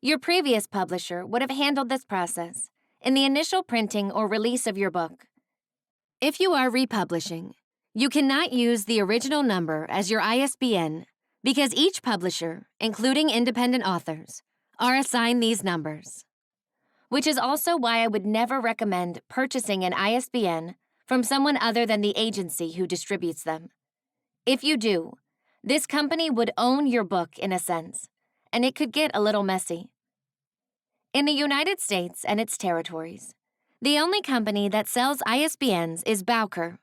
Your previous publisher would have handled this process in the initial printing or release of your book. If you are republishing, you cannot use the original number as your ISBN because each publisher, including independent authors, are assigned these numbers, which is also why I would never recommend purchasing an ISBN from someone other than the agency who distributes them. If you do, this company would own your book in a sense, and it could get a little messy. In the United States and its territories, the only company that sells ISBNs is Bowker,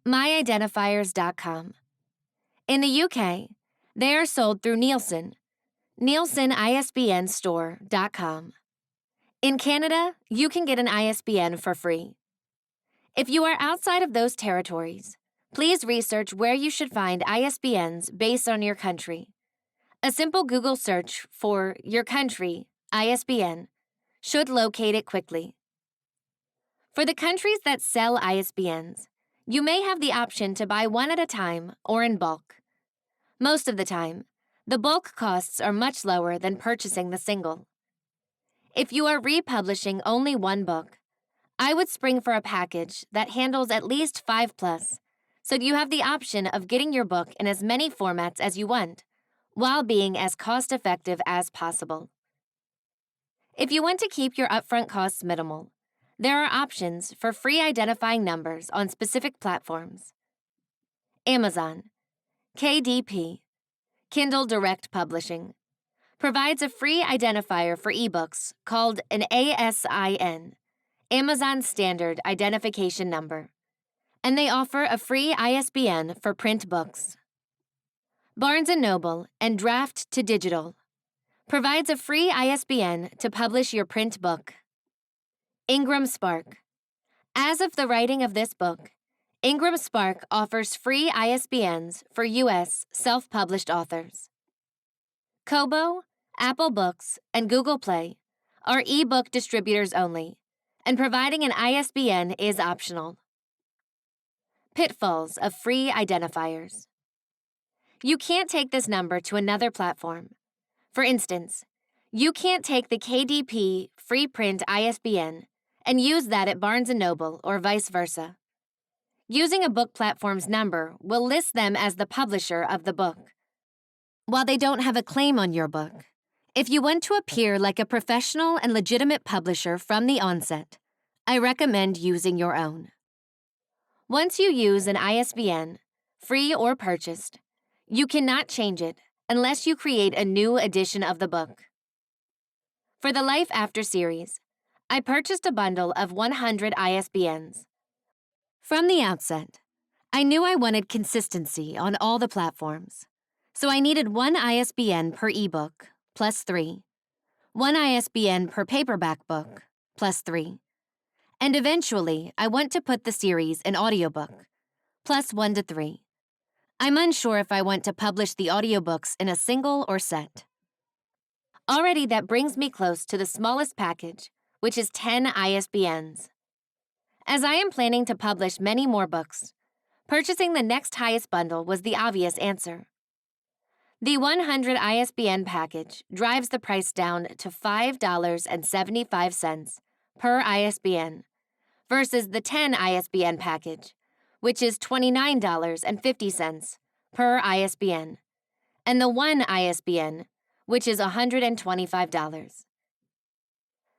myidentifiers.com. In the UK, they are sold through Nielsen, nielsenisbnstore.com. In Canada, you can get an ISBN for free. If you are outside of those territories, please research where you should find ISBNs based on your country. A simple Google search for your country, ISBN, should locate it quickly. For the countries that sell ISBNs, you may have the option to buy one at a time or in bulk. Most of the time, the bulk costs are much lower than purchasing the single. If you are republishing only one book, I would spring for a package that handles at least 5+, so you have the option of getting your book in as many formats as you want, while being as cost-effective as possible. If you want to keep your upfront costs minimal, there are options for free identifying numbers on specific platforms. Amazon, KDP, Kindle Direct Publishing, provides a free identifier for ebooks called an ASIN, Amazon Standard Identification Number, and they offer a free ISBN for print books. Barnes & Noble and Draft to Digital provides a free ISBN to publish your print book. Ingram Spark. As of the writing of this book, Ingram Spark offers free ISBNs for U.S. self-published authors. Kobo, Apple Books, and Google Play are ebook distributors only, and providing an ISBN is optional. Pitfalls of free identifiers. You can't take this number to another platform. For instance, you can't take the KDP free print ISBN and use that at Barnes & Noble or vice versa. Using a book platform's number will list them as the publisher of the book. While they don't have a claim on your book, if you want to appear like a professional and legitimate publisher from the onset, I recommend using your own. Once you use an ISBN, free or purchased, you cannot change it unless you create a new edition of the book. For the Life After series, I purchased a bundle of 100 ISBNs. From the outset, I knew I wanted consistency on all the platforms, so I needed one ISBN per ebook, +3, one ISBN per paperback book, +3, and eventually I want to put the series in audiobook, +1 to 3. I'm unsure if I want to publish the audiobooks in a single or set. Already that brings me close to the smallest package, which is 10 ISBNs. As I am planning to publish many more books, purchasing the next highest bundle was the obvious answer. The 100 ISBN package drives the price down to $5.75 per ISBN versus the 10 ISBN package, which is $29.50 per ISBN, and the 1 ISBN, which is $125.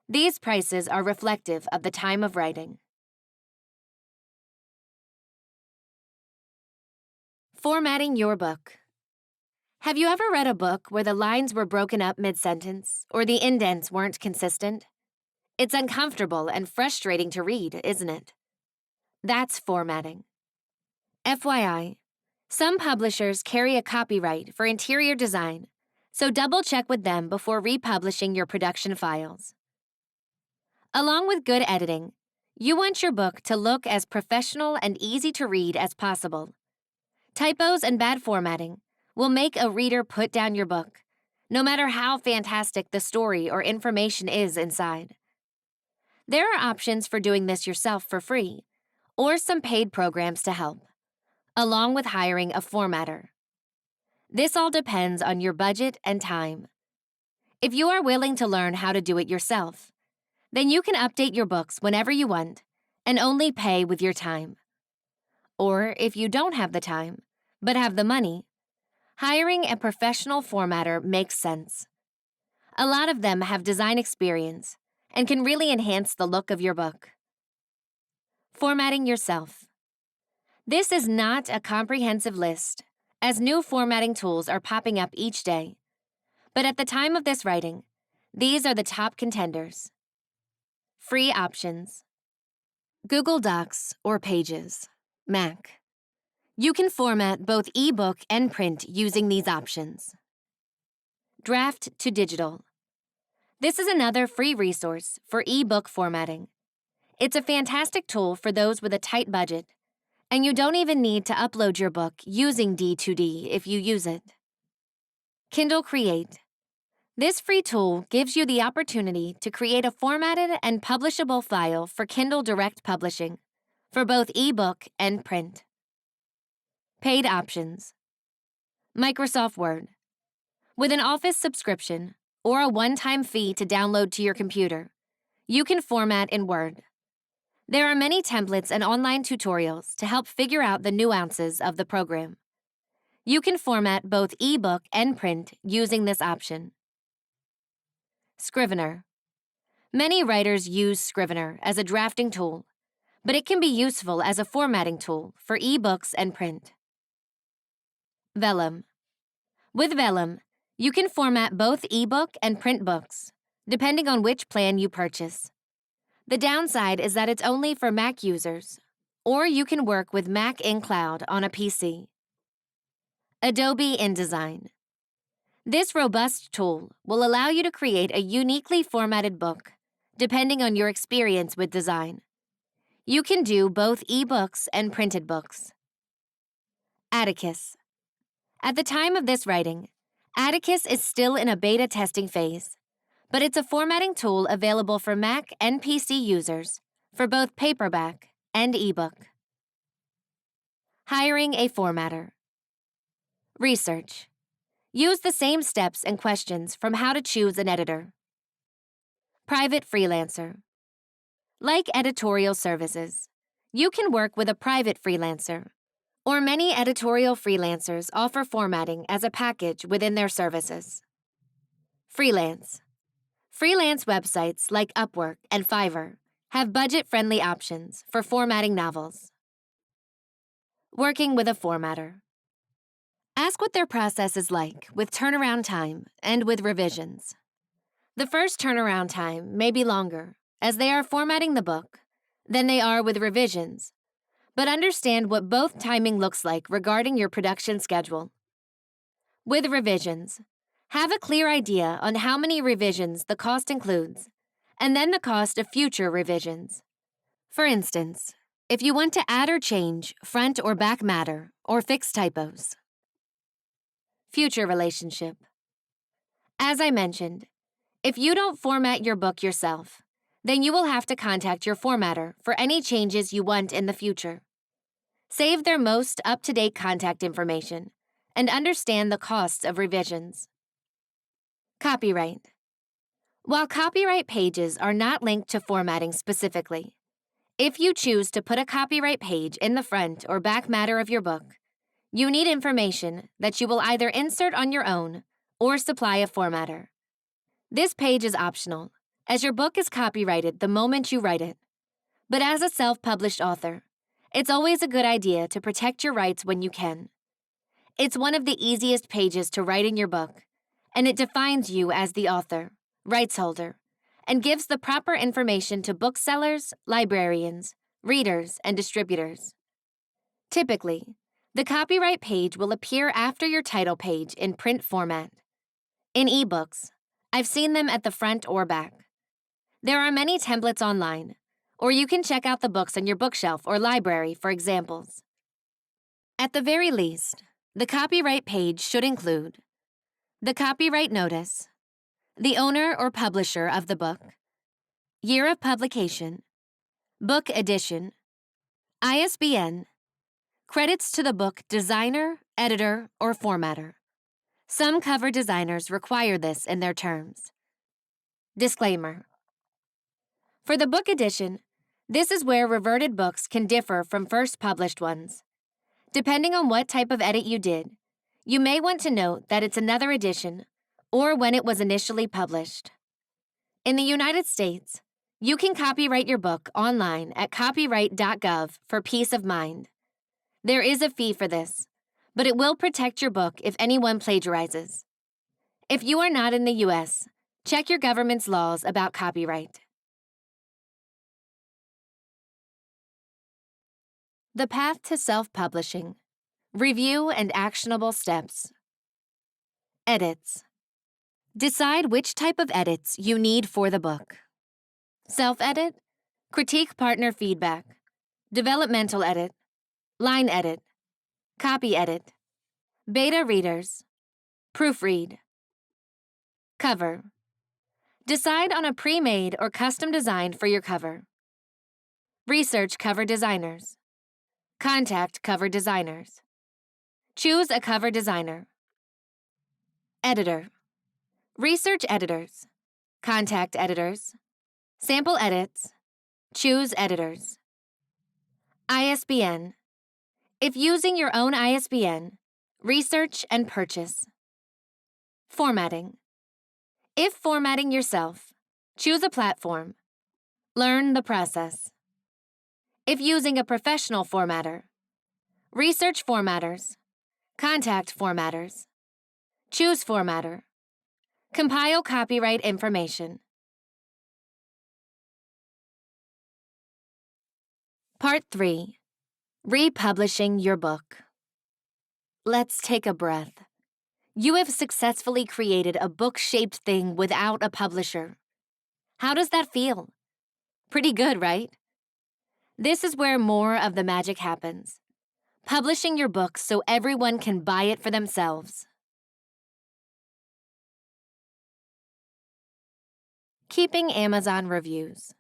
These prices are reflective of the time of writing. Formatting your book. Have you ever read a book where the lines were broken up mid-sentence or the indents weren't consistent? It's uncomfortable and frustrating to read, isn't it? That's formatting. FYI, some publishers carry a copyright for interior design, so double-check with them before republishing your production files. Along with good editing, you want your book to look as professional and easy to read as possible. Typos and bad formatting will make a reader put down your book, no matter how fantastic the story or information is inside. There are options for doing this yourself for free, or some paid programs to help, along with hiring a formatter. This all depends on your budget and time. If you are willing to learn how to do it yourself, then you can update your books whenever you want and only pay with your time. Or if you don't have the time, but have the money, hiring a professional formatter makes sense. A lot of them have design experience and can really enhance the look of your book. Formatting yourself. This is not a comprehensive list, as new formatting tools are popping up each day. But at the time of this writing, these are the top contenders. Free options. Google Docs or Pages, Mac. You can format both ebook and print using these options. Draft to Digital. This is another free resource for ebook formatting. It's a fantastic tool for those with a tight budget, and you don't even need to upload your book using D2D if you use it. Kindle Create. This free tool gives you the opportunity to create a formatted and publishable file for Kindle Direct Publishing, for both ebook and print. Paid options. Microsoft Word. With an Office subscription or a one-time fee to download to your computer, you can format in Word. There are many templates and online tutorials to help figure out the nuances of the program. You can format both ebook and print using this option. Scrivener. Many writers use Scrivener as a drafting tool, but it can be useful as a formatting tool for ebooks and print. Vellum. With Vellum, you can format both ebook and print books, depending on which plan you purchase. The downside is that it's only for Mac users, or you can work with Mac in Cloud on a PC. Adobe InDesign. This robust tool will allow you to create a uniquely formatted book, depending on your experience with design. You can do both ebooks and printed books. Atticus. At the time of this writing, Atticus is still in a beta testing phase, but it's a formatting tool available for Mac and PC users for both paperback and ebook. Hiring a formatter. Research. Use the same steps and questions from how to choose an editor. Private freelancer. Like editorial services, you can work with a private freelancer, or many editorial freelancers offer formatting as a package within their services. Freelance. Freelance websites like Upwork and Fiverr have budget-friendly options for formatting novels. Working with a formatter. Ask what their process is like with turnaround time and with revisions. The first turnaround time may be longer, as they are formatting the book, than they are with revisions, but understand what both timing looks like regarding your production schedule. With revisions, have a clear idea on how many revisions the cost includes, and then the cost of future revisions. For instance, if you want to add or change front or back matter or fix typos. Future relationship. As I mentioned, if you don't format your book yourself, then you will have to contact your formatter for any changes you want in the future. Save their most up-to-date contact information and understand the costs of revisions. Copyright. While copyright pages are not linked to formatting specifically, if you choose to put a copyright page in the front or back matter of your book, you need information that you will either insert on your own or supply a formatter. This page is optional, as your book is copyrighted the moment you write it. But as a self-published author, it's always a good idea to protect your rights when you can. It's one of the easiest pages to write in your book, and it defines you as the author, rights holder, and gives the proper information to booksellers, librarians, readers, and distributors. Typically, the copyright page will appear after your title page in print format. In ebooks, I've seen them at the front or back. There are many templates online, or you can check out the books on your bookshelf or library for examples. At the very least, the copyright page should include the copyright notice, the owner or publisher of the book, year of publication, book edition, ISBN, credits to the book designer, editor, or formatter. Some cover designers require this in their terms. Disclaimer. For the book edition, this is where reverted books can differ from first published ones. Depending on what type of edit you did, you may want to note that it's another edition or when it was initially published. In the United States, you can copyright your book online at copyright.gov for peace of mind. There is a fee for this, but it will protect your book if anyone plagiarizes. If you are not in the U.S., check your government's laws about copyright. The path to self-publishing. Review and actionable steps. Edits. Decide which type of edits you need for the book. Self-edit, critique partner feedback, developmental edit, line edit, copy edit, beta readers, proofread. Cover. Decide on a pre-made or custom design for your cover. Research cover designers. Contact cover designers. Choose a cover designer. Editor. Research editors. Contact editors. Sample edits. Choose editors. ISBN. If using your own ISBN, research and purchase. Formatting. If formatting yourself, choose a platform. Learn the process. If using a professional formatter, research formatters. Contact formatters. Choose formatter. Compile copyright information. Part 3. Republishing your book. Let's take a breath. You have successfully created a book-shaped thing without a publisher. How does that feel? Pretty good, right? This is where more of the magic happens. Publishing your book so everyone can buy it for themselves. Keeping Amazon reviews.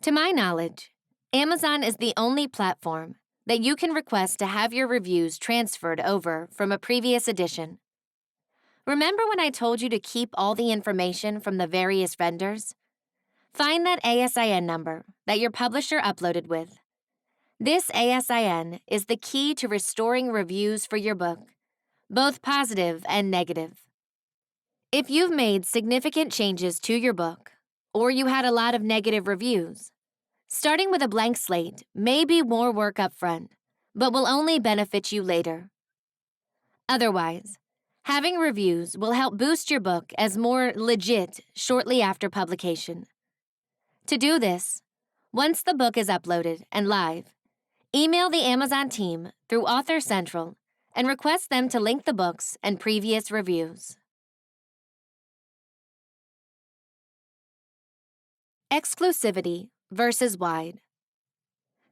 To my knowledge, Amazon is the only platform that you can request to have your reviews transferred over from a previous edition. Remember when I told you to keep all the information from the various vendors? Find that ASIN number that your publisher uploaded with. This ASIN is the key to restoring reviews for your book, both positive and negative. If you've made significant changes to your book, or you had a lot of negative reviews, starting with a blank slate may be more work up front, but will only benefit you later. Otherwise, having reviews will help boost your book as more legit shortly after publication. To do this, once the book is uploaded and live, email the Amazon team through Author Central and request them to link the books and previous reviews. Exclusivity versus wide.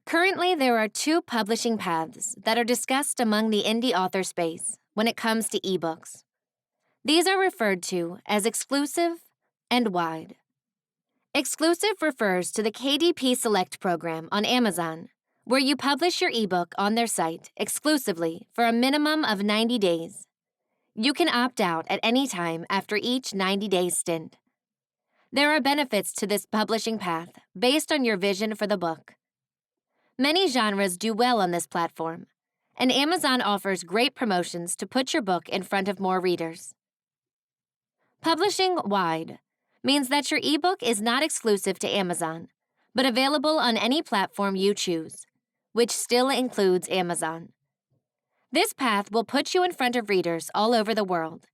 Currently, there are two publishing paths that are discussed among the indie author space when it comes to ebooks. These are referred to as exclusive and wide. Exclusive refers to the KDP Select program on Amazon, where you publish your ebook on their site exclusively for a minimum of 90 days. You can opt out at any time after each 90-day stint. There are benefits to this publishing path based on your vision for the book. Many genres do well on this platform, and Amazon offers great promotions to put your book in front of more readers. Publishing wide means that your ebook is not exclusive to Amazon, but available on any platform you choose, which still includes Amazon. This path will put you in front of readers all over the world,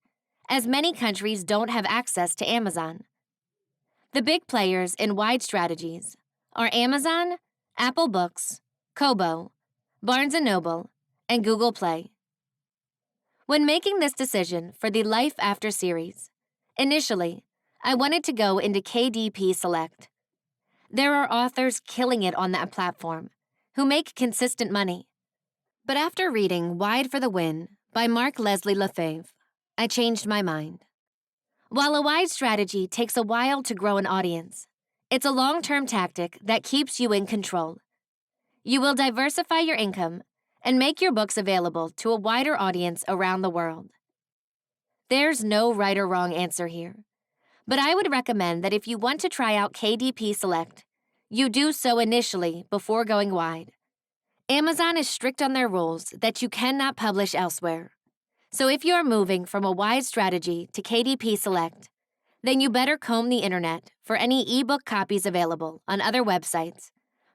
as many countries don't have access to Amazon. The big players in wide strategies are Amazon, Apple Books, Kobo, Barnes & Noble, and Google Play. When making this decision for the Life After series, initially, I wanted to go into KDP Select. There are authors killing it on that platform who make consistent money. But after reading Wide for the Win by Mark Leslie Lefebvre, I changed my mind. While a wide strategy takes a while to grow an audience, it's a long-term tactic that keeps you in control. You will diversify your income and make your books available to a wider audience around the world. There's no right or wrong answer here, but I would recommend that if you want to try out KDP Select, you do so initially before going wide. Amazon is strict on their rules that you cannot publish elsewhere. So if you are moving from a wide strategy to KDP Select, then you better comb the internet for any ebook copies available on other websites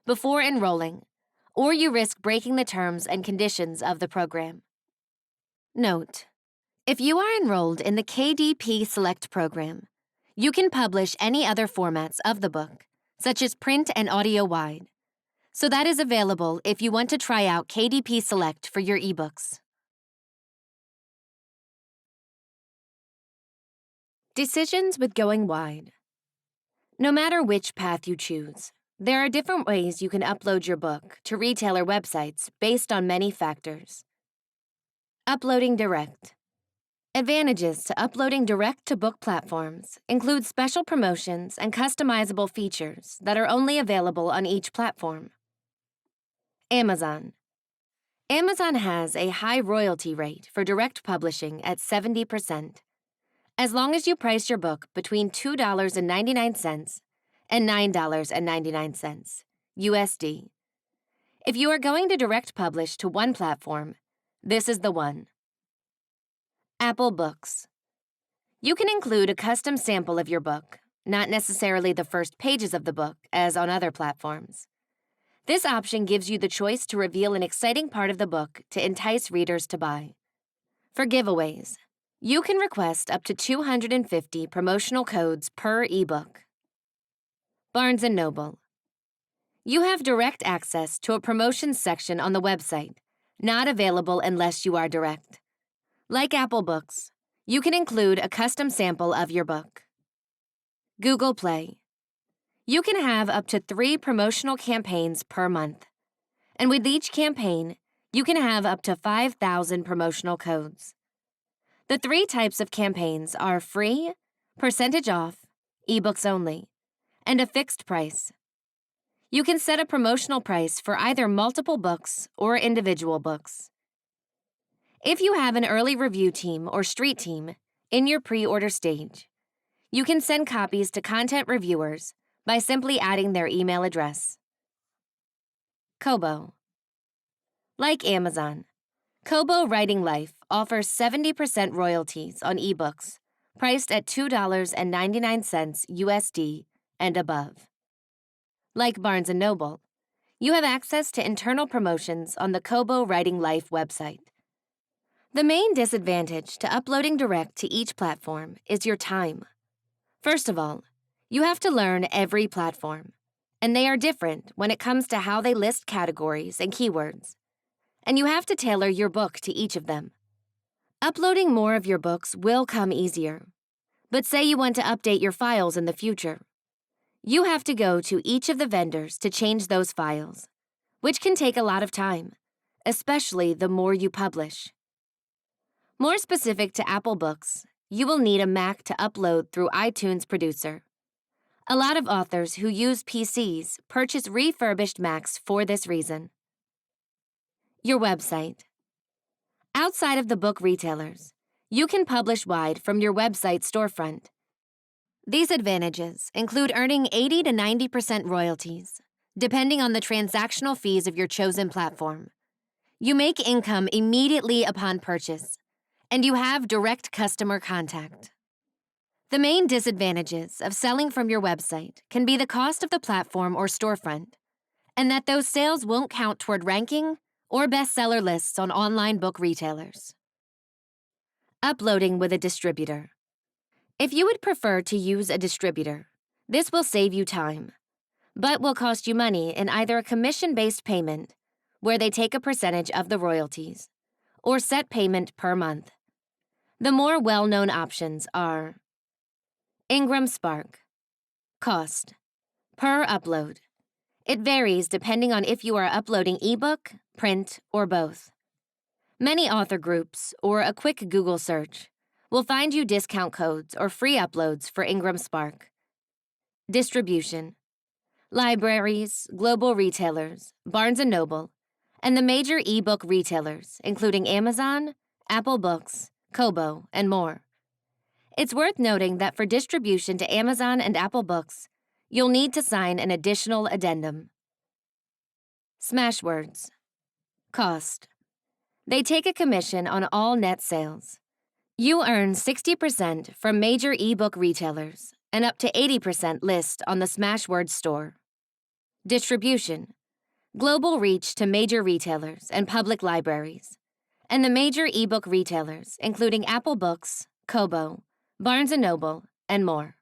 before enrolling, or you risk breaking the terms and conditions of the program. Note: if you are enrolled in the KDP Select program, you can publish any other formats of the book, such as print and audio wide. So that is available if you want to try out KDP Select for your ebooks. Decisions with going wide. No matter which path you choose, there are different ways you can upload your book to retailer websites based on many factors. Uploading direct. Advantages to uploading direct to book platforms include special promotions and customizable features that are only available on each platform. Amazon. Amazon has a high royalty rate for direct publishing at 70%. As long as you price your book between $2.99 and $9.99 USD. If you are going to direct publish to one platform, this is the one. Apple Books. You can include a custom sample of your book, not necessarily the first pages of the book, as on other platforms. This option gives you the choice to reveal an exciting part of the book to entice readers to buy. For giveaways, you can request up to 250 promotional codes per ebook. Barnes & Noble. You have direct access to a promotions section on the website, not available unless you are direct. Like Apple Books, you can include a custom sample of your book. Google Play. You can have up to 3 promotional campaigns per month. And with each campaign, you can have up to 5,000 promotional codes. The 3 types of campaigns are free, percentage off, ebooks only, and a fixed price. You can set a promotional price for either multiple books or individual books. If you have an early review team or street team in your pre-order stage, you can send copies to content reviewers by simply adding their email address. Kobo. Like Amazon, Kobo Writing Life offers 70% royalties on ebooks priced at $2.99 USD and above. Like Barnes & Noble, you have access to internal promotions on the Kobo Writing Life website. The main disadvantage to uploading direct to each platform is your time. First of all, you have to learn every platform, and they are different when it comes to how they list categories and keywords. And you have to tailor your book to each of them. Uploading more of your books will come easier, but say you want to update your files in the future. You have to go to each of the vendors to change those files, which can take a lot of time, especially the more you publish. More specific to Apple Books, you will need a Mac to upload through iTunes Producer. A lot of authors who use PCs purchase refurbished Macs for this reason. Your website. Outside of the book retailers, you can publish wide from your website storefront. These advantages include earning 80 to 90% royalties, depending on the transactional fees of your chosen platform. You make income immediately upon purchase, and you have direct customer contact. The main disadvantages of selling from your website can be the cost of the platform or storefront, and that those sales won't count toward ranking or bestseller lists on online book retailers. Uploading with a distributor. If you would prefer to use a distributor, this will save you time, but will cost you money in either a commission-based payment, where they take a percentage of the royalties, or set payment per month. The more well-known options are Ingram Spark. Cost. Per upload. It varies depending on if you are uploading ebook, print, or both. Many author groups, or a quick Google search, will find you discount codes or free uploads for Ingram Spark. Distribution. Libraries, global retailers, Barnes & Noble, and the major ebook retailers, including Amazon, Apple Books, Kobo, and more. It's worth noting that for distribution to Amazon and Apple Books, you'll need to sign an additional addendum. Smashwords. Cost. They take a commission on all net sales. You earn 60% from major ebook retailers and up to 80% list on the Smashwords store. Distribution. Global reach to major retailers and public libraries, and the major ebook retailers, including Apple Books, Kobo, Barnes & Noble, and more.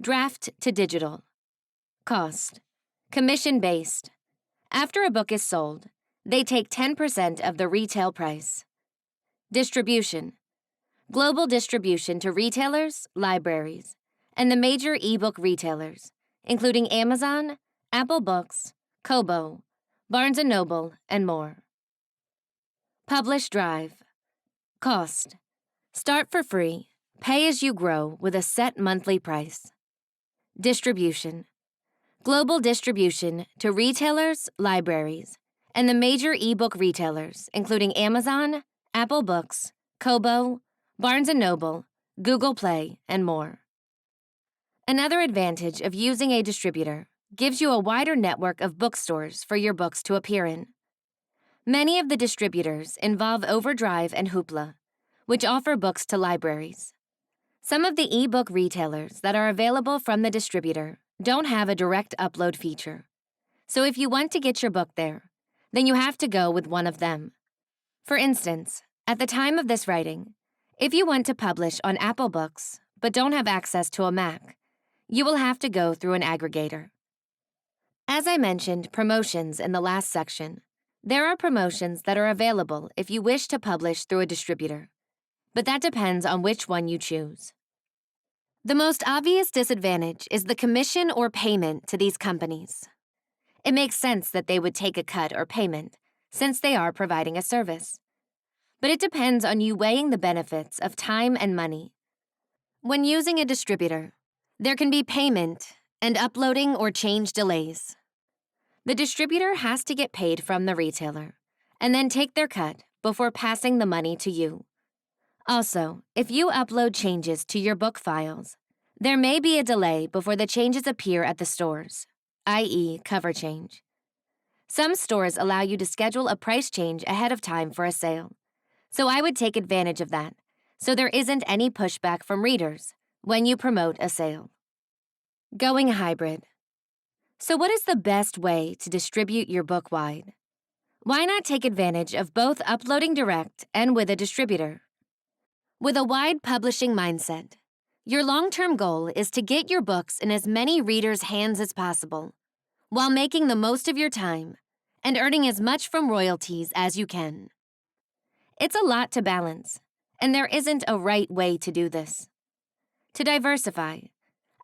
Draft to digital. Cost. Commission-based. After a book is sold, they take 10% of the retail price. Distribution. Global distribution to retailers, libraries, and the major ebook retailers, including Amazon, Apple Books, Kobo, Barnes & Noble, and more. Publish Drive. Cost. Start for free, pay as you grow with a set monthly price. Distribution. Global distribution to retailers, libraries, and the major ebook retailers, including Amazon, Apple Books, Kobo, Barnes & Noble, Google Play, and more. Another advantage of using a distributor gives you a wider network of bookstores for your books to appear in. Many of the distributors involve Overdrive and Hoopla, which offer books to libraries. Some of the ebook retailers that are available from the distributor don't have a direct upload feature. So if you want to get your book there, then you have to go with one of them. For instance, at the time of this writing, if you want to publish on Apple Books but don't have access to a Mac, you will have to go through an aggregator. As I mentioned promotions in the last section, there are promotions that are available if you wish to publish through a distributor, but that depends on which one you choose. The most obvious disadvantage is the commission or payment to these companies. It makes sense that they would take a cut or payment, since they are providing a service. But it depends on you weighing the benefits of time and money. When using a distributor, there can be payment and uploading or change delays. The distributor has to get paid from the retailer, and then take their cut before passing the money to you. Also, if you upload changes to your book files, there may be a delay before the changes appear at the stores, i.e., cover change. Some stores allow you to schedule a price change ahead of time for a sale, so I would take advantage of that, so there isn't any pushback from readers when you promote a sale. Going hybrid. So what is the best way to distribute your book wide? Why not take advantage of both uploading direct and with a distributor? With a wide publishing mindset, your long-term goal is to get your books in as many readers' hands as possible, while making the most of your time and earning as much from royalties as you can. It's a lot to balance, and there isn't a right way to do this. To diversify,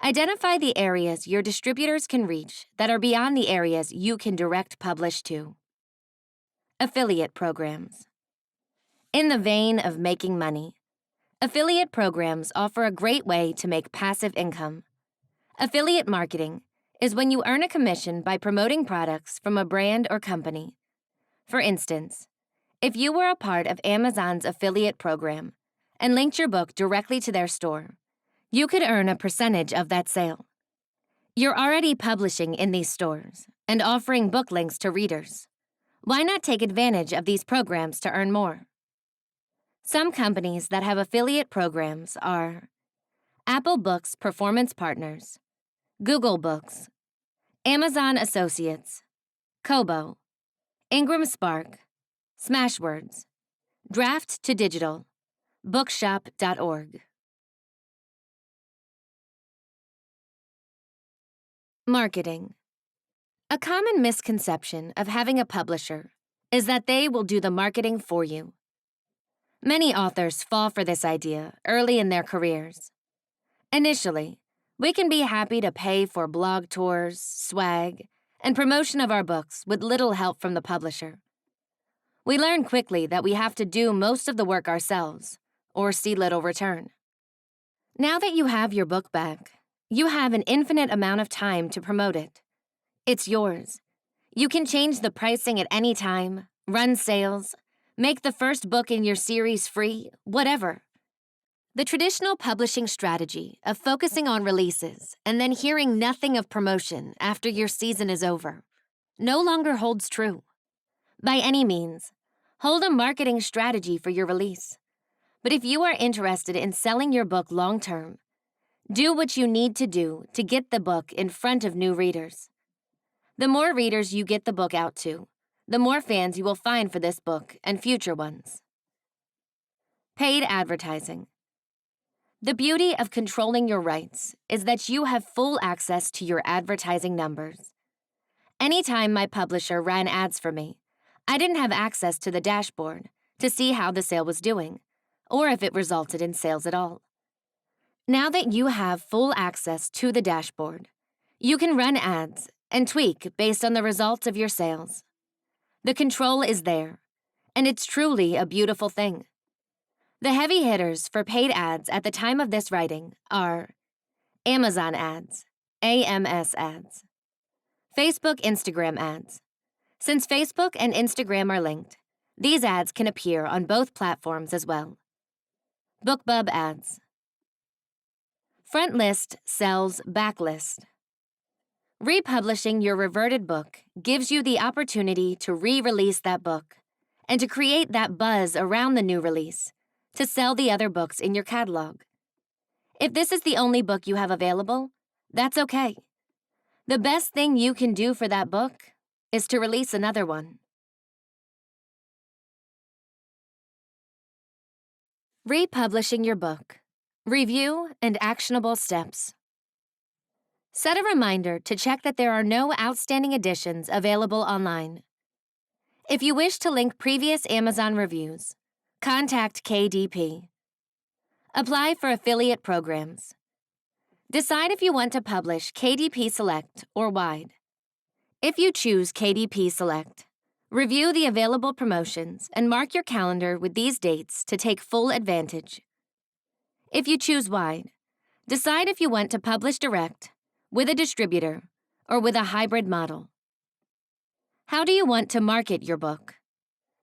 identify the areas your distributors can reach that are beyond the areas you can direct publish to. Affiliate programs. In the vein of making money, affiliate programs offer a great way to make passive income. Affiliate marketing is when you earn a commission by promoting products from a brand or company. For instance, if you were a part of Amazon's affiliate program and linked your book directly to their store, you could earn a percentage of that sale. You're already publishing in these stores and offering book links to readers. Why not take advantage of these programs to earn more? Some companies that have affiliate programs are Apple Books Performance Partners, Google Books, Amazon Associates, Kobo, Ingram Spark, Smashwords, Draft to Digital, bookshop.org. Marketing. A common misconception of having a publisher is that they will do the marketing for you. Many authors fall for this idea early in their careers. Initially, we can be happy to pay for blog tours, swag, and promotion of our books with little help from the publisher. We learn quickly that we have to do most of the work ourselves, or see little return. Now that you have your book back, you have an infinite amount of time to promote it. It's yours. You can change the pricing at any time, run sales, make the first book in your series free, whatever. The traditional publishing strategy of focusing on releases and then hearing nothing of promotion after your season is over no longer holds true. By any means, hold a marketing strategy for your release. But if you are interested in selling your book long-term, do what you need to do to get the book in front of new readers. The more readers you get the book out to, the more fans you will find for this book and future ones. Paid advertising. The beauty of controlling your rights is that you have full access to your advertising numbers. Anytime my publisher ran ads for me, I didn't have access to the dashboard to see how the sale was doing, or if it resulted in sales at all. Now that you have full access to the dashboard, you can run ads and tweak based on the results of your sales. The control is there, and it's truly a beautiful thing. The heavy hitters for paid ads at the time of this writing are Amazon ads, AMS ads, Facebook Instagram ads. Since Facebook and Instagram are linked, these ads can appear on both platforms as well. BookBub ads. Front list sells backlist. Republishing your reverted book gives you the opportunity to re-release that book and to create that buzz around the new release to sell the other books in your catalog. If this is the only book you have available, that's okay. The best thing you can do for that book is to release another one. Republishing your book. Review and actionable steps. Set a reminder to check that there are no outstanding editions available online. If you wish to link previous Amazon reviews, contact KDP. Apply for affiliate programs. Decide if you want to publish KDP Select or Wide. If you choose KDP Select, review the available promotions and mark your calendar with these dates to take full advantage. If you choose Wide, decide if you want to publish direct, with a distributor, or with a hybrid model. How do you want to market your book?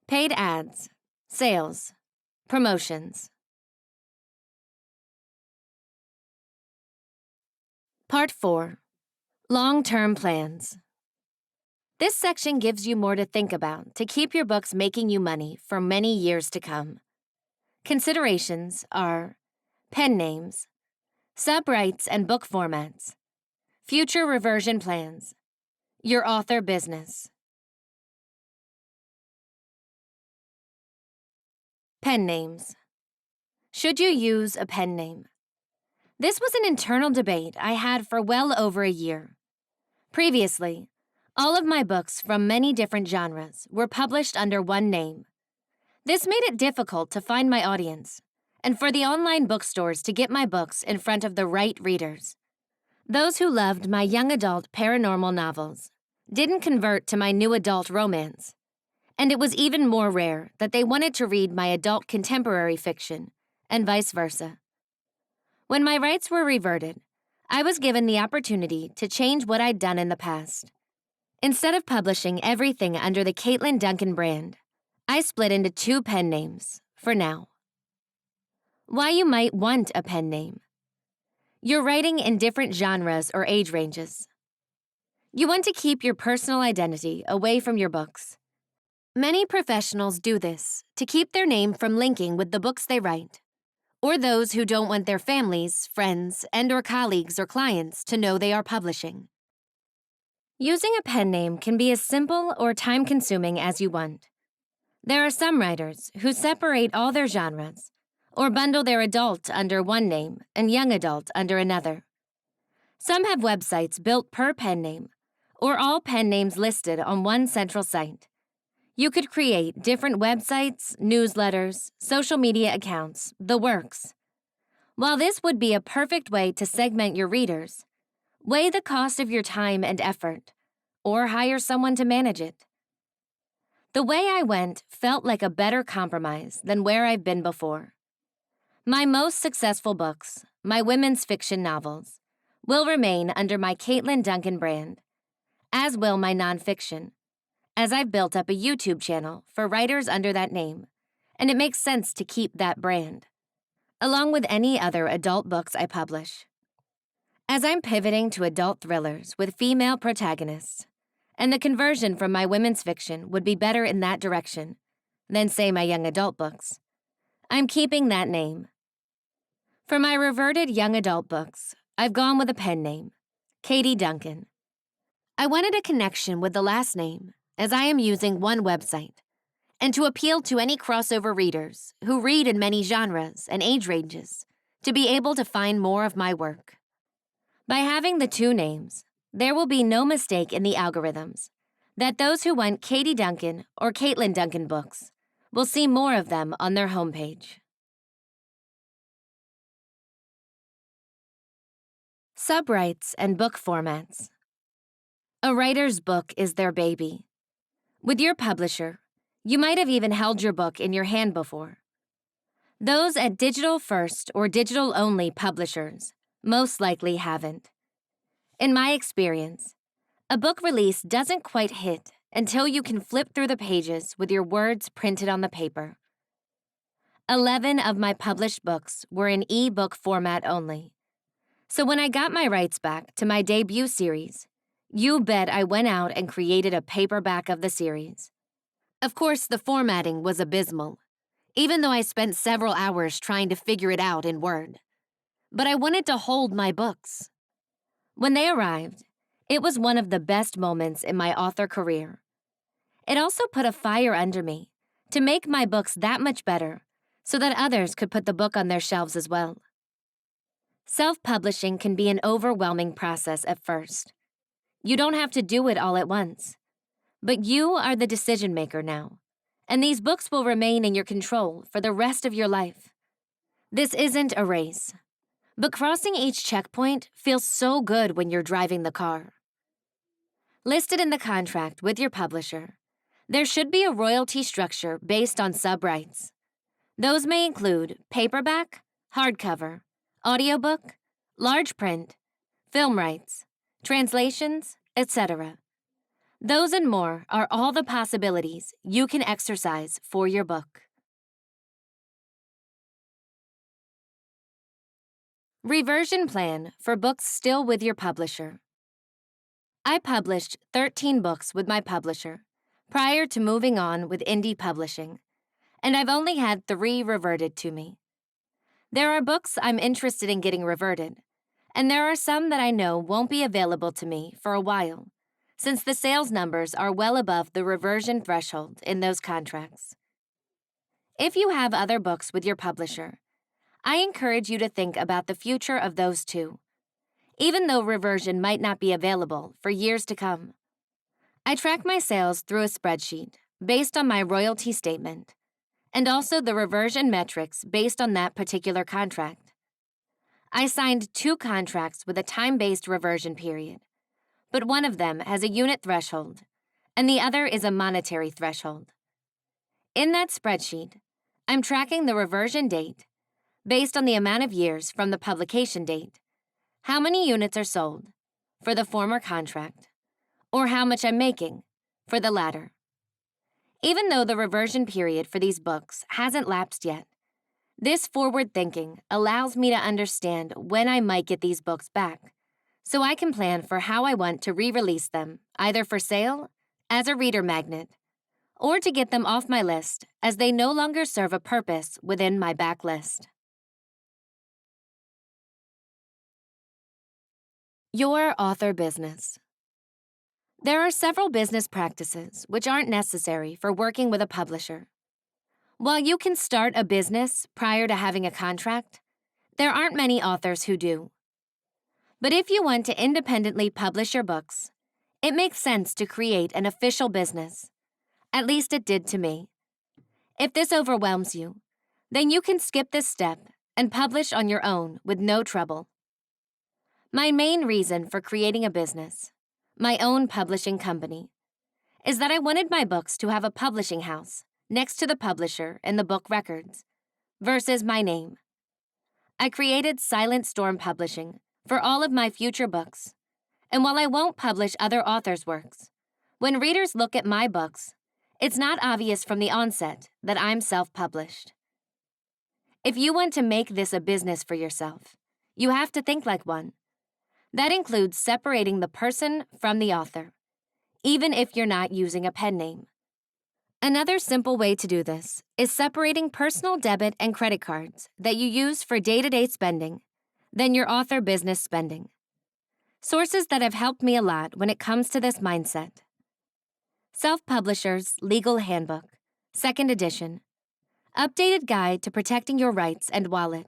Paid ads, sales, promotions. Part 4. Long-term plans. This section gives you more to think about to keep your books making you money for many years to come. Considerations are pen names, sub-rights and book formats, future reversion plans, your author business. Pen names. Should you use a pen name? This was an internal debate I had for well over a year. Previously, all of my books from many different genres were published under one name. This made it difficult to find my audience, and for the online bookstores to get my books in front of the right readers. Those who loved my young adult paranormal novels didn't convert to my new adult romance, and it was even more rare that they wanted to read my adult contemporary fiction, and vice versa. When my rights were reverted, I was given the opportunity to change what I'd done in the past. Instead of publishing everything under the Katlyn Duncan brand, I split into 2 pen names, for now. Why you might want a pen name. You're writing in different genres or age ranges. You want to keep your personal identity away from your books. Many professionals do this to keep their name from linking with the books they write, or those who don't want their families, friends, and/or colleagues or clients to know they are publishing. Using a pen name can be as simple or time-consuming as you want. There are some writers who separate all their genres, or bundle their adult under one name and young adult under another. Some have websites built per pen name, or all pen names listed on one central site. You could create different websites, newsletters, social media accounts, the works. While this would be a perfect way to segment your readers, weigh the cost of your time and effort, or hire someone to manage it. The way I went felt like a better compromise than where I've been before. My most successful books, my women's fiction novels, will remain under my Katlyn Duncan brand, as will my nonfiction, as I've built up a YouTube channel for writers under that name, and it makes sense to keep that brand, along with any other adult books I publish. As I'm pivoting to adult thrillers with female protagonists, and the conversion from my women's fiction would be better in that direction than, say, my young adult books, I'm keeping that name. For my reverted young adult books, I've gone with a pen name, Katie Duncan. I wanted a connection with the last name, as I am using one website, and to appeal to any crossover readers who read in many genres and age ranges to be able to find more of my work. By having the two names, there will be no mistake in the algorithms that those who want Katie Duncan or Katlyn Duncan books will see more of them on their homepage. Subrights and book formats. A writer's book is their baby. With your publisher, you might have even held your book in your hand before. Those at digital-first or digital-only publishers most likely haven't. In my experience, a book release doesn't quite hit until you can flip through the pages with your words printed on the paper. 11 of my published books were in e-book format only. So when I got my rights back to my debut series, you bet I went out and created a paperback of the series. Of course, the formatting was abysmal, even though I spent several hours trying to figure it out in Word. But I wanted to hold my books. When they arrived, it was one of the best moments in my author career. It also put a fire under me to make my books that much better so that others could put the book on their shelves as well. Self-publishing can be an overwhelming process at first. You don't have to do it all at once. But you are the decision maker now, and these books will remain in your control for the rest of your life. This isn't a race, but crossing each checkpoint feels so good when you're driving the car. Listed in the contract with your publisher, there should be a royalty structure based on subrights. Those may include paperback, hardcover, audiobook, large print, film rights, translations, etc. Those and more are all the possibilities you can exercise for your book. Reversion plan for books still with your publisher. I published 13 books with my publisher prior to moving on with indie publishing, and I've only had 3 reverted to me. There are books I'm interested in getting reverted, and there are some that I know won't be available to me for a while, since the sales numbers are well above the reversion threshold in those contracts. If you have other books with your publisher, I encourage you to think about the future of those too, even though reversion might not be available for years to come. I track my sales through a spreadsheet based on my royalty statement, and also the reversion metrics based on that particular contract. I signed 2 contracts with a time-based reversion period, but one of them has a unit threshold, and the other is a monetary threshold. In that spreadsheet, I'm tracking the reversion date based on the amount of years from the publication date, how many units are sold for the former contract, or how much I'm making for the latter. Even though the reversion period for these books hasn't lapsed yet, this forward thinking allows me to understand when I might get these books back, so I can plan for how I want to re-release them, either for sale, as a reader magnet, or to get them off my list as they no longer serve a purpose within my backlist. Your author business. There are several business practices which aren't necessary for working with a publisher. While you can start a business prior to having a contract, there aren't many authors who do. But if you want to independently publish your books, it makes sense to create an official business. At least it did to me. If this overwhelms you, then you can skip this step and publish on your own with no trouble. My main reason for creating a business, my own publishing company, is that I wanted my books to have a publishing house next to the publisher in the book records, versus my name. I created Silent Storm Publishing for all of my future books, and while I won't publish other authors' works, when readers look at my books, it's not obvious from the onset that I'm self-published. If you want to make this a business for yourself, you have to think like one. That includes separating the person from the author, even if you're not using a pen name. Another simple way to do this is separating personal debit and credit cards that you use for day-to-day spending than your author business spending. Sources that have helped me a lot when it comes to this mindset. Self-Publisher's Legal Handbook, 2nd edition. Updated Guide to Protecting Your Rights and Wallet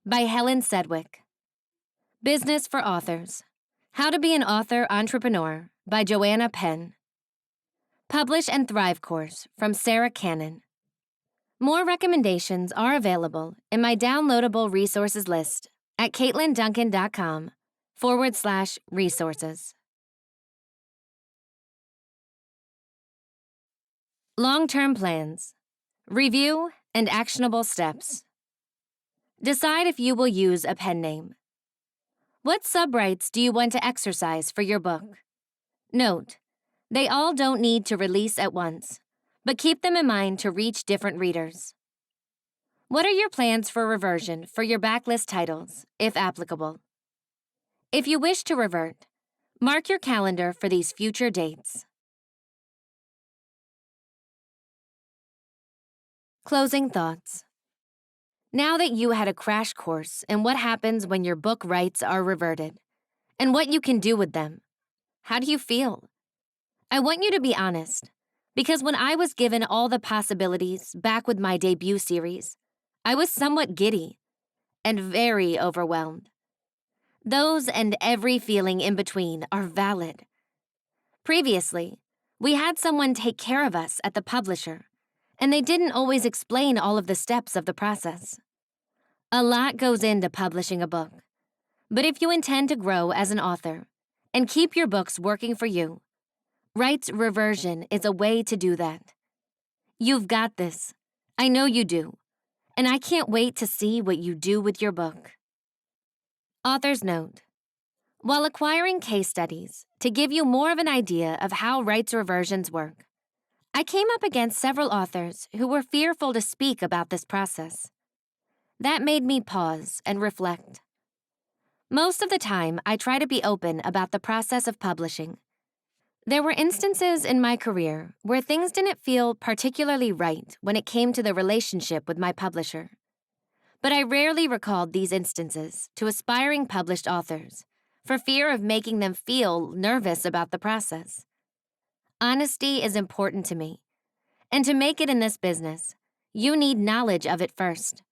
by Helen Sedgwick. Business for Authors, How to Be an Author Entrepreneur by Joanna Penn. Publish and Thrive course from Sarah Cannon. More recommendations are available in my downloadable resources list at katlyn.duncan.com/resources. Long-term plans, review, and actionable steps. Decide if you will use a pen name. What sub-rights do you want to exercise for your book? Note, they all don't need to release at once, but keep them in mind to reach different readers. What are your plans for reversion for your backlist titles, if applicable? If you wish to revert, mark your calendar for these future dates. Closing thoughts. Now that you had a crash course in what happens when your book rights are reverted, and what you can do with them, how do you feel? I want you to be honest, because when I was given all the possibilities back with my debut series, I was somewhat giddy and very overwhelmed. Those and every feeling in between are valid. Previously, we had someone take care of us at the publisher, and they didn't always explain all of the steps of the process. A lot goes into publishing a book, but if you intend to grow as an author and keep your books working for you, rights reversion is a way to do that. You've got this. I know you do, and I can't wait to see what you do with your book. Author's note. While acquiring case studies to give you more of an idea of how rights reversions work, I came up against several authors who were fearful to speak about this process. That made me pause and reflect. Most of the time, I try to be open about the process of publishing. There were instances in my career where things didn't feel particularly right when it came to the relationship with my publisher. But I rarely recalled these instances to aspiring published authors for fear of making them feel nervous about the process. Honesty is important to me, and to make it in this business, you need knowledge of it first.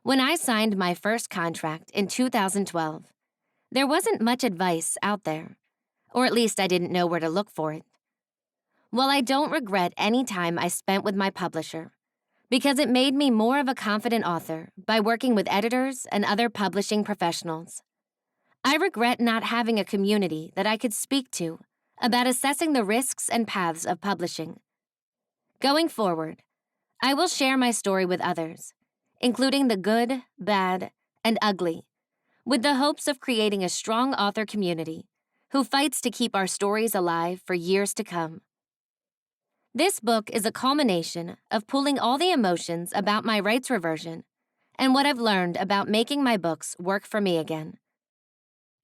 When I signed my first contract in 2012, there wasn't much advice out there, or at least I didn't know where to look for it. While I don't regret any time I spent with my publisher, because it made me more of a confident author by working with editors and other publishing professionals, I regret not having a community that I could speak to about assessing the risks and paths of publishing. Going forward, I will share my story with others, including the good, bad, and ugly, with the hopes of creating a strong author community who fights to keep our stories alive for years to come. This book is a culmination of pulling all the emotions about my rights reversion and what I've learned about making my books work for me again.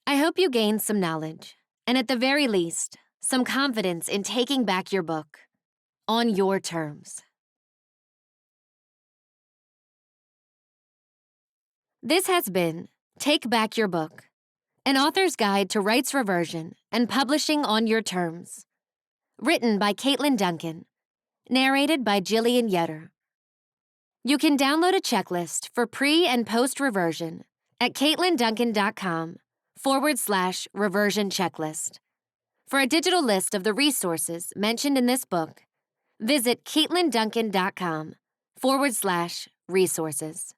I hope you gained some knowledge, and at the very least, some confidence in taking back your book on your terms. This has been Take Back Your Book, An Author's Guide to Rights Reversion and Publishing on Your Terms. Written by Katlyn Duncan. Narrated by Jillian Yetter. You can download a checklist for pre- and post-reversion at katlynDuncan.com/reversion checklist. For a digital list of the resources mentioned in this book, visit katlynDuncan.com/resources.